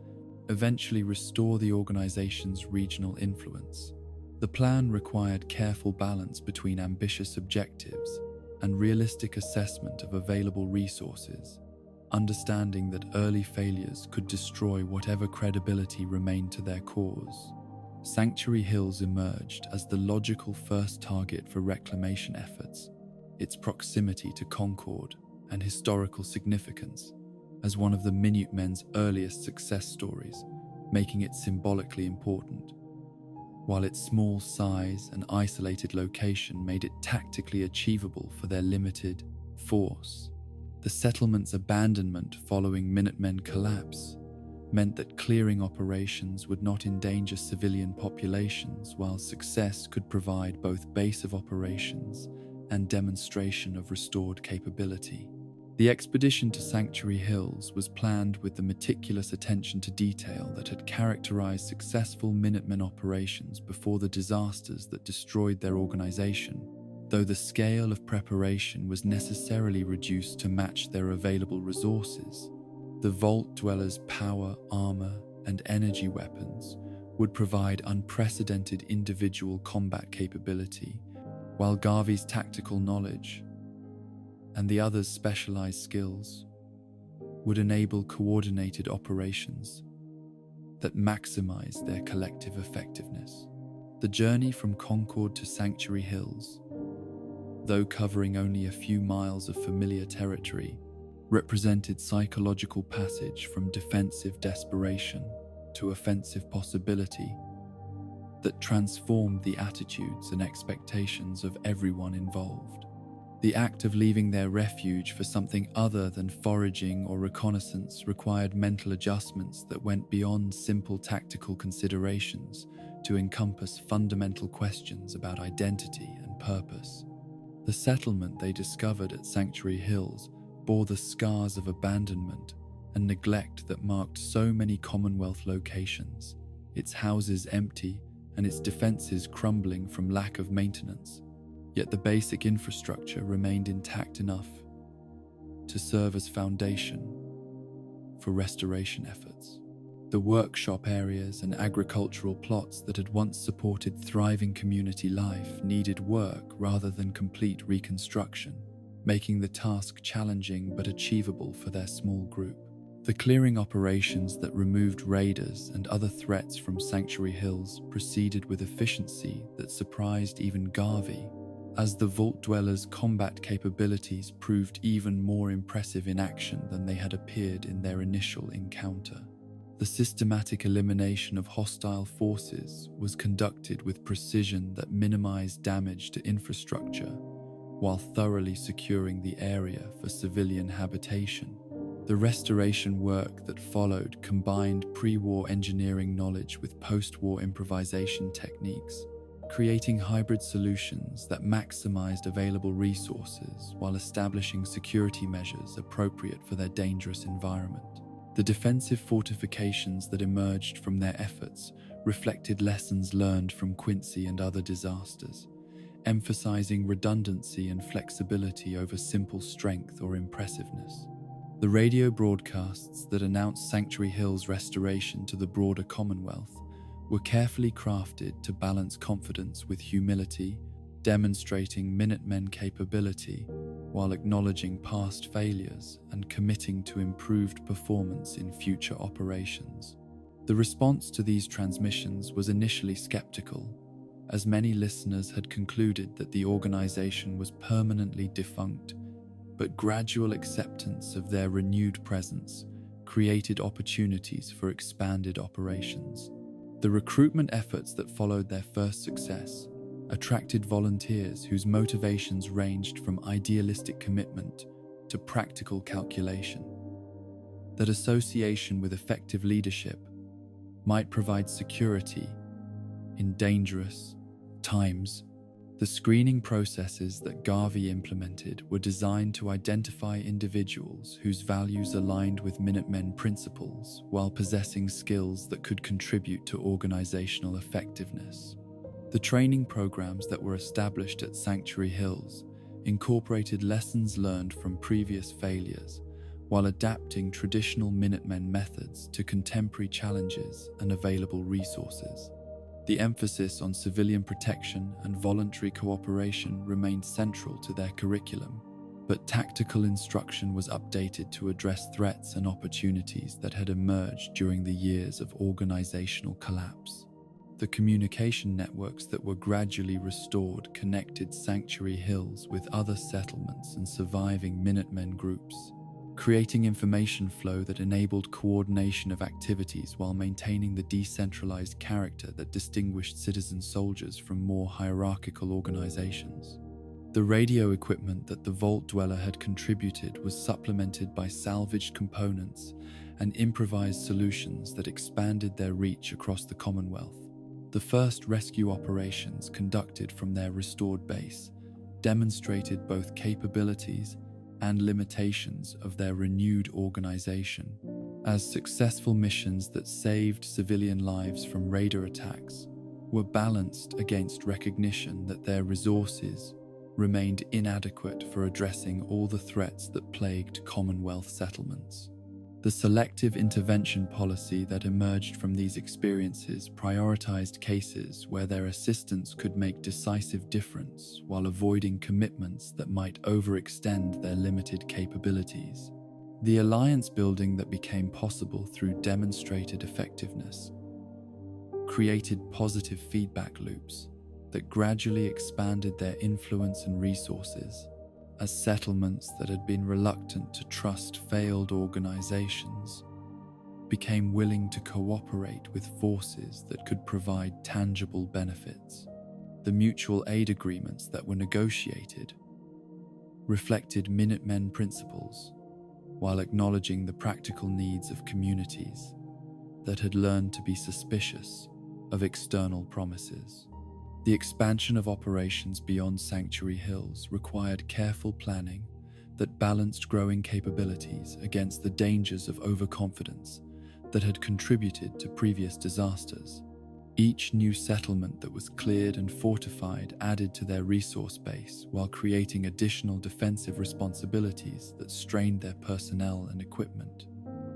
eventually restore the organization's regional influence. The plan required careful balance between ambitious objectives and realistic assessment of available resources, understanding that early failures could destroy whatever credibility remained to their cause. Sanctuary Hills emerged as the logical first target for reclamation efforts, its proximity to Concord and historical significance as one of the Minutemen's earliest success stories, making it symbolically important, while its small size and isolated location made it tactically achievable for their limited force. The settlement's abandonment following Minutemen collapse meant that clearing operations would not endanger civilian populations, while success could provide both base of operations and demonstration of restored capability. The expedition to Sanctuary Hills was planned with the meticulous attention to detail that had characterized successful Minutemen operations before the disasters that destroyed their organization, though the scale of preparation was necessarily reduced to match their available resources. The Vault Dwellers' power, armor, and energy weapons would provide unprecedented individual combat capability, while Garvey's tactical knowledge and the others' specialized skills would enable coordinated operations that maximize their collective effectiveness. The journey from Concord to Sanctuary Hills, though covering only a few miles of familiar territory, represented psychological passage from defensive desperation to offensive possibility that transformed the attitudes and expectations of everyone involved. The act of leaving their refuge for something other than foraging or reconnaissance required mental adjustments that went beyond simple tactical considerations to encompass fundamental questions about identity and purpose. The settlement they discovered at Sanctuary Hills bore the scars of abandonment and neglect that marked so many Commonwealth locations, its houses empty and its defenses crumbling from lack of maintenance. Yet the basic infrastructure remained intact enough to serve as foundation for restoration efforts. The workshop areas and agricultural plots that had once supported thriving community life needed work rather than complete reconstruction, making the task challenging but achievable for their small group. The clearing operations that removed raiders and other threats from Sanctuary Hills proceeded with efficiency that surprised even Garvey, as the Vault Dwellers' combat capabilities proved even more impressive in action than they had appeared in their initial encounter. The systematic elimination of hostile forces was conducted with precision that minimized damage to infrastructure, while thoroughly securing the area for civilian habitation. The restoration work that followed combined pre-war engineering knowledge with post-war improvisation techniques, creating hybrid solutions that maximized available resources while establishing security measures appropriate for their dangerous environment. The defensive fortifications that emerged from their efforts reflected lessons learned from Quincy and other disasters, emphasizing redundancy and flexibility over simple strength or impressiveness. The radio broadcasts that announced Sanctuary Hill's restoration to the broader Commonwealth were carefully crafted to balance confidence with humility, demonstrating Minutemen capability while acknowledging past failures and committing to improved performance in future operations. The response to these transmissions was initially skeptical, as many listeners had concluded that the organization was permanently defunct, but gradual acceptance of their renewed presence created opportunities for expanded operations. The recruitment efforts that followed their first success attracted volunteers whose motivations ranged from idealistic commitment to practical calculation. That association with effective leadership might provide security in dangerous times. The screening processes that Garvey implemented were designed to identify individuals whose values aligned with Minutemen principles while possessing skills that could contribute to organizational effectiveness. The training programs that were established at Sanctuary Hills incorporated lessons learned from previous failures while adapting traditional Minutemen methods to contemporary challenges and available resources. The emphasis on civilian protection and voluntary cooperation remained central to their curriculum, but tactical instruction was updated to address threats and opportunities that had emerged during the years of organizational collapse. The communication networks that were gradually restored connected Sanctuary Hills with other settlements and surviving Minutemen groups, creating information flow that enabled coordination of activities while maintaining the decentralized character that distinguished citizen soldiers from more hierarchical organizations. The radio equipment that the Vault Dweller had contributed was supplemented by salvaged components and improvised solutions that expanded their reach across the Commonwealth. The first rescue operations conducted from their restored base demonstrated both capabilities and limitations of their renewed organization, as successful missions that saved civilian lives from raider attacks were balanced against recognition that their resources remained inadequate for addressing all the threats that plagued Commonwealth settlements. The selective intervention policy that emerged from these experiences prioritized cases where their assistance could make decisive difference while avoiding commitments that might overextend their limited capabilities. The alliance building that became possible through demonstrated effectiveness created positive feedback loops that gradually expanded their influence and resources, as settlements that had been reluctant to trust failed organizations became willing to cooperate with forces that could provide tangible benefits. The mutual aid agreements that were negotiated reflected Minutemen principles while acknowledging the practical needs of communities that had learned to be suspicious of external promises. The expansion of operations beyond Sanctuary Hills required careful planning that balanced growing capabilities against the dangers of overconfidence that had contributed to previous disasters. Each new settlement that was cleared and fortified added to their resource base while creating additional defensive responsibilities that strained their personnel and equipment.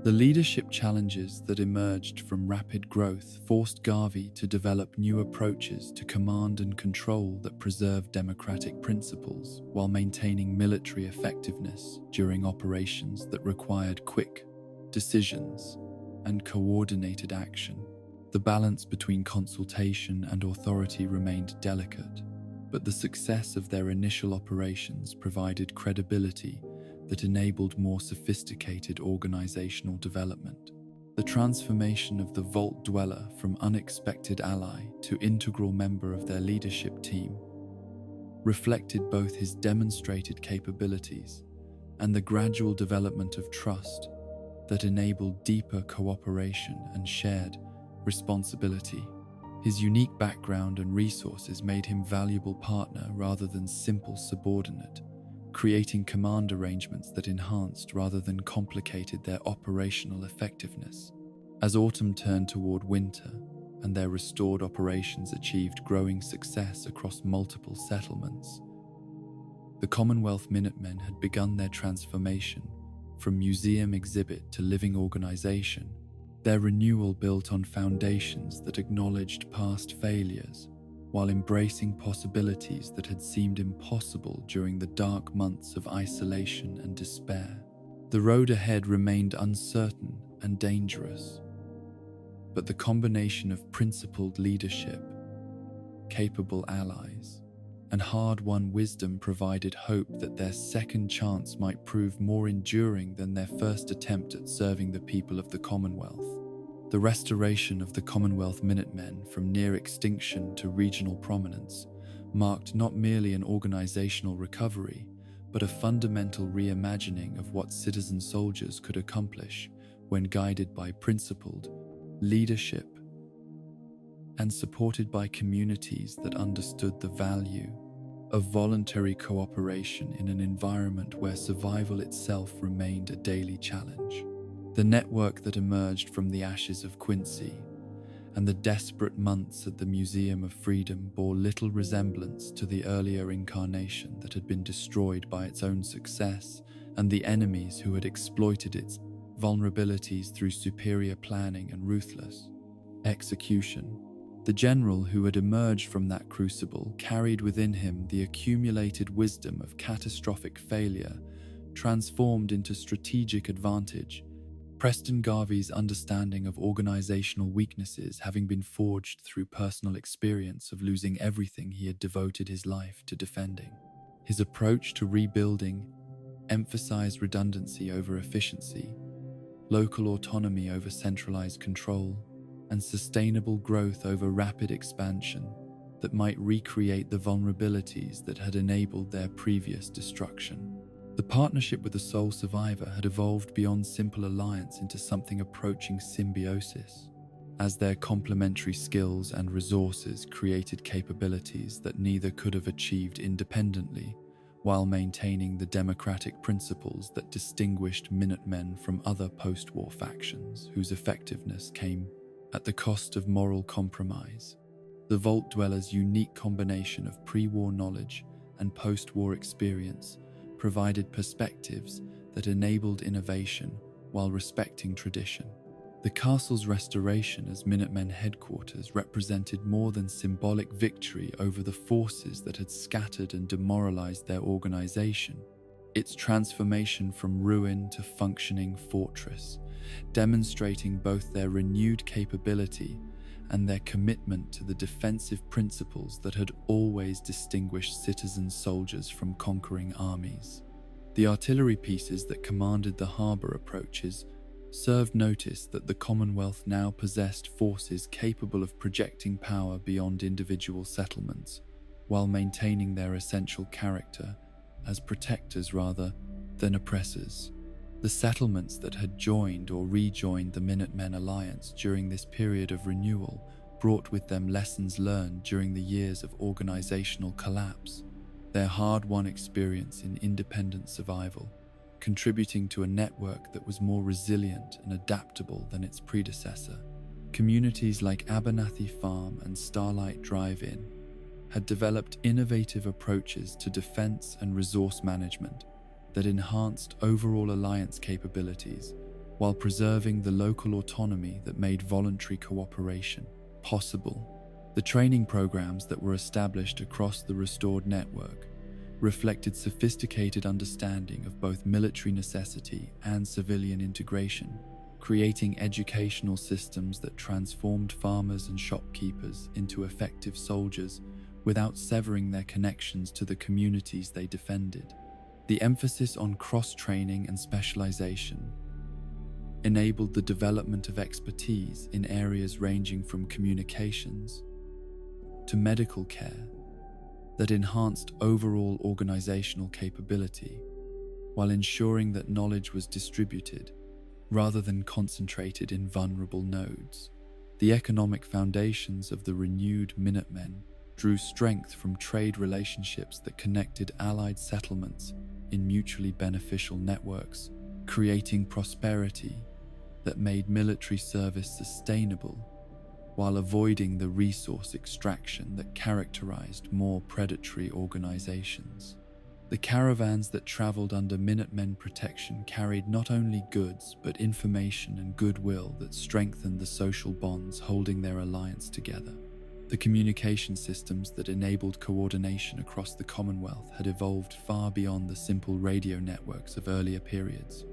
The leadership challenges that emerged from rapid growth forced Garvey to develop new approaches to command and control that preserved democratic principles while maintaining military effectiveness during operations that required quick decisions and coordinated action. The balance between consultation and authority remained delicate, but the success of their initial operations provided credibility that enabled more sophisticated organizational development. The transformation of the Vault Dweller from unexpected ally to integral member of their leadership team reflected both his demonstrated capabilities and the gradual development of trust that enabled deeper cooperation and shared responsibility. His unique background and resources made him a valuable partner rather than simple subordinate, creating command arrangements that enhanced rather than complicated their operational effectiveness. As autumn turned toward winter, and their restored operations achieved growing success across multiple settlements. The Commonwealth Minutemen had begun their transformation from museum exhibit to living organization, their renewal built on foundations that acknowledged past failures while embracing possibilities that had seemed impossible during the dark months of isolation and despair. The road ahead remained uncertain and dangerous, but the combination of principled leadership, capable allies, and hard-won wisdom provided hope that their second chance might prove more enduring than their first attempt at serving the people of the Commonwealth. The restoration of the Commonwealth Minutemen from near extinction to regional prominence marked not merely an organizational recovery, but a fundamental reimagining of what citizen soldiers could accomplish when guided by principled leadership and supported by communities that understood the value of voluntary cooperation in an environment where survival itself remained a daily challenge. The network that emerged from the ashes of Quincy and the desperate months at the Museum of Freedom bore little resemblance to the earlier incarnation that had been destroyed by its own success and the enemies who had exploited its vulnerabilities through superior planning and ruthless execution. The general who had emerged from that crucible carried within him the accumulated wisdom of catastrophic failure transformed into strategic advantage. Preston Garvey's understanding of organizational weaknesses having been forged through personal experience of losing everything he had devoted his life to defending. His approach to rebuilding emphasized redundancy over efficiency, local autonomy over centralized control, and sustainable growth over rapid expansion that might recreate the vulnerabilities that had enabled their previous destruction. The partnership with the sole survivor had evolved beyond simple alliance into something approaching symbiosis, as their complementary skills and resources created capabilities that neither could have achieved independently, while maintaining the democratic principles that distinguished Minutemen from other post-war factions whose effectiveness came at the cost of moral compromise. The Vault Dwellers' unique combination of pre-war knowledge and post-war experience provided perspectives that enabled innovation while respecting tradition. The castle's restoration as Minutemen headquarters represented more than symbolic victory over the forces that had scattered and demoralized their organization. Its transformation from ruin to functioning fortress, demonstrating both their renewed capability and their commitment to the defensive principles that had always distinguished citizen soldiers from conquering armies. The artillery pieces that commanded the harbor approaches served notice that the Commonwealth now possessed forces capable of projecting power beyond individual settlements, while maintaining their essential character as protectors rather than oppressors. The settlements that had joined or rejoined the Minutemen alliance during this period of renewal brought with them lessons learned during the years of organizational collapse, their hard-won experience in independent survival, contributing to a network that was more resilient and adaptable than its predecessor. Communities like Abernathy Farm and Starlight Drive-In had developed innovative approaches to defense and resource management that enhanced overall alliance capabilities while preserving the local autonomy that made voluntary cooperation possible. The training programs that were established across the restored network reflected sophisticated understanding of both military necessity and civilian integration, creating educational systems that transformed farmers and shopkeepers into effective soldiers without severing their connections to the communities they defended. The emphasis on cross-training and specialization enabled the development of expertise in areas ranging from communications to medical care that enhanced overall organizational capability, while ensuring that knowledge was distributed rather than concentrated in vulnerable nodes. The economic foundations of the renewed Minutemen drew strength from trade relationships that connected allied settlements in mutually beneficial networks, creating prosperity that made military service sustainable while avoiding the resource extraction that characterized more predatory organizations. The caravans that traveled under Minutemen protection carried not only goods but information and goodwill that strengthened the social bonds holding their alliance together. The communication systems that enabled coordination across the Commonwealth had evolved far beyond the simple radio networks of earlier periods,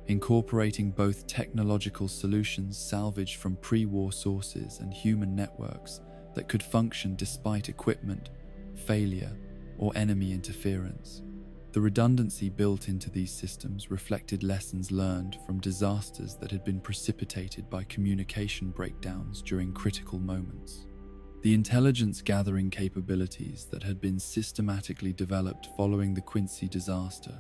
incorporating both technological solutions salvaged from pre-war sources and human networks that could function despite equipment, failure, or enemy interference. The redundancy built into these systems reflected lessons learned from disasters that had been precipitated by communication breakdowns during critical moments. The intelligence-gathering capabilities that had been systematically developed following the Quincy disaster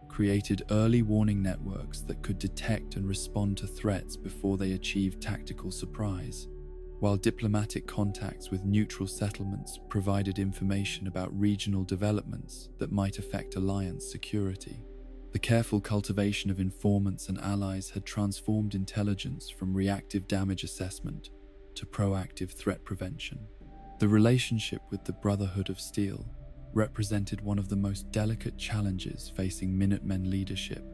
created early warning networks that could detect and respond to threats before they achieved tactical surprise, while diplomatic contacts with neutral settlements provided information about regional developments that might affect alliance security. The careful cultivation of informants and allies had transformed intelligence from reactive damage assessment to proactive threat prevention. The relationship with the Brotherhood of Steel represented one of the most delicate challenges facing Minutemen leadership,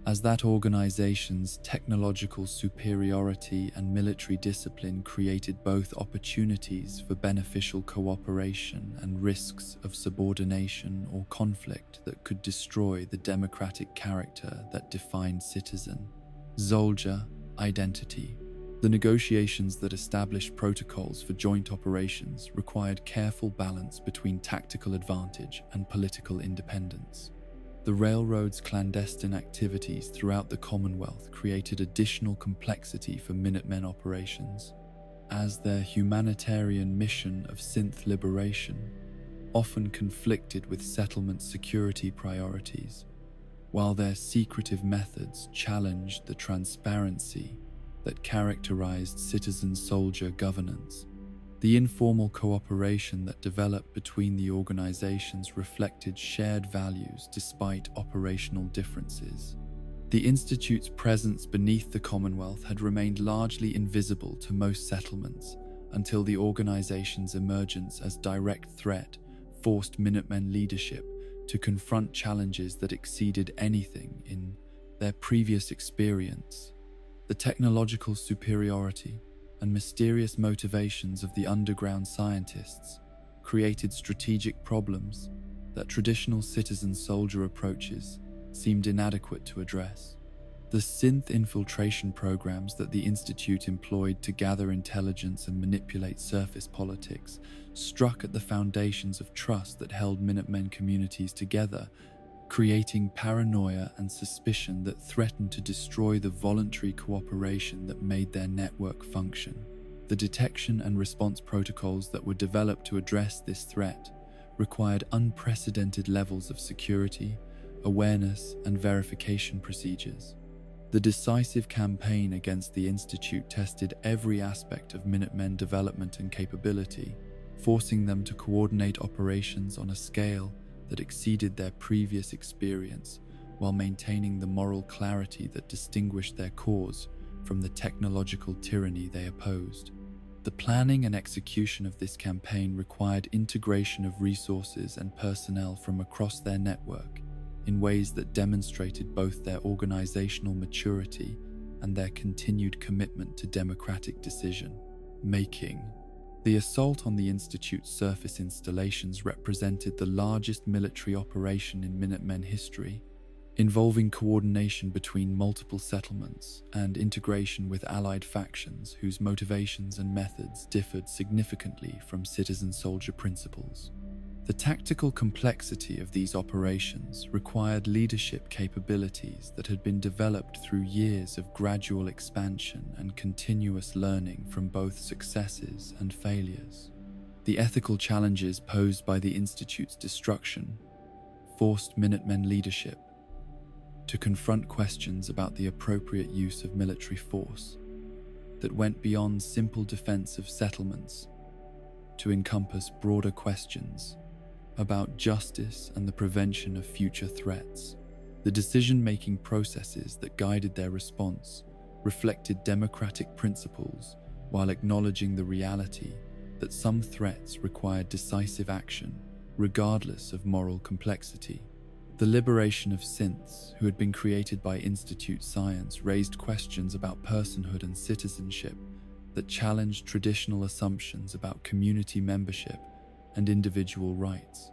as that organization's technological superiority and military discipline created both opportunities for beneficial cooperation and risks of subordination or conflict that could destroy the democratic character that defined citizen, soldier, identity. The negotiations that established protocols for joint operations required careful balance between tactical advantage and political independence. The railroad's clandestine activities throughout the Commonwealth created additional complexity for Minutemen operations, as their humanitarian mission of synth liberation often conflicted with settlement security priorities, while their secretive methods challenged the transparency that characterized citizen-soldier governance. The informal cooperation that developed between the organizations reflected shared values despite operational differences. The Institute's presence beneath the Commonwealth had remained largely invisible to most settlements until the organization's emergence as direct threat forced Minutemen leadership to confront challenges that exceeded anything in their previous experience. The technological superiority and mysterious motivations of the underground scientists created strategic problems that traditional citizen-soldier approaches seemed inadequate to address. The synth infiltration programs that the Institute employed to gather intelligence and manipulate surface politics struck at the foundations of trust that held Minutemen communities together, creating paranoia and suspicion that threatened to destroy the voluntary cooperation that made their network function. The detection and response protocols that were developed to address this threat required unprecedented levels of security, awareness, and verification procedures. The decisive campaign against the Institute tested every aspect of Minutemen development and capability, forcing them to coordinate operations on a scale that exceeded their previous experience while maintaining the moral clarity that distinguished their cause from the technological tyranny they opposed. The planning and execution of this campaign required integration of resources and personnel from across their network in ways that demonstrated both their organizational maturity and their continued commitment to democratic decision-making. The assault on the Institute's surface installations represented the largest military operation in Minutemen history, involving coordination between multiple settlements and integration with allied factions whose motivations and methods differed significantly from citizen-soldier principles. The tactical complexity of these operations required leadership capabilities that had been developed through years of gradual expansion and continuous learning from both successes and failures. The ethical challenges posed by the Institute's destruction forced Minutemen leadership to confront questions about the appropriate use of military force that went beyond simple defense of settlements to encompass broader questions about justice and the prevention of future threats. The decision-making processes that guided their response reflected democratic principles while acknowledging the reality that some threats required decisive action, regardless of moral complexity. The liberation of synths, who had been created by Institute Science, raised questions about personhood and citizenship that challenged traditional assumptions about community membership and individual rights.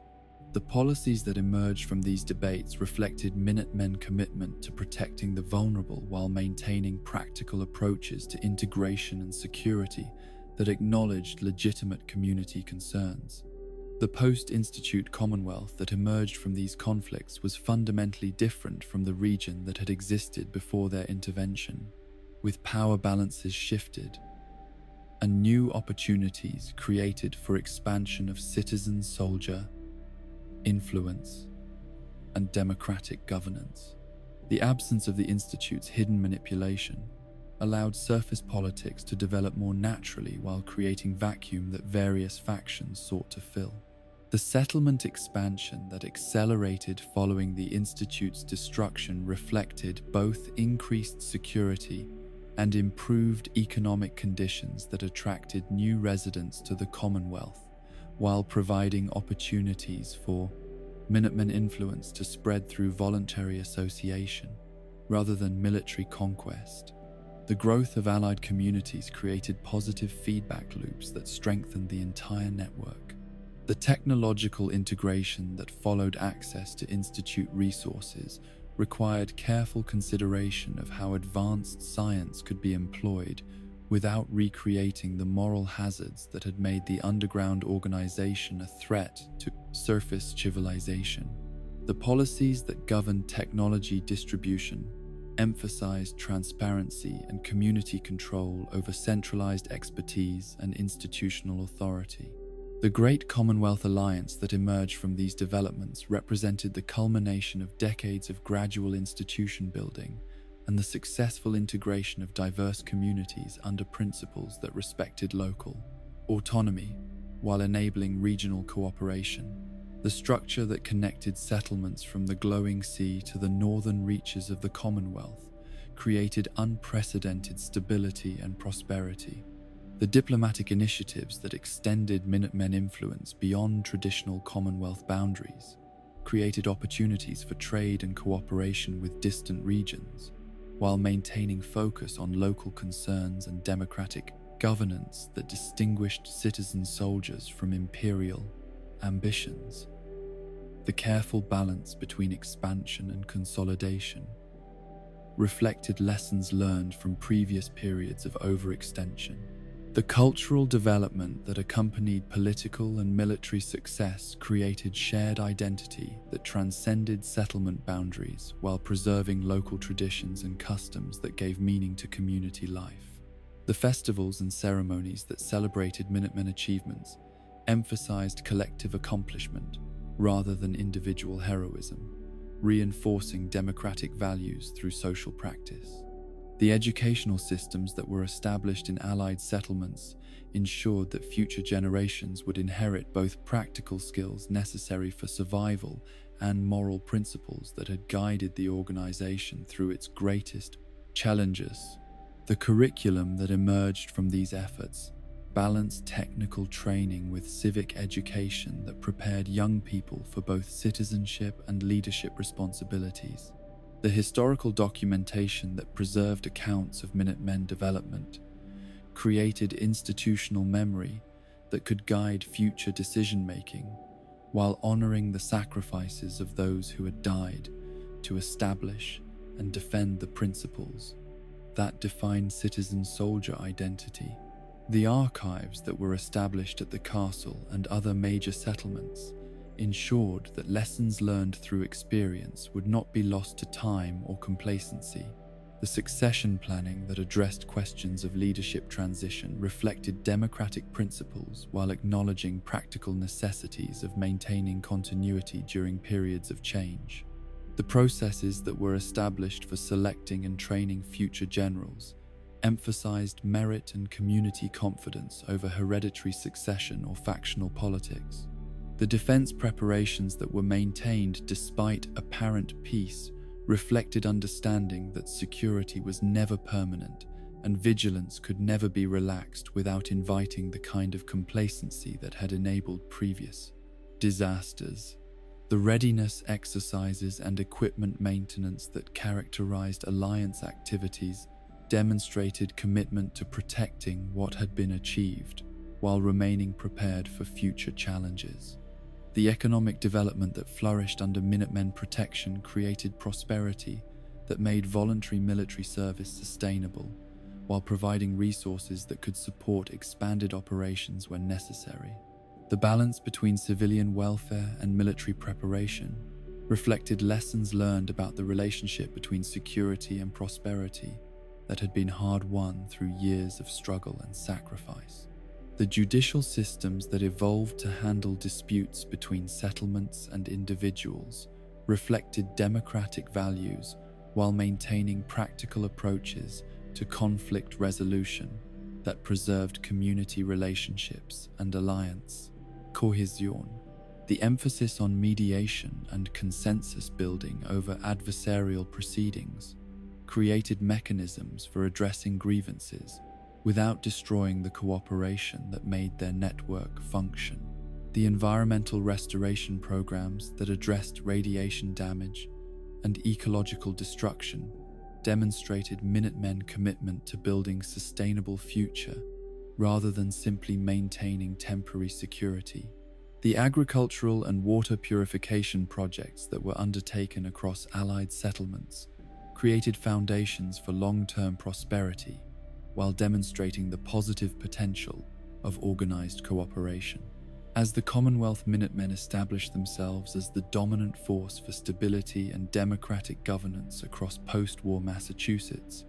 The policies that emerged from these debates reflected Minutemen' commitment to protecting the vulnerable while maintaining practical approaches to integration and security that acknowledged legitimate community concerns. The post-Institute Commonwealth that emerged from these conflicts was fundamentally different from the region that had existed before their intervention, with power balances shifted and new opportunities created for expansion of citizen-soldier influence and democratic governance. The absence of the Institute's hidden manipulation allowed surface politics to develop more naturally while creating vacuum that various factions sought to fill. The settlement expansion that accelerated following the Institute's destruction reflected both increased security and improved economic conditions that attracted new residents to the Commonwealth, while providing opportunities for Minutemen influence to spread through voluntary association rather than military conquest. The growth of allied communities created positive feedback loops that strengthened the entire network. The technological integration that followed access to Institute resources required careful consideration of how advanced science could be employed without recreating the moral hazards that had made the underground organization a threat to surface civilization. The policies that governed technology distribution emphasized transparency and community control over centralized expertise and institutional authority. The Great Commonwealth Alliance that emerged from these developments represented the culmination of decades of gradual institution building and the successful integration of diverse communities under principles that respected local autonomy while enabling regional cooperation. The structure that connected settlements from the glowing sea to the northern reaches of the Commonwealth created unprecedented stability and prosperity. The diplomatic initiatives that extended Minutemen influence beyond traditional Commonwealth boundaries created opportunities for trade and cooperation with distant regions, while maintaining focus on local concerns and democratic governance that distinguished citizen soldiers from imperial ambitions. The careful balance between expansion and consolidation reflected lessons learned from previous periods of overextension. The cultural development that accompanied political and military success created shared identity that transcended settlement boundaries while preserving local traditions and customs that gave meaning to community life. The festivals and ceremonies that celebrated Minutemen achievements emphasized collective accomplishment rather than individual heroism, reinforcing democratic values through social practice. The educational systems that were established in Allied settlements ensured that future generations would inherit both practical skills necessary for survival and moral principles that had guided the organization through its greatest challenges. The curriculum that emerged from these efforts balanced technical training with civic education that prepared young people for both citizenship and leadership responsibilities. The historical documentation that preserved accounts of Minutemen development created institutional memory that could guide future decision-making while honoring the sacrifices of those who had died to establish and defend the principles that define citizen-soldier identity. The archives that were established at the castle and other major settlements ensured that lessons learned through experience would not be lost to time or complacency. The succession planning that addressed questions of leadership transition reflected democratic principles while acknowledging practical necessities of maintaining continuity during periods of change. The processes that were established for selecting and training future generals emphasized merit and community confidence over hereditary succession or factional politics. The defense preparations that were maintained despite apparent peace reflected understanding that security was never permanent and vigilance could never be relaxed without inviting the kind of complacency that had enabled previous disasters. The readiness exercises and equipment maintenance that characterized Alliance activities demonstrated commitment to protecting what had been achieved while remaining prepared for future challenges. The economic development that flourished under Minutemen protection created prosperity that made voluntary military service sustainable, while providing resources that could support expanded operations when necessary. The balance between civilian welfare and military preparation reflected lessons learned about the relationship between security and prosperity that had been hard-won through years of struggle and sacrifice. The judicial systems that evolved to handle disputes between settlements and individuals reflected democratic values while maintaining practical approaches to conflict resolution that preserved community relationships and alliance cohesion. The emphasis on mediation and consensus building over adversarial proceedings created mechanisms for addressing grievances without destroying the cooperation that made their network function. The environmental restoration programs that addressed radiation damage and ecological destruction demonstrated Minutemen commitment to building sustainable future rather than simply maintaining temporary security. The agricultural and water purification projects that were undertaken across Allied settlements created foundations for long-term prosperity while demonstrating the positive potential of organized cooperation. As the Commonwealth Minutemen established themselves as the dominant force for stability and democratic governance across post-war Massachusetts,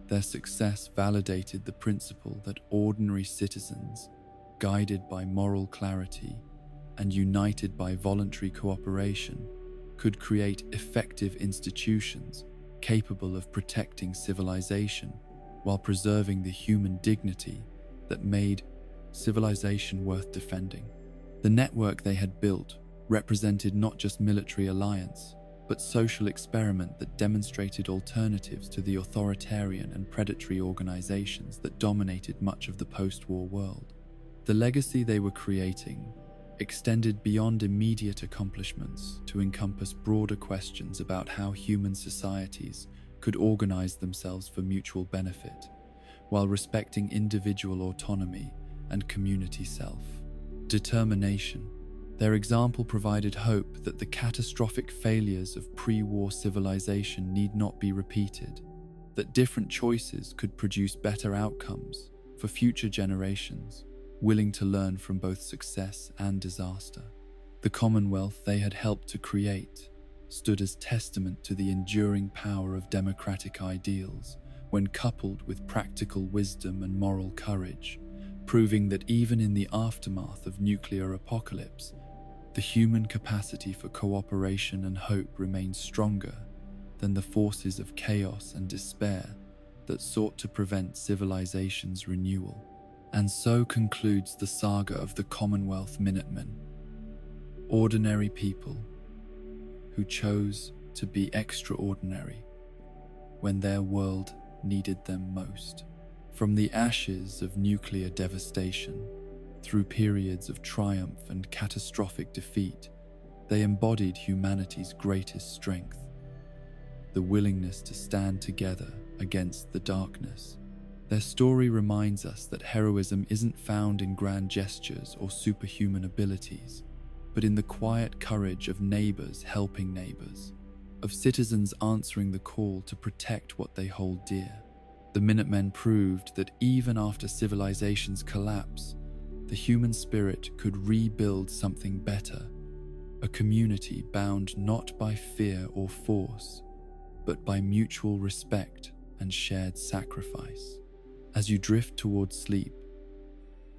their success validated the principle that ordinary citizens, guided by moral clarity and united by voluntary cooperation, could create effective institutions capable of protecting civilization while preserving the human dignity that made civilization worth defending. The network they had built represented not just military alliance, but social experiment that demonstrated alternatives to the authoritarian and predatory organizations that dominated much of the post-war world. The legacy they were creating extended beyond immediate accomplishments to encompass broader questions about how human societies could organize themselves for mutual benefit, while respecting individual autonomy and community self-determination. Their example provided hope that the catastrophic failures of pre-war civilization need not be repeated, that different choices could produce better outcomes for future generations, willing to learn from both success and disaster. The Commonwealth they had helped to create stood as testament to the enduring power of democratic ideals when coupled with practical wisdom and moral courage, proving that even in the aftermath of nuclear apocalypse, the human capacity for cooperation and hope remained stronger than the forces of chaos and despair that sought to prevent civilization's renewal. And so concludes the saga of the Commonwealth Minutemen, ordinary people who chose to be extraordinary when their world needed them most. From the ashes of nuclear devastation through periods of triumph and catastrophic defeat, they embodied humanity's greatest strength, the willingness to stand together against the darkness. Their story reminds us that heroism isn't found in grand gestures or superhuman abilities, but in the quiet courage of neighbors helping neighbors, of citizens answering the call to protect what they hold dear. The Minutemen proved that even after civilization's collapse, the human spirit could rebuild something better, a community bound not by fear or force, but by mutual respect and shared sacrifice. As you drift towards sleep,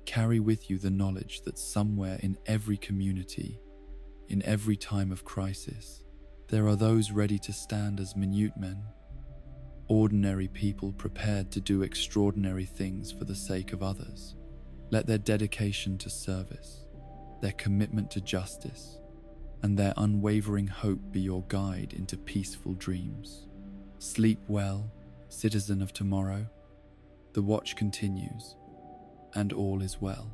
carry with you the knowledge that somewhere in every community, in every time of crisis, there are those ready to stand as Minutemen, ordinary people prepared to do extraordinary things for the sake of others. Let their dedication to service, their commitment to justice, and their unwavering hope be your guide into peaceful dreams. Sleep well, citizen of tomorrow, The watch continues, and all is well.